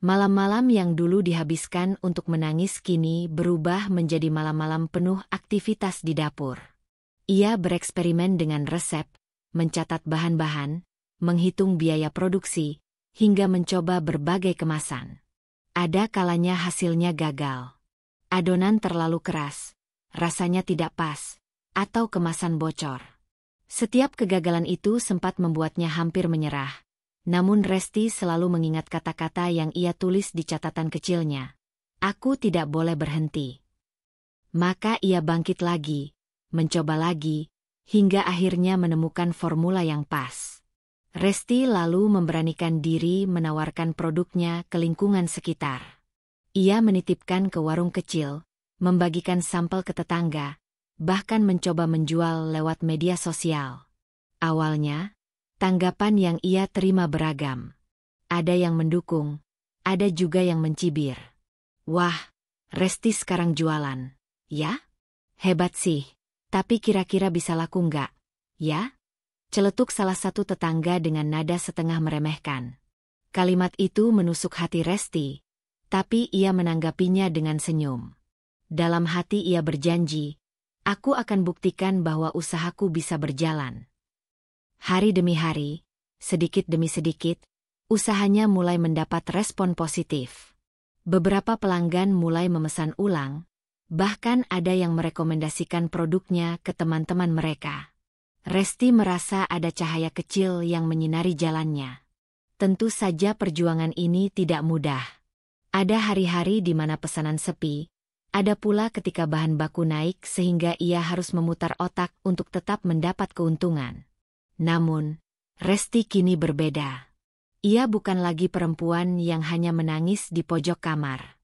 Malam-malam yang dulu dihabiskan untuk menangis kini berubah menjadi malam-malam penuh aktivitas di dapur. Ia bereksperimen dengan resep, mencatat bahan-bahan, menghitung biaya produksi, hingga mencoba berbagai kemasan. Ada kalanya hasilnya gagal. Adonan terlalu keras, rasanya tidak pas, atau kemasan bocor. Setiap kegagalan itu sempat membuatnya hampir menyerah. Namun Resti selalu mengingat kata-kata yang ia tulis di catatan kecilnya. "Aku tidak boleh berhenti." Maka ia bangkit lagi, mencoba lagi, hingga akhirnya menemukan formula yang pas. Resti lalu memberanikan diri menawarkan produknya ke lingkungan sekitar. Ia menitipkan ke warung kecil, membagikan sampel ke tetangga, bahkan mencoba menjual lewat media sosial. Awalnya, tanggapan yang ia terima beragam. Ada yang mendukung, ada juga yang mencibir. "Wah, Resti sekarang jualan, ya? Hebat sih, tapi kira-kira bisa laku nggak, ya?" Celetuk salah satu tetangga dengan nada setengah meremehkan. Kalimat itu menusuk hati Resti, tapi ia menanggapinya dengan senyum. Dalam hati ia berjanji, "Aku akan buktikan bahwa usahaku bisa berjalan." Hari demi hari, sedikit demi sedikit, usahanya mulai mendapat respon positif. Beberapa pelanggan mulai memesan ulang, bahkan ada yang merekomendasikan produknya ke teman-teman mereka. Resti merasa ada cahaya kecil yang menyinari jalannya. Tentu saja perjuangan ini tidak mudah. Ada hari-hari di mana pesanan sepi, ada pula ketika bahan baku naik sehingga ia harus memutar otak untuk tetap mendapat keuntungan. Namun, Resti kini berbeda. Ia bukan lagi perempuan yang hanya menangis di pojok kamar.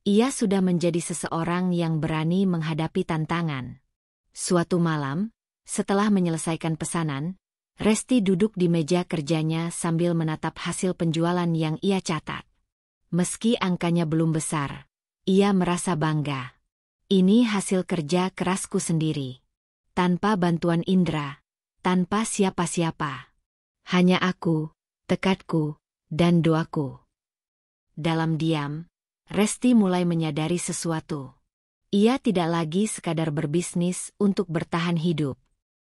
Ia sudah menjadi seseorang yang berani menghadapi tantangan. Suatu malam, setelah menyelesaikan pesanan, Resti duduk di meja kerjanya sambil menatap hasil penjualan yang ia catat. Meski angkanya belum besar, ia merasa bangga. "Ini hasil kerja kerasku sendiri. Tanpa bantuan Indra, tanpa siapa-siapa. Hanya aku, tekadku, dan doaku." Dalam diam, Resti mulai menyadari sesuatu. Ia tidak lagi sekadar berbisnis untuk bertahan hidup.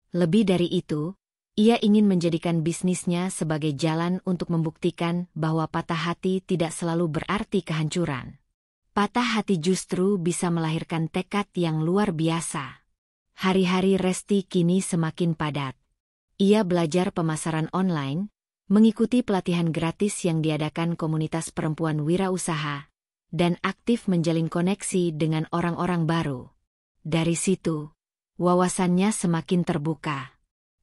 Lebih dari itu, ia ingin menjadikan bisnisnya sebagai jalan untuk membuktikan bahwa patah hati tidak selalu berarti kehancuran. Patah hati justru bisa melahirkan tekad yang luar biasa. Hari-hari Resti kini semakin padat. Ia belajar pemasaran online, mengikuti pelatihan gratis yang diadakan komunitas perempuan wirausaha, dan aktif menjalin koneksi dengan orang-orang baru. Dari situ, wawasannya semakin terbuka.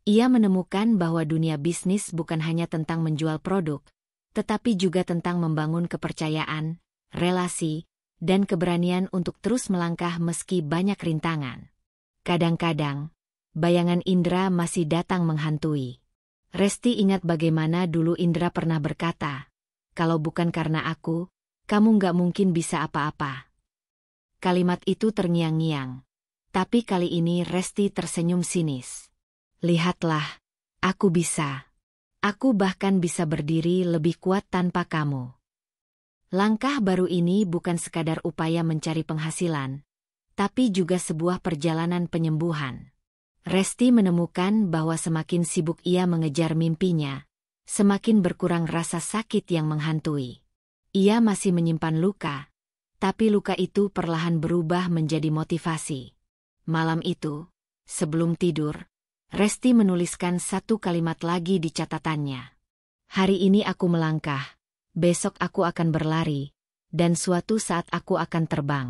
Ia menemukan bahwa dunia bisnis bukan hanya tentang menjual produk, tetapi juga tentang membangun kepercayaan, relasi, dan keberanian untuk terus melangkah meski banyak rintangan. Kadang-kadang, bayangan Indra masih datang menghantui. Resti ingat bagaimana dulu Indra pernah berkata, "Kalau bukan karena aku, kamu nggak mungkin bisa apa-apa." Kalimat itu terngiang-ngiang. Tapi kali ini Resti tersenyum sinis. "Lihatlah, aku bisa. Aku bahkan bisa berdiri lebih kuat tanpa kamu." Langkah baru ini bukan sekadar upaya mencari penghasilan, tapi juga sebuah perjalanan penyembuhan. Resti menemukan bahwa semakin sibuk ia mengejar mimpinya, semakin berkurang rasa sakit yang menghantui. Ia masih menyimpan luka, tapi luka itu perlahan berubah menjadi motivasi. Malam itu, sebelum tidur, Resti menuliskan satu kalimat lagi di catatannya. "Hari ini aku melangkah, besok aku akan berlari, dan suatu saat aku akan terbang."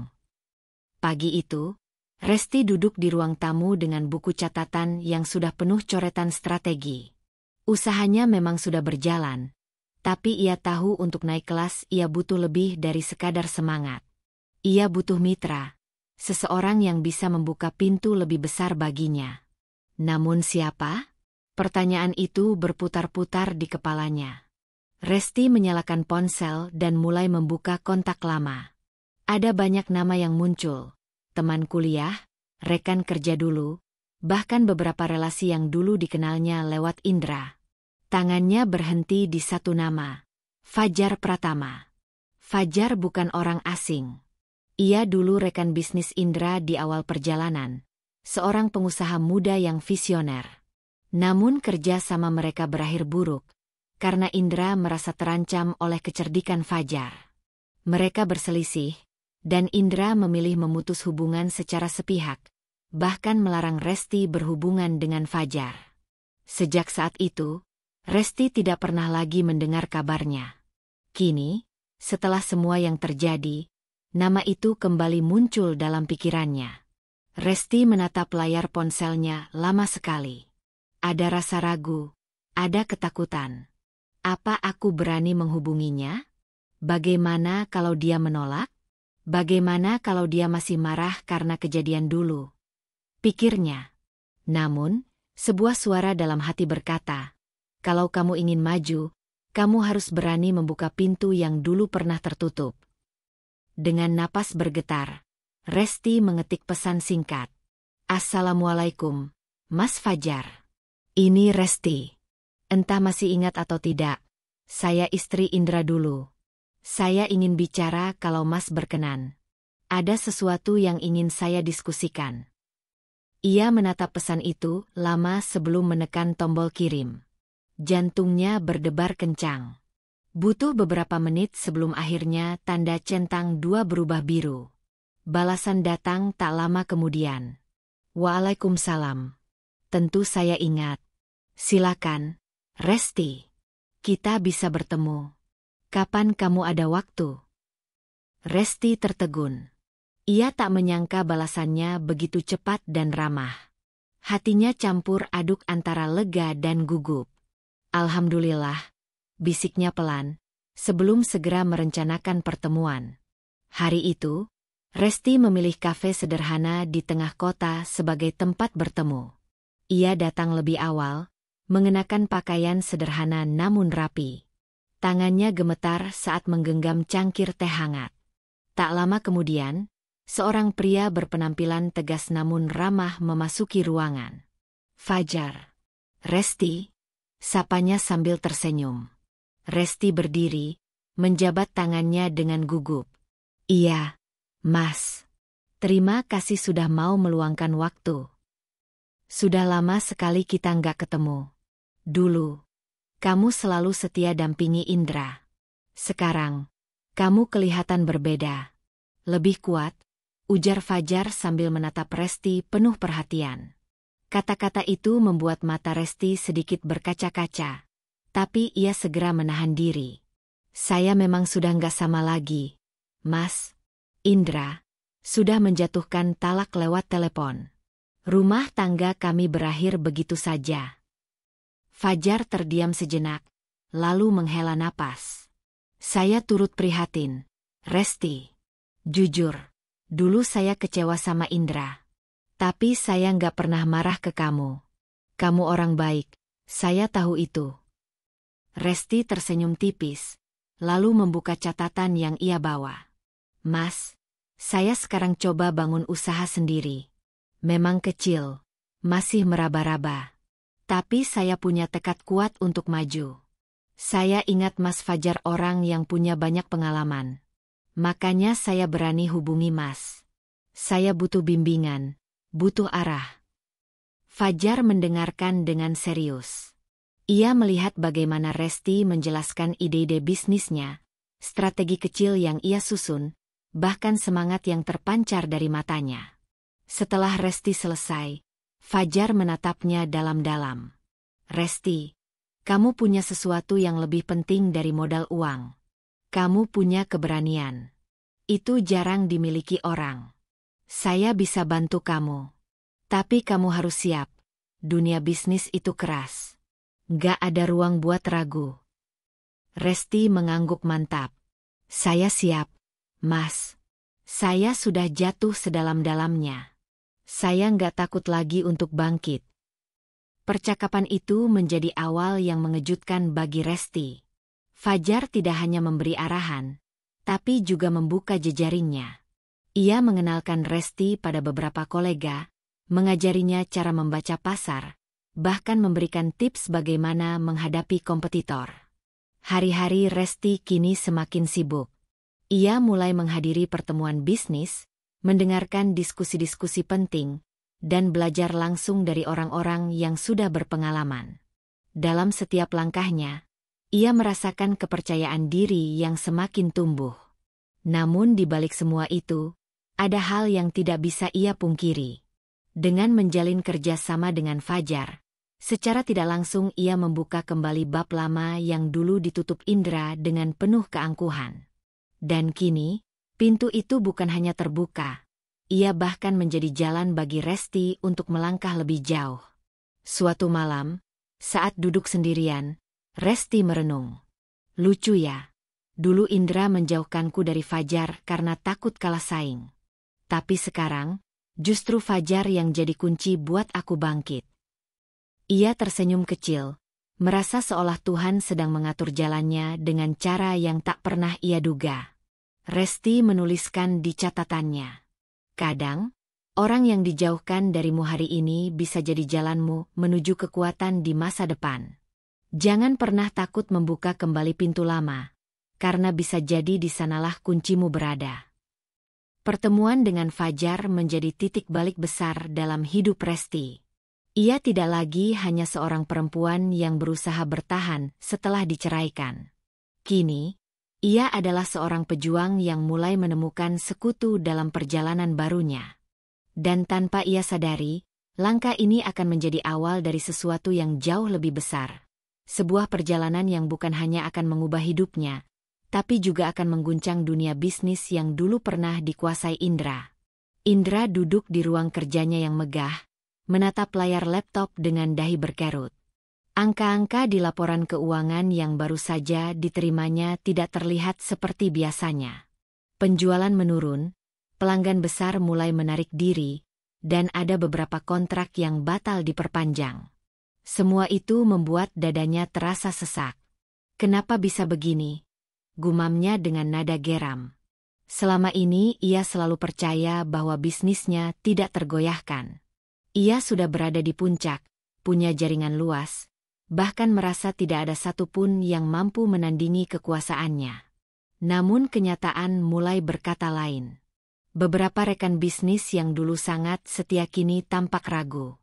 Pagi itu, Resti duduk di ruang tamu dengan buku catatan yang sudah penuh coretan strategi. Usahanya memang sudah berjalan, tapi ia tahu untuk naik kelas ia butuh lebih dari sekadar semangat. Ia butuh mitra, seseorang yang bisa membuka pintu lebih besar baginya. Namun siapa? Pertanyaan itu berputar-putar di kepalanya. Resti menyalakan ponsel dan mulai membuka kontak lama. Ada banyak nama yang muncul. Teman kuliah, rekan kerja dulu, bahkan beberapa relasi yang dulu dikenalnya lewat Indra. Tangannya berhenti di satu nama, Fajar Pratama. Fajar bukan orang asing. Ia dulu rekan bisnis Indra di awal perjalanan, seorang pengusaha muda yang visioner. Namun kerja sama mereka berakhir buruk, karena Indra merasa terancam oleh kecerdikan Fajar. Mereka berselisih, dan Indra memilih memutus hubungan secara sepihak, bahkan melarang Resti berhubungan dengan Fajar. Sejak saat itu, Resti tidak pernah lagi mendengar kabarnya. Kini, setelah semua yang terjadi, nama itu kembali muncul dalam pikirannya. Resti menatap layar ponselnya lama sekali. Ada rasa ragu, ada ketakutan. Apa aku berani menghubunginya? Bagaimana kalau dia menolak? Bagaimana kalau dia masih marah karena kejadian dulu? Pikirnya. Namun, sebuah suara dalam hati berkata, "Kalau kamu ingin maju, kamu harus berani membuka pintu yang dulu pernah tertutup." Dengan napas bergetar, Resti mengetik pesan singkat. "Assalamualaikum, Mas Fajar. Ini Resti. Entah masih ingat atau tidak, saya istri Indra dulu. Saya ingin bicara kalau Mas berkenan. Ada sesuatu yang ingin saya diskusikan." Ia menatap pesan itu lama sebelum menekan tombol kirim. Jantungnya berdebar kencang. Butuh beberapa menit sebelum akhirnya tanda centang 2 berubah biru. Balasan datang tak lama kemudian. "Waalaikumsalam. Tentu saya ingat. Silakan, Resti. Kita bisa bertemu. Kapan kamu ada waktu?" Resti tertegun. Ia tak menyangka balasannya begitu cepat dan ramah. Hatinya campur aduk antara lega dan gugup. "Alhamdulillah," bisiknya pelan, sebelum segera merencanakan pertemuan. Hari itu, Resti memilih kafe sederhana di tengah kota sebagai tempat bertemu. Ia datang lebih awal, mengenakan pakaian sederhana namun rapi. Tangannya gemetar saat menggenggam cangkir teh hangat. Tak lama kemudian, seorang pria berpenampilan tegas namun ramah memasuki ruangan. "Fajar." "Resti," sapanya sambil tersenyum. Resti berdiri, menjabat tangannya dengan gugup. "Iya, Mas. Terima kasih sudah mau meluangkan waktu. Sudah lama sekali kita nggak ketemu. Dulu, kamu selalu setia dampingi Indra. Sekarang, kamu kelihatan berbeda. Lebih kuat," ujar Fajar sambil menatap Resti penuh perhatian. Kata-kata itu membuat mata Resti sedikit berkaca-kaca. Tapi ia segera menahan diri. Saya memang sudah nggak sama lagi, Mas. Indra sudah menjatuhkan talak lewat telepon. Rumah tangga kami berakhir begitu saja. Fajar terdiam sejenak, lalu menghela napas. Saya turut prihatin, Resti. Jujur, dulu saya kecewa sama Indra. Tapi saya nggak pernah marah ke kamu. Kamu orang baik, saya tahu itu. Resti tersenyum tipis, lalu membuka catatan yang ia bawa. Mas, saya sekarang coba bangun usaha sendiri. Memang kecil, masih meraba-raba. Tapi saya punya tekad kuat untuk maju. Saya ingat Mas Fajar orang yang punya banyak pengalaman. Makanya saya berani hubungi Mas. Saya butuh bimbingan, butuh arah. Fajar mendengarkan dengan serius. Ia melihat bagaimana Resti menjelaskan ide-ide bisnisnya, strategi kecil yang ia susun, bahkan semangat yang terpancar dari matanya. Setelah Resti selesai, Fajar menatapnya dalam-dalam. Resti, kamu punya sesuatu yang lebih penting dari modal uang. Kamu punya keberanian. Itu jarang dimiliki orang. Saya bisa bantu kamu. Tapi kamu harus siap. Dunia bisnis itu keras. Gak ada ruang buat ragu. Resti mengangguk mantap. Saya siap, Mas. Saya sudah jatuh sedalam-dalamnya. Saya nggak takut lagi untuk bangkit. Percakapan itu menjadi awal yang mengejutkan bagi Resti. Fajar tidak hanya memberi arahan, tapi juga membuka jejaringnya. Ia mengenalkan Resti pada beberapa kolega, mengajarinya cara membaca pasar, bahkan memberikan tips bagaimana menghadapi kompetitor. Hari-hari Resti kini semakin sibuk. Ia mulai menghadiri pertemuan bisnis, mendengarkan diskusi-diskusi penting, dan belajar langsung dari orang-orang yang sudah berpengalaman. Dalam setiap langkahnya, ia merasakan kepercayaan diri yang semakin tumbuh. Namun di balik semua itu, ada hal yang tidak bisa ia pungkiri. Dengan menjalin kerjasama dengan Fajar, secara tidak langsung ia membuka kembali bab lama yang dulu ditutup Indra dengan penuh keangkuhan. Dan kini, pintu itu bukan hanya terbuka, ia bahkan menjadi jalan bagi Resti untuk melangkah lebih jauh. Suatu malam, saat duduk sendirian, Resti merenung. Lucu ya, dulu Indra menjauhkanku dari Fajar karena takut kalah saing. Tapi sekarang, justru Fajar yang jadi kunci buat aku bangkit. Ia tersenyum kecil, merasa seolah Tuhan sedang mengatur jalannya dengan cara yang tak pernah ia duga. Resti menuliskan di catatannya. Kadang, orang yang dijauhkan darimu hari ini bisa jadi jalanmu menuju kekuatan di masa depan. Jangan pernah takut membuka kembali pintu lama, karena bisa jadi di sanalah kuncimu berada. Pertemuan dengan Fajar menjadi titik balik besar dalam hidup Resti. Ia tidak lagi hanya seorang perempuan yang berusaha bertahan setelah diceraikan. Kini, ia adalah seorang pejuang yang mulai menemukan sekutu dalam perjalanan barunya. Dan tanpa ia sadari, langkah ini akan menjadi awal dari sesuatu yang jauh lebih besar. Sebuah perjalanan yang bukan hanya akan mengubah hidupnya, tapi juga akan mengguncang dunia bisnis yang dulu pernah dikuasai Indra. Indra duduk di ruang kerjanya yang megah, menatap layar laptop dengan dahi berkerut. Angka-angka di laporan keuangan yang baru saja diterimanya tidak terlihat seperti biasanya. Penjualan menurun, pelanggan besar mulai menarik diri, dan ada beberapa kontrak yang batal diperpanjang. Semua itu membuat dadanya terasa sesak. Kenapa bisa begini? Gumamnya dengan nada geram. Selama ini ia selalu percaya bahwa bisnisnya tidak tergoyahkan. Ia sudah berada di puncak, punya jaringan luas, bahkan merasa tidak ada satupun yang mampu menandingi kekuasaannya. Namun kenyataan mulai berkata lain. Beberapa rekan bisnis yang dulu sangat setia kini tampak ragu.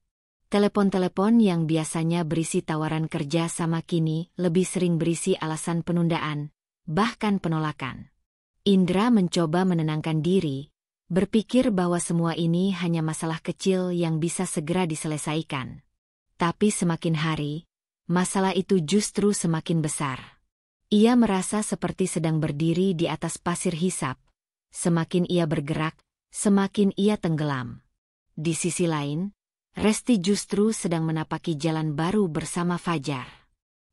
Telepon-telepon yang biasanya berisi tawaran kerja sama kini lebih sering berisi alasan penundaan, bahkan penolakan. Indra mencoba menenangkan diri, berpikir bahwa semua ini hanya masalah kecil yang bisa segera diselesaikan. Tapi semakin hari, masalah itu justru semakin besar. Ia merasa seperti sedang berdiri di atas pasir hisap. Semakin ia bergerak, semakin ia tenggelam. Di sisi lain, Resti justru sedang menapaki jalan baru bersama Fajar.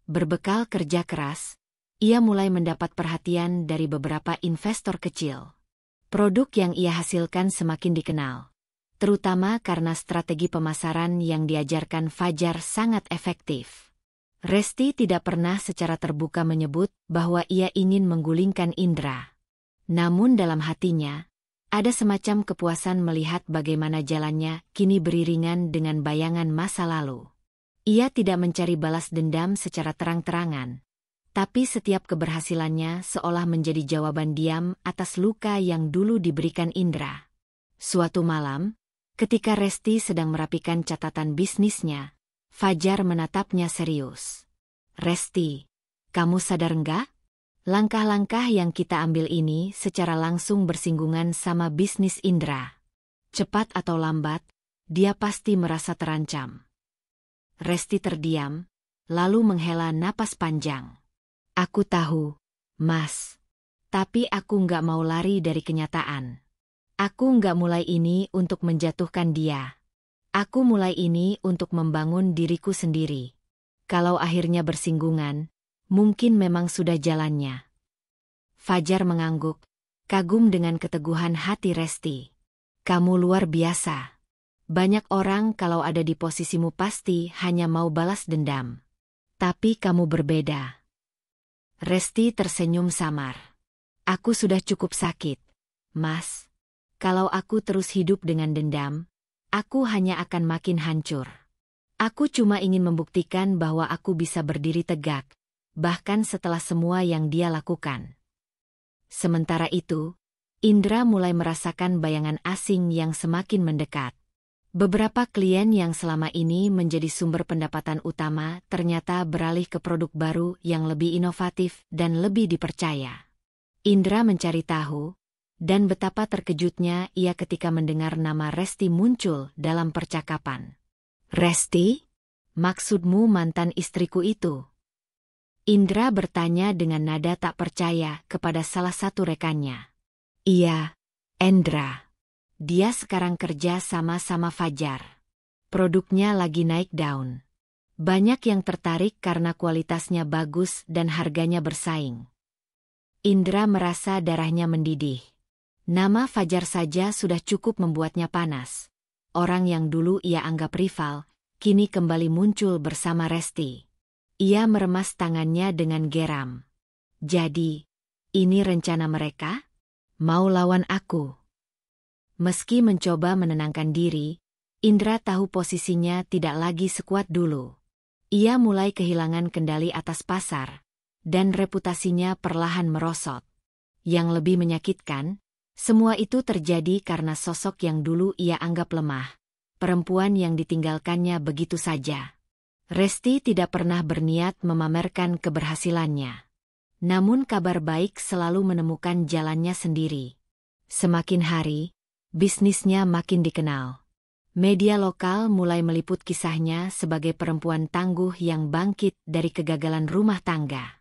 Berbekal kerja keras, ia mulai mendapat perhatian dari beberapa investor kecil. Produk yang ia hasilkan semakin dikenal, terutama karena strategi pemasaran yang diajarkan Fajar sangat efektif. Resti tidak pernah secara terbuka menyebut bahwa ia ingin menggulingkan Indra. Namun dalam hatinya, ada semacam kepuasan melihat bagaimana jalannya kini beriringan dengan bayangan masa lalu. Ia tidak mencari balas dendam secara terang-terangan, tapi setiap keberhasilannya seolah menjadi jawaban diam atas luka yang dulu diberikan Indra. Suatu malam, ketika Resti sedang merapikan catatan bisnisnya, Fajar menatapnya serius. "Resti, kamu sadar enggak? Langkah-langkah yang kita ambil ini secara langsung bersinggungan sama bisnis Indra. Cepat atau lambat, dia pasti merasa terancam." Resti terdiam, lalu menghela napas panjang. "Aku tahu, Mas. Tapi aku nggak mau lari dari kenyataan. Aku nggak mulai ini untuk menjatuhkan dia. Aku mulai ini untuk membangun diriku sendiri. Kalau akhirnya bersinggungan, mungkin memang sudah jalannya." Fajar mengangguk, kagum dengan keteguhan hati Resti. "Kamu luar biasa. Banyak orang kalau ada di posisimu pasti hanya mau balas dendam. Tapi kamu berbeda." Resti tersenyum samar. "Aku sudah cukup sakit, Mas. Kalau aku terus hidup dengan dendam, aku hanya akan makin hancur. Aku cuma ingin membuktikan bahwa aku bisa berdiri tegak, bahkan setelah semua yang dia lakukan." Sementara itu, Indra mulai merasakan bayangan asing yang semakin mendekat. Beberapa klien yang selama ini menjadi sumber pendapatan utama ternyata beralih ke produk baru yang lebih inovatif dan lebih dipercaya. Indra mencari tahu, dan betapa terkejutnya ia ketika mendengar nama Resti muncul dalam percakapan. "Resti? Maksudmu mantan istriku itu?" Indra bertanya dengan nada tak percaya kepada salah satu rekannya. "Iya, Endra. Dia sekarang kerja sama-sama Fajar. Produknya lagi naik daun. Banyak yang tertarik karena kualitasnya bagus dan harganya bersaing." Indra merasa darahnya mendidih. Nama Fajar saja sudah cukup membuatnya panas. Orang yang dulu ia anggap rival, kini kembali muncul bersama Resti. Ia meremas tangannya dengan geram. "Jadi, ini rencana mereka? Mau lawan aku?" Meski mencoba menenangkan diri, Indra tahu posisinya tidak lagi sekuat dulu. Ia mulai kehilangan kendali atas pasar, dan reputasinya perlahan merosot. Yang lebih menyakitkan, semua itu terjadi karena sosok yang dulu ia anggap lemah, perempuan yang ditinggalkannya begitu saja. Resti tidak pernah berniat memamerkan keberhasilannya. Namun kabar baik selalu menemukan jalannya sendiri. Semakin hari, bisnisnya makin dikenal. Media lokal mulai meliput kisahnya sebagai perempuan tangguh yang bangkit dari kegagalan rumah tangga.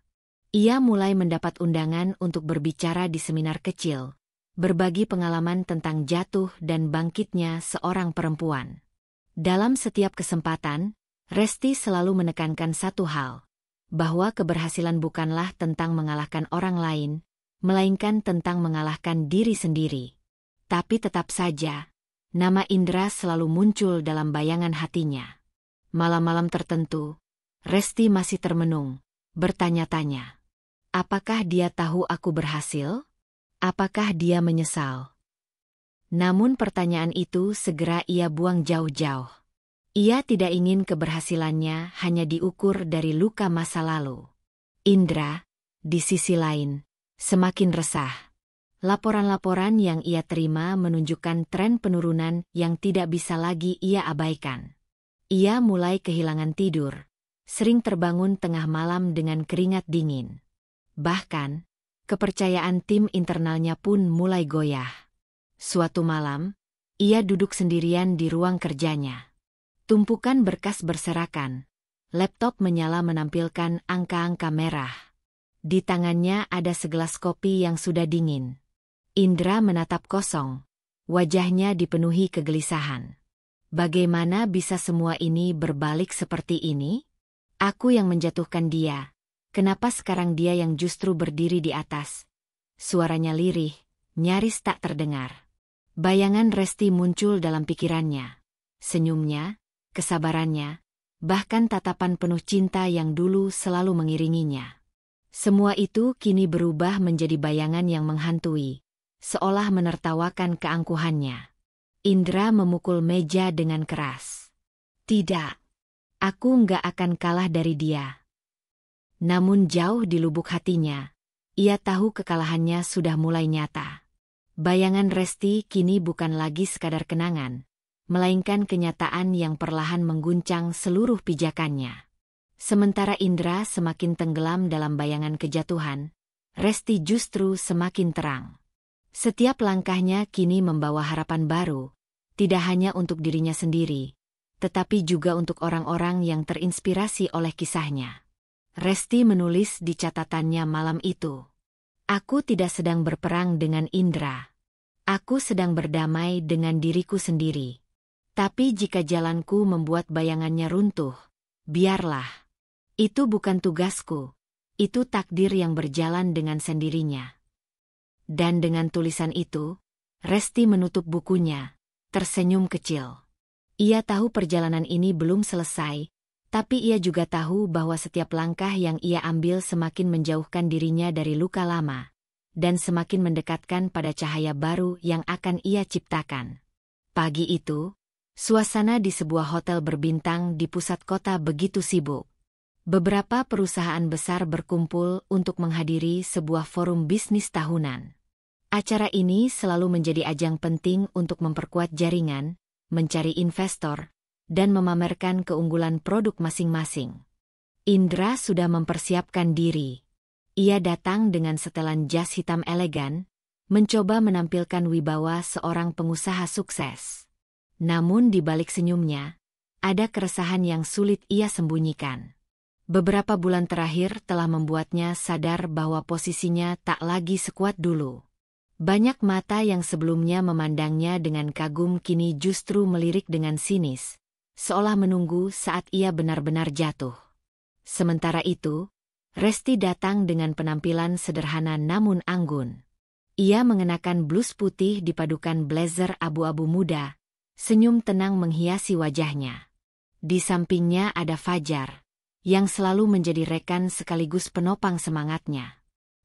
Ia mulai mendapat undangan untuk berbicara di seminar kecil, berbagi pengalaman tentang jatuh dan bangkitnya seorang perempuan. Dalam setiap kesempatan, Resti selalu menekankan satu hal, bahwa keberhasilan bukanlah tentang mengalahkan orang lain, melainkan tentang mengalahkan diri sendiri. Tapi tetap saja, nama Indra selalu muncul dalam bayangan hatinya. Malam-malam tertentu, Resti masih termenung, bertanya-tanya. Apakah dia tahu aku berhasil? Apakah dia menyesal? Namun pertanyaan itu segera ia buang jauh-jauh. Ia tidak ingin keberhasilannya hanya diukur dari luka masa lalu. Indra, di sisi lain, semakin resah. Laporan-laporan yang ia terima menunjukkan tren penurunan yang tidak bisa lagi ia abaikan. Ia mulai kehilangan tidur, sering terbangun tengah malam dengan keringat dingin. Bahkan, kepercayaan tim internalnya pun mulai goyah. Suatu malam, ia duduk sendirian di ruang kerjanya. Tumpukan berkas berserakan, laptop menyala menampilkan angka-angka merah. Di tangannya ada segelas kopi yang sudah dingin. Indra menatap kosong. Wajahnya dipenuhi kegelisahan. Bagaimana bisa semua ini berbalik seperti ini? Aku yang menjatuhkan dia. Kenapa sekarang dia yang justru berdiri di atas? Suaranya lirih, nyaris tak terdengar. Bayangan Resti muncul dalam pikirannya. Senyumnya, kesabarannya, bahkan tatapan penuh cinta yang dulu selalu mengiringinya. Semua itu kini berubah menjadi bayangan yang menghantui, seolah menertawakan keangkuhannya. Indra memukul meja dengan keras. Tidak, aku nggak akan kalah dari dia. Namun jauh di lubuk hatinya, ia tahu kekalahannya sudah mulai nyata. Bayangan Resti kini bukan lagi sekadar kenangan, melainkan kenyataan yang perlahan mengguncang seluruh pijakannya. Sementara Indra semakin tenggelam dalam bayangan kejatuhan, Resti justru semakin terang. Setiap langkahnya kini membawa harapan baru, tidak hanya untuk dirinya sendiri, tetapi juga untuk orang-orang yang terinspirasi oleh kisahnya. Resti menulis di catatannya malam itu. Aku tidak sedang berperang dengan Indra. Aku sedang berdamai dengan diriku sendiri. Tapi jika jalanku membuat bayangannya runtuh, biarlah. Itu bukan tugasku. Itu takdir yang berjalan dengan sendirinya. Dan dengan tulisan itu, Resti menutup bukunya, tersenyum kecil. Ia tahu perjalanan ini belum selesai, tapi ia juga tahu bahwa setiap langkah yang ia ambil semakin menjauhkan dirinya dari luka lama, dan semakin mendekatkan pada cahaya baru yang akan ia ciptakan. Pagi itu, suasana di sebuah hotel berbintang di pusat kota begitu sibuk. Beberapa perusahaan besar berkumpul untuk menghadiri sebuah forum bisnis tahunan. Acara ini selalu menjadi ajang penting untuk memperkuat jaringan, mencari investor, dan memamerkan keunggulan produk masing-masing. Indra sudah mempersiapkan diri. Ia datang dengan setelan jas hitam elegan, mencoba menampilkan wibawa seorang pengusaha sukses. Namun di balik senyumnya, ada keresahan yang sulit ia sembunyikan. Beberapa bulan terakhir telah membuatnya sadar bahwa posisinya tak lagi sekuat dulu. Banyak mata yang sebelumnya memandangnya dengan kagum kini justru melirik dengan sinis, seolah menunggu saat ia benar-benar jatuh. Sementara itu, Resti datang dengan penampilan sederhana namun anggun. Ia mengenakan blus putih dipadukan blazer abu-abu muda, senyum tenang menghiasi wajahnya. Di sampingnya ada Fajar, yang selalu menjadi rekan sekaligus penopang semangatnya.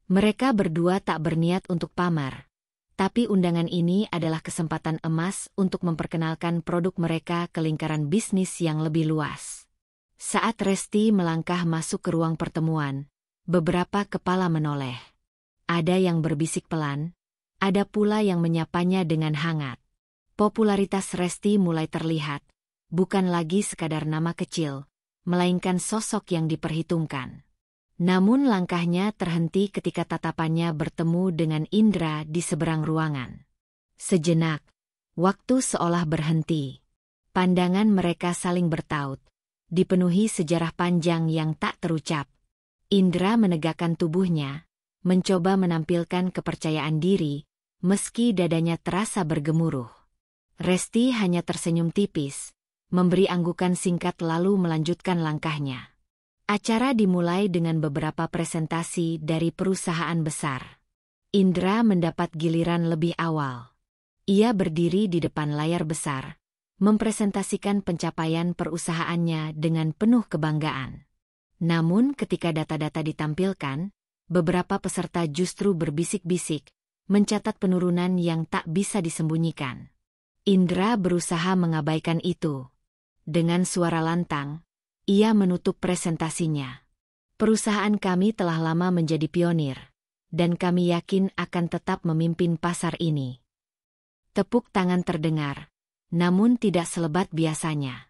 Mereka berdua tak berniat untuk pamar, tapi undangan ini adalah kesempatan emas untuk memperkenalkan produk mereka ke lingkaran bisnis yang lebih luas. Saat Resti melangkah masuk ke ruang pertemuan, beberapa kepala menoleh. Ada yang berbisik pelan, ada pula yang menyapanya dengan hangat. Popularitas Resti mulai terlihat, bukan lagi sekadar nama kecil, melainkan sosok yang diperhitungkan. Namun langkahnya terhenti ketika tatapannya bertemu dengan Indra di seberang ruangan. Sejenak, waktu seolah berhenti. Pandangan mereka saling bertaut, dipenuhi sejarah panjang yang tak terucap. Indra menegakkan tubuhnya, mencoba menampilkan kepercayaan diri, meski dadanya terasa bergemuruh. Resti hanya tersenyum tipis, memberi anggukan singkat lalu melanjutkan langkahnya. Acara dimulai dengan beberapa presentasi dari perusahaan besar. Indra mendapat giliran lebih awal. Ia berdiri di depan layar besar, mempresentasikan pencapaian perusahaannya dengan penuh kebanggaan. Namun ketika data-data ditampilkan, beberapa peserta justru berbisik-bisik, mencatat penurunan yang tak bisa disembunyikan. Indra berusaha mengabaikan itu. Dengan suara lantang, ia menutup presentasinya. Perusahaan kami telah lama menjadi pionir, dan kami yakin akan tetap memimpin pasar ini. Tepuk tangan terdengar, namun tidak selebat biasanya.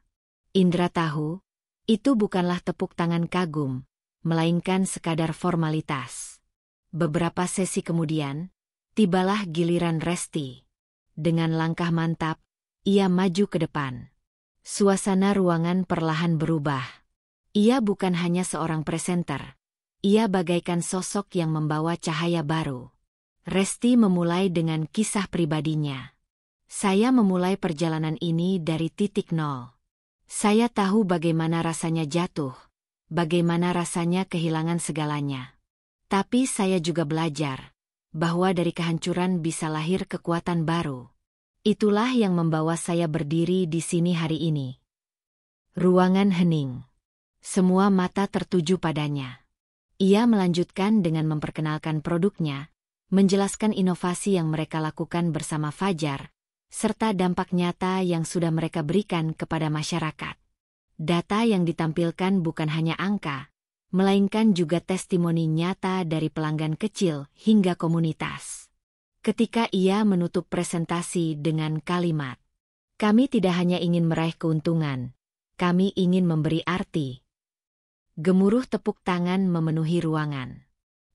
Indra tahu, itu bukanlah tepuk tangan kagum, melainkan sekadar formalitas. Beberapa sesi kemudian, tibalah giliran Resti. Dengan langkah mantap, ia maju ke depan. Suasana ruangan perlahan berubah. Ia bukan hanya seorang presenter. Ia bagaikan sosok yang membawa cahaya baru. Resti memulai dengan kisah pribadinya. Saya memulai perjalanan ini dari titik nol. Saya tahu bagaimana rasanya jatuh, bagaimana rasanya kehilangan segalanya. Tapi saya juga belajar bahwa dari kehancuran bisa lahir kekuatan baru. Itulah yang membawa saya berdiri di sini hari ini. Ruangan hening. Semua mata tertuju padanya. Ia melanjutkan dengan memperkenalkan produknya, menjelaskan inovasi yang mereka lakukan bersama Fajar, serta dampak nyata yang sudah mereka berikan kepada masyarakat. Data yang ditampilkan bukan hanya angka, melainkan juga testimoni nyata dari pelanggan kecil hingga komunitas. Ketika ia menutup presentasi dengan kalimat, "Kami tidak hanya ingin meraih keuntungan, kami ingin memberi arti." Gemuruh tepuk tangan memenuhi ruangan.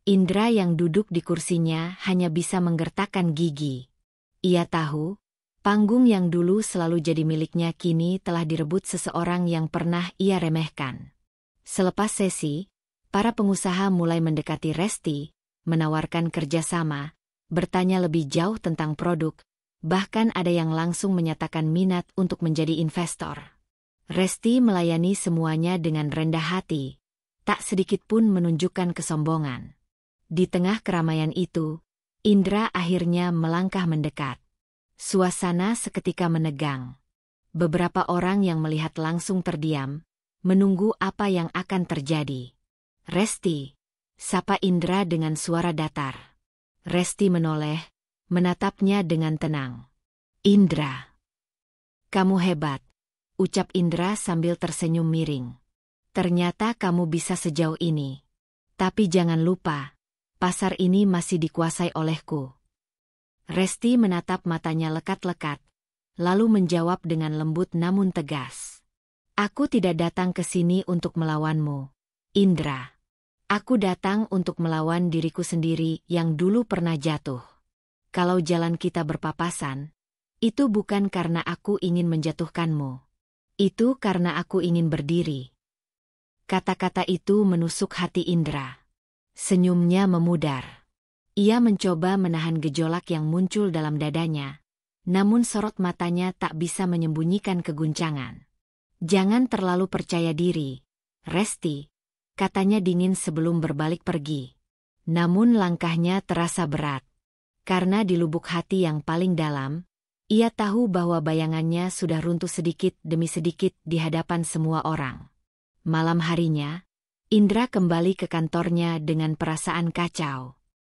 Indra yang duduk di kursinya hanya bisa menggertakkan gigi. Ia tahu, panggung yang dulu selalu jadi miliknya kini telah direbut seseorang yang pernah ia remehkan. Selepas sesi, para pengusaha mulai mendekati Resti, menawarkan kerjasama, bertanya lebih jauh tentang produk, bahkan ada yang langsung menyatakan minat untuk menjadi investor. Resti melayani semuanya dengan rendah hati, tak sedikit pun menunjukkan kesombongan. Di tengah keramaian itu, Indra akhirnya melangkah mendekat. Suasana seketika menegang. Beberapa orang yang melihat langsung terdiam, menunggu apa yang akan terjadi. "Resti," sapa Indra dengan suara datar. Resti menoleh, menatapnya dengan tenang. "Indra, kamu hebat," ucap Indra sambil tersenyum miring. "Ternyata kamu bisa sejauh ini. Tapi jangan lupa, pasar ini masih dikuasai olehku." Resti menatap matanya lekat-lekat, lalu menjawab dengan lembut namun tegas. "Aku tidak datang ke sini untuk melawanmu, Indra. Aku datang untuk melawan diriku sendiri yang dulu pernah jatuh. Kalau jalan kita berpapasan, itu bukan karena aku ingin menjatuhkanmu. Itu karena aku ingin berdiri." Kata-kata itu menusuk hati Indra. Senyumnya memudar. Ia mencoba menahan gejolak yang muncul dalam dadanya, namun sorot matanya tak bisa menyembunyikan keguncangan. "Jangan terlalu percaya diri, Resti," katanya dingin sebelum berbalik pergi. Namun langkahnya terasa berat. Karena di lubuk hati yang paling dalam, ia tahu bahwa bayangannya sudah runtuh sedikit demi sedikit di hadapan semua orang. Malam harinya, Indra kembali ke kantornya dengan perasaan kacau.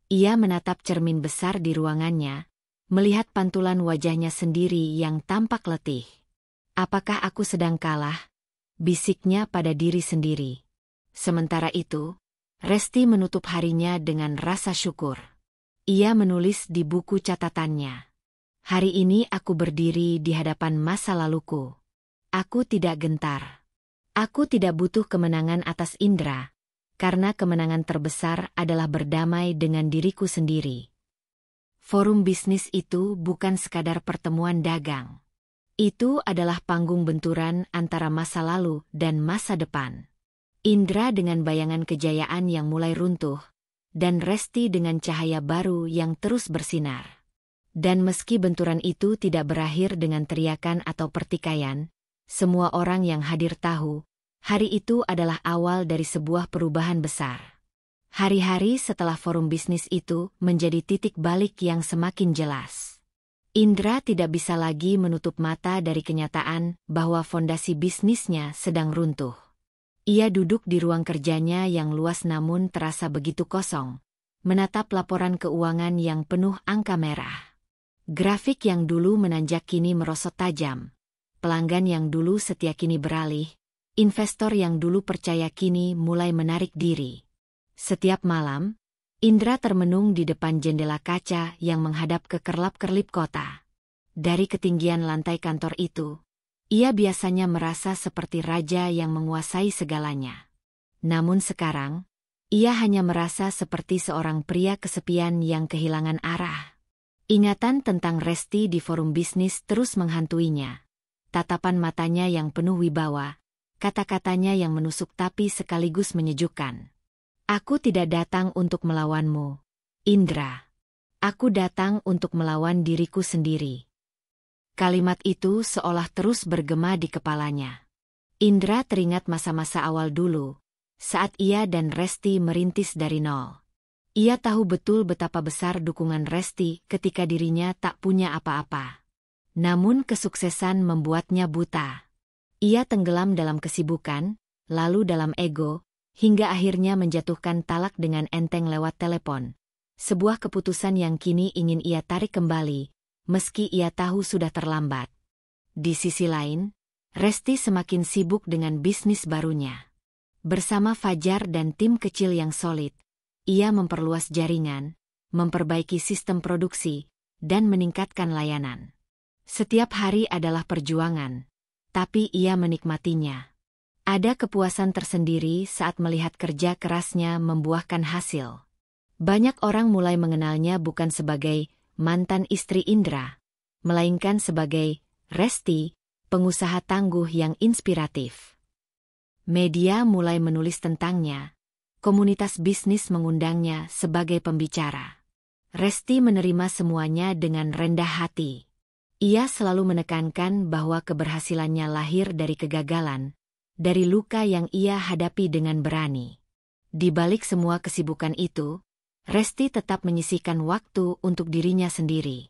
Ia menatap cermin besar di ruangannya, melihat pantulan wajahnya sendiri yang tampak letih. "Apakah aku sedang kalah?" bisiknya pada diri sendiri. Sementara itu, Resti menutup harinya dengan rasa syukur. Ia menulis di buku catatannya, "Hari ini aku berdiri di hadapan masa laluku. Aku tidak gentar. Aku tidak butuh kemenangan atas Indra, karena kemenangan terbesar adalah berdamai dengan diriku sendiri." Forum bisnis itu bukan sekadar pertemuan dagang. Itu adalah panggung benturan antara masa lalu dan masa depan. Indra dengan bayangan kejayaan yang mulai runtuh, dan Resti dengan cahaya baru yang terus bersinar. Dan meski benturan itu tidak berakhir dengan teriakan atau pertikaian, semua orang yang hadir tahu, hari itu adalah awal dari sebuah perubahan besar. Hari-hari setelah forum bisnis itu menjadi titik balik yang semakin jelas. Indra tidak bisa lagi menutup mata dari kenyataan bahwa fondasi bisnisnya sedang runtuh. Ia duduk di ruang kerjanya yang luas namun terasa begitu kosong, menatap laporan keuangan yang penuh angka merah. Grafik yang dulu menanjak kini merosot tajam. Pelanggan yang dulu setia kini beralih, investor yang dulu percaya kini mulai menarik diri. Setiap malam, Indra termenung di depan jendela kaca yang menghadap ke kerlap-kerlip kota. Dari ketinggian lantai kantor itu, ia biasanya merasa seperti raja yang menguasai segalanya. Namun sekarang, ia hanya merasa seperti seorang pria kesepian yang kehilangan arah. Ingatan tentang Resti di forum bisnis terus menghantuinya. Tatapan matanya yang penuh wibawa, kata-katanya yang menusuk tapi sekaligus menyejukkan. Aku tidak datang untuk melawanmu, Indra. Aku datang untuk melawan diriku sendiri. Kalimat itu seolah terus bergema di kepalanya. Indra teringat masa-masa awal dulu, saat ia dan Resti merintis dari nol. Ia tahu betul betapa besar dukungan Resti ketika dirinya tak punya apa-apa. Namun kesuksesan membuatnya buta. Ia tenggelam dalam kesibukan, lalu dalam ego, hingga akhirnya menjatuhkan talak dengan enteng lewat telepon. Sebuah keputusan yang kini ingin ia tarik kembali, meski ia tahu sudah terlambat. Di sisi lain, Resti semakin sibuk dengan bisnis barunya. Bersama Fajar dan tim kecil yang solid, ia memperluas jaringan, memperbaiki sistem produksi, dan meningkatkan layanan. Setiap hari adalah perjuangan, tapi ia menikmatinya. Ada kepuasan tersendiri saat melihat kerja kerasnya membuahkan hasil. Banyak orang mulai mengenalnya bukan sebagai mantan istri Indra, melainkan sebagai Resti, pengusaha tangguh yang inspiratif. Media mulai menulis tentangnya. Komunitas bisnis mengundangnya sebagai pembicara. Resti menerima semuanya dengan rendah hati. Ia selalu menekankan bahwa keberhasilannya lahir dari kegagalan, dari luka yang ia hadapi dengan berani. Di balik semua kesibukan itu, Resti tetap menyisihkan waktu untuk dirinya sendiri.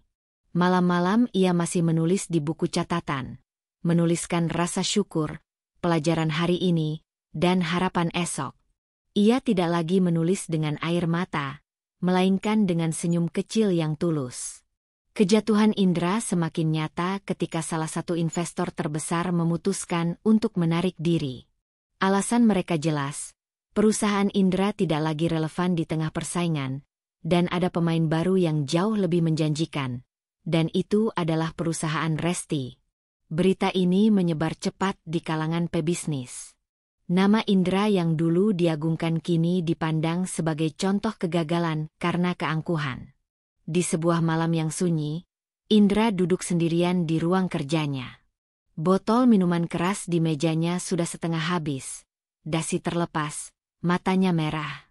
Malam-malam ia masih menulis di buku catatan, menuliskan rasa syukur, pelajaran hari ini, dan harapan esok. Ia tidak lagi menulis dengan air mata, melainkan dengan senyum kecil yang tulus. Kejatuhan Indra semakin nyata ketika salah satu investor terbesar memutuskan untuk menarik diri. Alasan mereka jelas, perusahaan Indra tidak lagi relevan di tengah persaingan, dan ada pemain baru yang jauh lebih menjanjikan, dan itu adalah perusahaan Resti. Berita ini menyebar cepat di kalangan pebisnis. Nama Indra yang dulu diagungkan kini dipandang sebagai contoh kegagalan karena keangkuhan. Di sebuah malam yang sunyi, Indra duduk sendirian di ruang kerjanya. Botol minuman keras di mejanya sudah setengah habis. Dasi terlepas, matanya merah.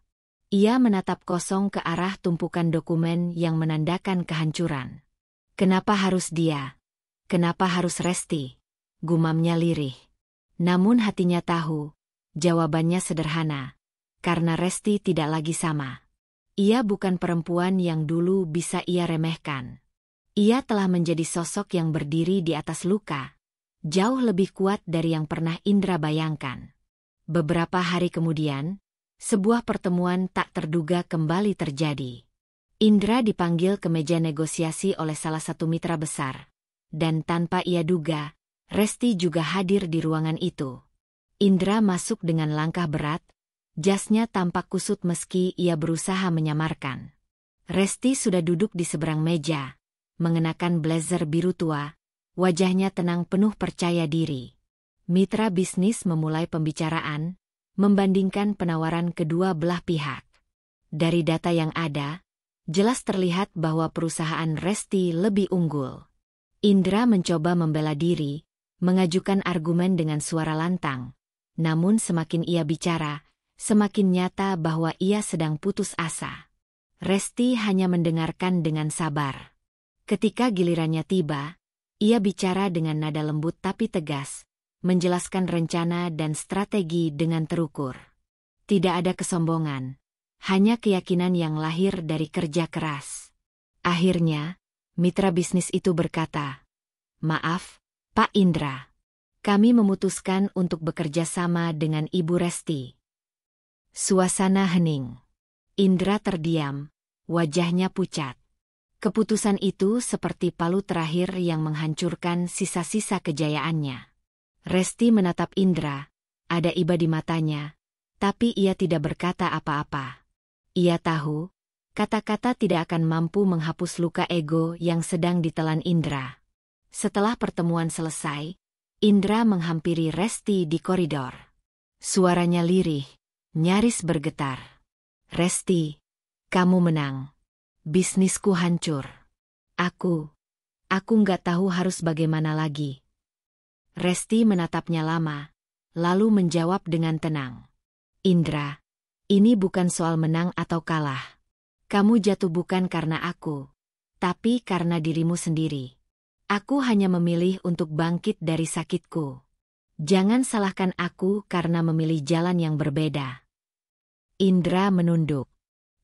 Ia menatap kosong ke arah tumpukan dokumen yang menandakan kehancuran. Kenapa harus dia? Kenapa harus Resti? Gumamnya lirih. Namun hatinya tahu, jawabannya sederhana, karena Resti tidak lagi sama. Ia bukan perempuan yang dulu bisa ia remehkan. Ia telah menjadi sosok yang berdiri di atas luka, jauh lebih kuat dari yang pernah Indra bayangkan. Beberapa hari kemudian, sebuah pertemuan tak terduga kembali terjadi. Indra dipanggil ke meja negosiasi oleh salah satu mitra besar, dan tanpa ia duga, Resti juga hadir di ruangan itu. Indra masuk dengan langkah berat, jasnya tampak kusut meski ia berusaha menyamarkan. Resti sudah duduk di seberang meja, mengenakan blazer biru tua, wajahnya tenang penuh percaya diri. Mitra bisnis memulai pembicaraan, membandingkan penawaran kedua belah pihak. Dari data yang ada, jelas terlihat bahwa perusahaan Resti lebih unggul. Indra mencoba membela diri, mengajukan argumen dengan suara lantang. Namun semakin ia bicara, semakin nyata bahwa ia sedang putus asa. Resti hanya mendengarkan dengan sabar. Ketika gilirannya tiba, ia bicara dengan nada lembut tapi tegas, menjelaskan rencana dan strategi dengan terukur. Tidak ada kesombongan, hanya keyakinan yang lahir dari kerja keras. Akhirnya, mitra bisnis itu berkata, "Maaf, Pak Indra. Kami memutuskan untuk bekerja sama dengan Ibu Resti." Suasana hening. Indra terdiam, wajahnya pucat. Keputusan itu seperti palu terakhir yang menghancurkan sisa-sisa kejayaannya. Resti menatap Indra, ada iba di matanya, tapi ia tidak berkata apa-apa. Ia tahu, kata-kata tidak akan mampu menghapus luka ego yang sedang ditelan Indra. Setelah pertemuan selesai, Indra menghampiri Resti di koridor. Suaranya lirih, nyaris bergetar. "Resti, kamu menang. Bisnisku hancur. Aku nggak tahu harus bagaimana lagi." Resti menatapnya lama, lalu menjawab dengan tenang. Indra, ini bukan soal menang atau kalah. Kamu jatuh bukan karena aku, tapi karena dirimu sendiri. Aku hanya memilih untuk bangkit dari sakitku. Jangan salahkan aku karena memilih jalan yang berbeda. Indra menunduk.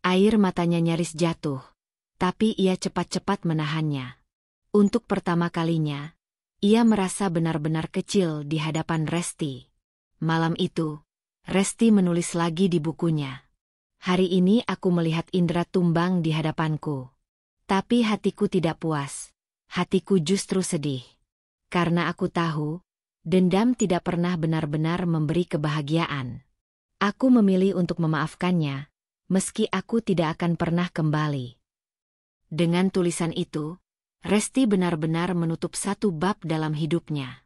Air matanya nyaris jatuh, tapi ia cepat-cepat menahannya. Untuk pertama kalinya, ia merasa benar-benar kecil di hadapan Resti. Malam itu, Resti menulis lagi di bukunya. Hari ini aku melihat Indra tumbang di hadapanku. Tapi hatiku tidak puas. Hatiku justru sedih. Karena aku tahu, dendam tidak pernah benar-benar memberi kebahagiaan. Aku memilih untuk memaafkannya, meski aku tidak akan pernah kembali. Dengan tulisan itu, Resti benar-benar menutup satu bab dalam hidupnya.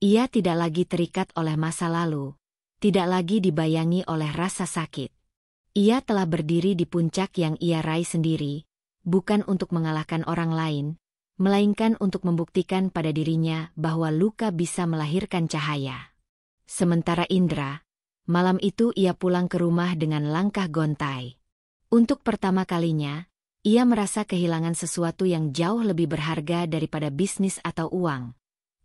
Ia tidak lagi terikat oleh masa lalu, tidak lagi dibayangi oleh rasa sakit. Ia telah berdiri di puncak yang ia raih sendiri, bukan untuk mengalahkan orang lain, melainkan untuk membuktikan pada dirinya bahwa luka bisa melahirkan cahaya. Sementara Indra, malam itu ia pulang ke rumah dengan langkah gontai. Untuk pertama kalinya, ia merasa kehilangan sesuatu yang jauh lebih berharga daripada bisnis atau uang.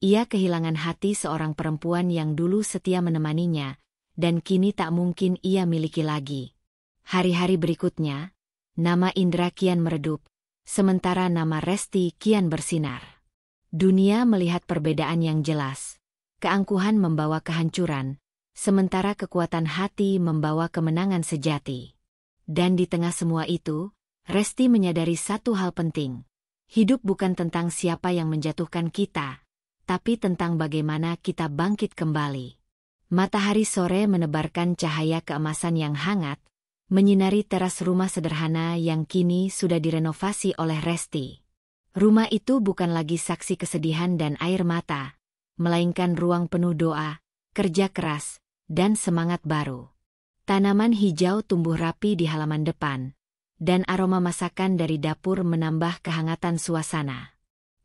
Ia kehilangan hati seorang perempuan yang dulu setia menemaninya, dan kini tak mungkin ia miliki lagi. Hari-hari berikutnya, nama Indra kian meredup, sementara nama Resti kian bersinar. Dunia melihat perbedaan yang jelas. Keangkuhan membawa kehancuran, sementara kekuatan hati membawa kemenangan sejati. Dan di tengah semua itu, Resti menyadari satu hal penting. Hidup bukan tentang siapa yang menjatuhkan kita, tapi tentang bagaimana kita bangkit kembali. Matahari sore menebarkan cahaya keemasan yang hangat, menyinari teras rumah sederhana yang kini sudah direnovasi oleh Resti. Rumah itu bukan lagi saksi kesedihan dan air mata, melainkan ruang penuh doa, kerja keras, dan semangat baru. Tanaman hijau tumbuh rapi di halaman depan, dan aroma masakan dari dapur menambah kehangatan suasana.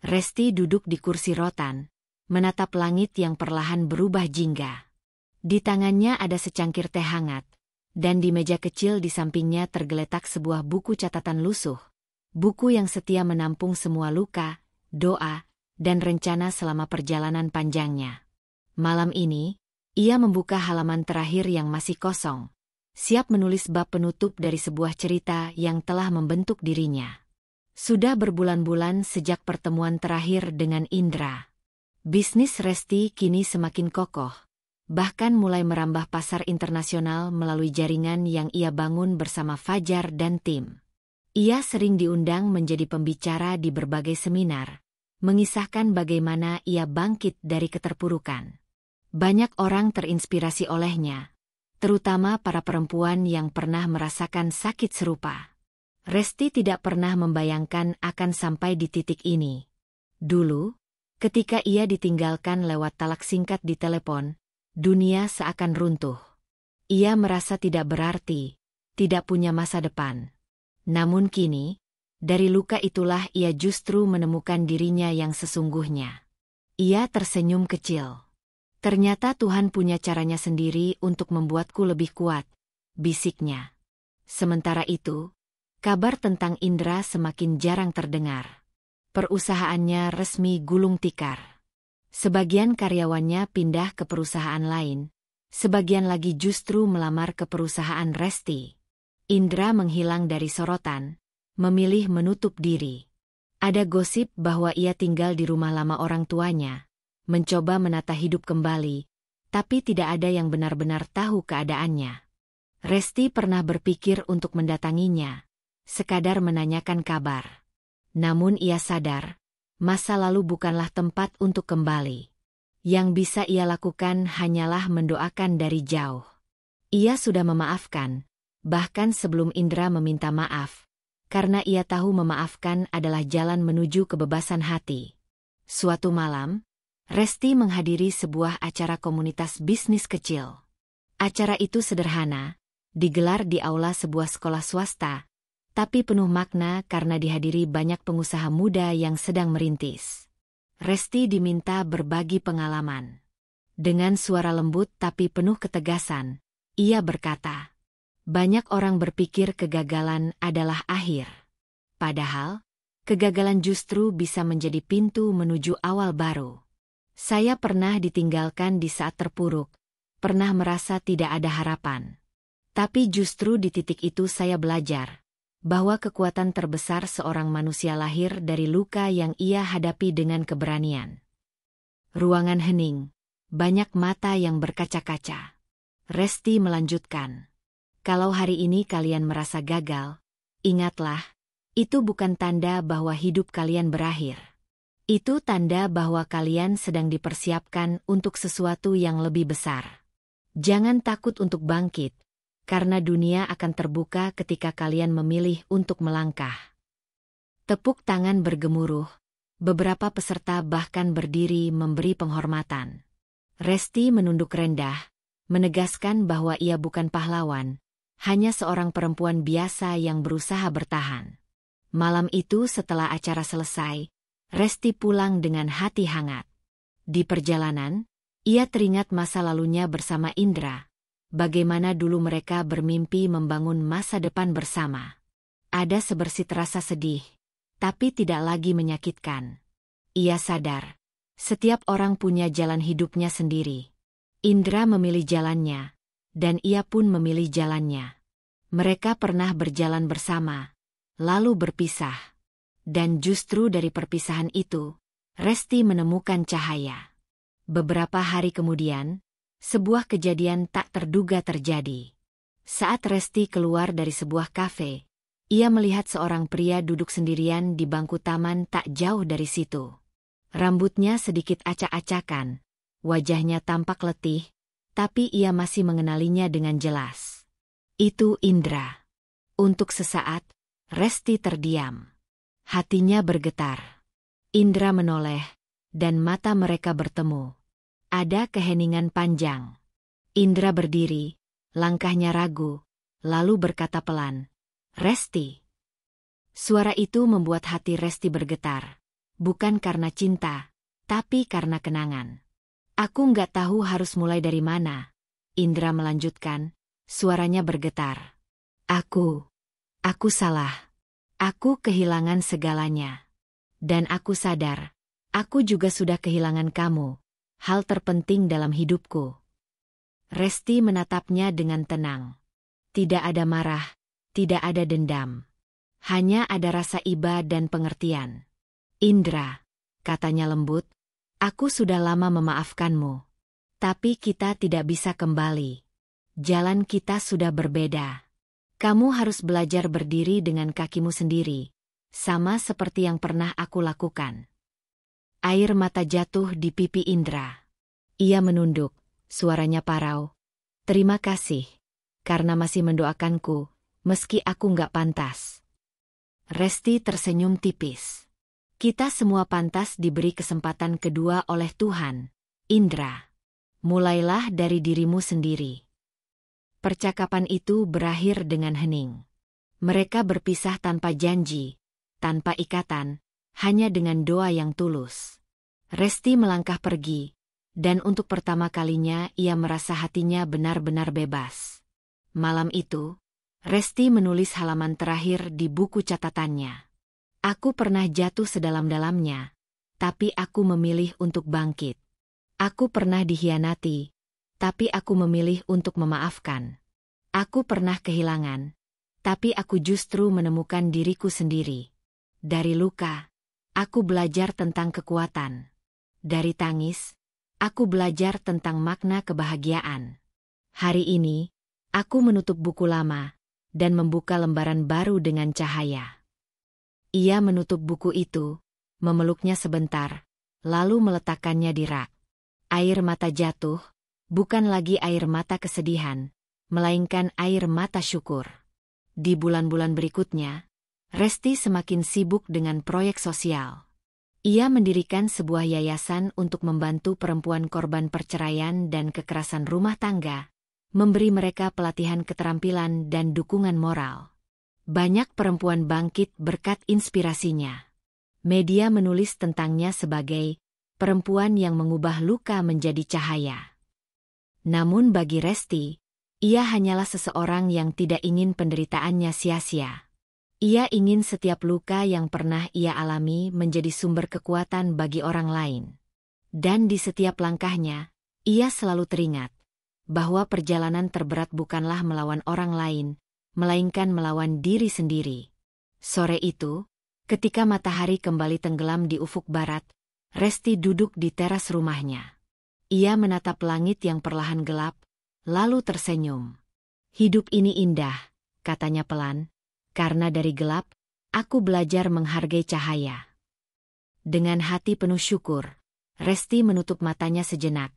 Resti duduk di kursi rotan, menatap langit yang perlahan berubah jingga. Di tangannya ada secangkir teh hangat, dan di meja kecil di sampingnya tergeletak sebuah buku catatan lusuh. Buku yang setia menampung semua luka, doa, dan rencana selama perjalanan panjangnya. Malam ini, ia membuka halaman terakhir yang masih kosong, siap menulis bab penutup dari sebuah cerita yang telah membentuk dirinya. Sudah berbulan-bulan sejak pertemuan terakhir dengan Indra. Bisnis Resti kini semakin kokoh, bahkan mulai merambah pasar internasional melalui jaringan yang ia bangun bersama Fajar dan tim. Ia sering diundang menjadi pembicara di berbagai seminar, mengisahkan bagaimana ia bangkit dari keterpurukan. Banyak orang terinspirasi olehnya, terutama para perempuan yang pernah merasakan sakit serupa. Resti tidak pernah membayangkan akan sampai di titik ini. Dulu, ketika ia ditinggalkan lewat talak singkat di telepon, dunia seakan runtuh. Ia merasa tidak berarti, tidak punya masa depan. Namun kini, dari luka itulah ia justru menemukan dirinya yang sesungguhnya. Ia tersenyum kecil. Ternyata Tuhan punya caranya sendiri untuk membuatku lebih kuat, bisiknya. Sementara itu, kabar tentang Indra semakin jarang terdengar. Perusahaannya resmi gulung tikar. Sebagian karyawannya pindah ke perusahaan lain, sebagian lagi justru melamar ke perusahaan Resti. Indra menghilang dari sorotan, memilih menutup diri. Ada gosip bahwa ia tinggal di rumah lama orang tuanya, mencoba menata hidup kembali, tapi tidak ada yang benar-benar tahu keadaannya. Resti pernah berpikir untuk mendatanginya, sekadar menanyakan kabar. Namun ia sadar, masa lalu bukanlah tempat untuk kembali. Yang bisa ia lakukan hanyalah mendoakan dari jauh. Ia sudah memaafkan, bahkan sebelum Indra meminta maaf, karena ia tahu memaafkan adalah jalan menuju kebebasan hati. Suatu malam, Resti menghadiri sebuah acara komunitas bisnis kecil. Acara itu sederhana, digelar di aula sebuah sekolah swasta, tapi penuh makna karena dihadiri banyak pengusaha muda yang sedang merintis. Resti diminta berbagi pengalaman. Dengan suara lembut tapi penuh ketegasan, ia berkata, "Banyak orang berpikir kegagalan adalah akhir. Padahal, kegagalan justru bisa menjadi pintu menuju awal baru. Saya pernah ditinggalkan di saat terpuruk, pernah merasa tidak ada harapan. Tapi justru di titik itu saya belajar bahwa kekuatan terbesar seorang manusia lahir dari luka yang ia hadapi dengan keberanian." Ruangan hening, banyak mata yang berkaca-kaca. Resti melanjutkan, "Kalau hari ini kalian merasa gagal, ingatlah, itu bukan tanda bahwa hidup kalian berakhir. Itu tanda bahwa kalian sedang dipersiapkan untuk sesuatu yang lebih besar. Jangan takut untuk bangkit, karena dunia akan terbuka ketika kalian memilih untuk melangkah." Tepuk tangan bergemuruh, beberapa peserta bahkan berdiri memberi penghormatan. Resti menunduk rendah, menegaskan bahwa ia bukan pahlawan, hanya seorang perempuan biasa yang berusaha bertahan. Malam itu setelah acara selesai, Resti pulang dengan hati hangat. Di perjalanan, ia teringat masa lalunya bersama Indra, bagaimana dulu mereka bermimpi membangun masa depan bersama. Ada sebersit rasa sedih, tapi tidak lagi menyakitkan. Ia sadar, setiap orang punya jalan hidupnya sendiri. Indra memilih jalannya, dan ia pun memilih jalannya. Mereka pernah berjalan bersama, lalu berpisah. Dan justru dari perpisahan itu, Resti menemukan cahaya. Beberapa hari kemudian, sebuah kejadian tak terduga terjadi. Saat Resti keluar dari sebuah kafe, ia melihat seorang pria duduk sendirian di bangku taman tak jauh dari situ. Rambutnya sedikit acak-acakan, wajahnya tampak letih, tapi ia masih mengenalinya dengan jelas. Itu Indra. Untuk sesaat, Resti terdiam. Hatinya bergetar. Indra menoleh, dan mata mereka bertemu. Ada keheningan panjang. Indra berdiri, langkahnya ragu, lalu berkata pelan, "Resti." Suara itu membuat hati Resti bergetar. Bukan karena cinta, tapi karena kenangan. "Aku nggak tahu harus mulai dari mana," Indra melanjutkan, suaranya bergetar. Aku salah. Aku kehilangan segalanya. Dan aku sadar, aku juga sudah kehilangan kamu, hal terpenting dalam hidupku." Resti menatapnya dengan tenang. Tidak ada marah, tidak ada dendam. Hanya ada rasa iba dan pengertian. "Indra," katanya lembut, "aku sudah lama memaafkanmu. Tapi kita tidak bisa kembali. Jalan kita sudah berbeda. Kamu harus belajar berdiri dengan kakimu sendiri, sama seperti yang pernah aku lakukan." Air mata jatuh di pipi Indra. Ia menunduk, suaranya parau. "Terima kasih, karena masih mendoakanku, meski aku nggak pantas." Resti tersenyum tipis. "Kita semua pantas diberi kesempatan kedua oleh Tuhan, Indra. Mulailah dari dirimu sendiri." Percakapan itu berakhir dengan hening. Mereka berpisah tanpa janji, tanpa ikatan, hanya dengan doa yang tulus. Resti melangkah pergi, dan untuk pertama kalinya ia merasa hatinya benar-benar bebas. Malam itu, Resti menulis halaman terakhir di buku catatannya. "Aku pernah jatuh sedalam-dalamnya, tapi aku memilih untuk bangkit. Aku pernah dikhianati, tapi aku memilih untuk memaafkan. Aku pernah kehilangan, tapi aku justru menemukan diriku sendiri. Dari luka, aku belajar tentang kekuatan. Dari tangis, aku belajar tentang makna kebahagiaan. Hari ini, aku menutup buku lama dan membuka lembaran baru dengan cahaya." Ia menutup buku itu, memeluknya sebentar, lalu meletakkannya di rak. Air mata jatuh, bukan lagi air mata kesedihan, melainkan air mata syukur. Di bulan-bulan berikutnya, Resti semakin sibuk dengan proyek sosial. Ia mendirikan sebuah yayasan untuk membantu perempuan korban perceraian dan kekerasan rumah tangga, memberi mereka pelatihan keterampilan dan dukungan moral. Banyak perempuan bangkit berkat inspirasinya. Media menulis tentangnya sebagai perempuan yang mengubah luka menjadi cahaya. Namun bagi Resti, ia hanyalah seseorang yang tidak ingin penderitaannya sia-sia. Ia ingin setiap luka yang pernah ia alami menjadi sumber kekuatan bagi orang lain. Dan di setiap langkahnya, ia selalu teringat bahwa perjalanan terberat bukanlah melawan orang lain, melainkan melawan diri sendiri. Sore itu, ketika matahari kembali tenggelam di ufuk barat, Resti duduk di teras rumahnya. Ia menatap langit yang perlahan gelap, lalu tersenyum. "Hidup ini indah," katanya pelan. "Karena dari gelap, aku belajar menghargai cahaya." Dengan hati penuh syukur, Resti menutup matanya sejenak,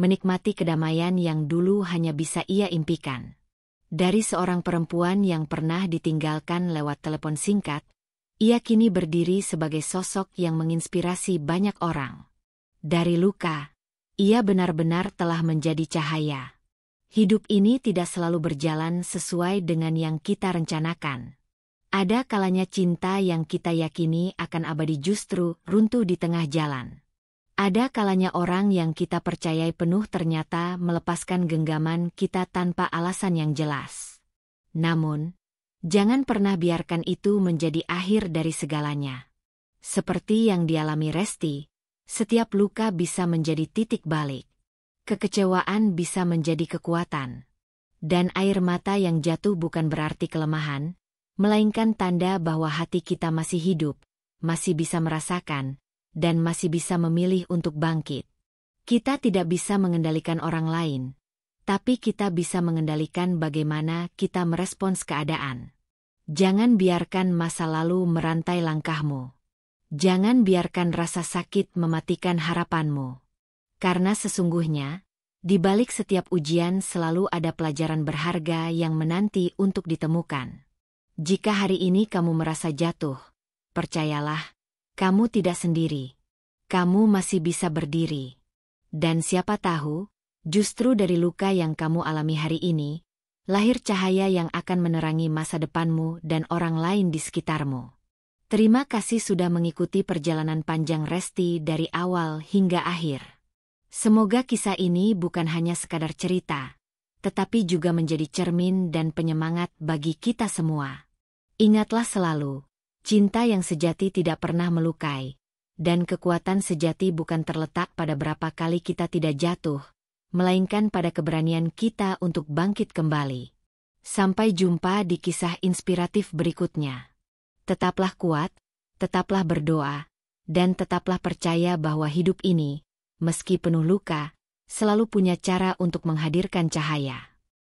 menikmati kedamaian yang dulu hanya bisa ia impikan. Dari seorang perempuan yang pernah ditinggalkan lewat telepon singkat, ia kini berdiri sebagai sosok yang menginspirasi banyak orang. Dari luka, ia benar-benar telah menjadi cahaya. Hidup ini tidak selalu berjalan sesuai dengan yang kita rencanakan. Ada kalanya cinta yang kita yakini akan abadi justru runtuh di tengah jalan. Ada kalanya orang yang kita percayai penuh ternyata melepaskan genggaman kita tanpa alasan yang jelas. Namun, jangan pernah biarkan itu menjadi akhir dari segalanya. Seperti yang dialami Resti, setiap luka bisa menjadi titik balik. Kekecewaan bisa menjadi kekuatan. Dan air mata yang jatuh bukan berarti kelemahan, melainkan tanda bahwa hati kita masih hidup, masih bisa merasakan, dan masih bisa memilih untuk bangkit. Kita tidak bisa mengendalikan orang lain, tapi kita bisa mengendalikan bagaimana kita merespons keadaan. Jangan biarkan masa lalu merantai langkahmu. Jangan biarkan rasa sakit mematikan harapanmu. Karena sesungguhnya, di balik setiap ujian selalu ada pelajaran berharga yang menanti untuk ditemukan. Jika hari ini kamu merasa jatuh, percayalah, kamu tidak sendiri. Kamu masih bisa berdiri. Dan siapa tahu, justru dari luka yang kamu alami hari ini, lahir cahaya yang akan menerangi masa depanmu dan orang lain di sekitarmu. Terima kasih sudah mengikuti perjalanan panjang Resti dari awal hingga akhir. Semoga kisah ini bukan hanya sekadar cerita, tetapi juga menjadi cermin dan penyemangat bagi kita semua. Ingatlah selalu, cinta yang sejati tidak pernah melukai, dan kekuatan sejati bukan terletak pada berapa kali kita tidak jatuh, melainkan pada keberanian kita untuk bangkit kembali. Sampai jumpa di kisah inspiratif berikutnya. Tetaplah kuat, tetaplah berdoa, dan tetaplah percaya bahwa hidup ini, meski penuh luka, selalu punya cara untuk menghadirkan cahaya.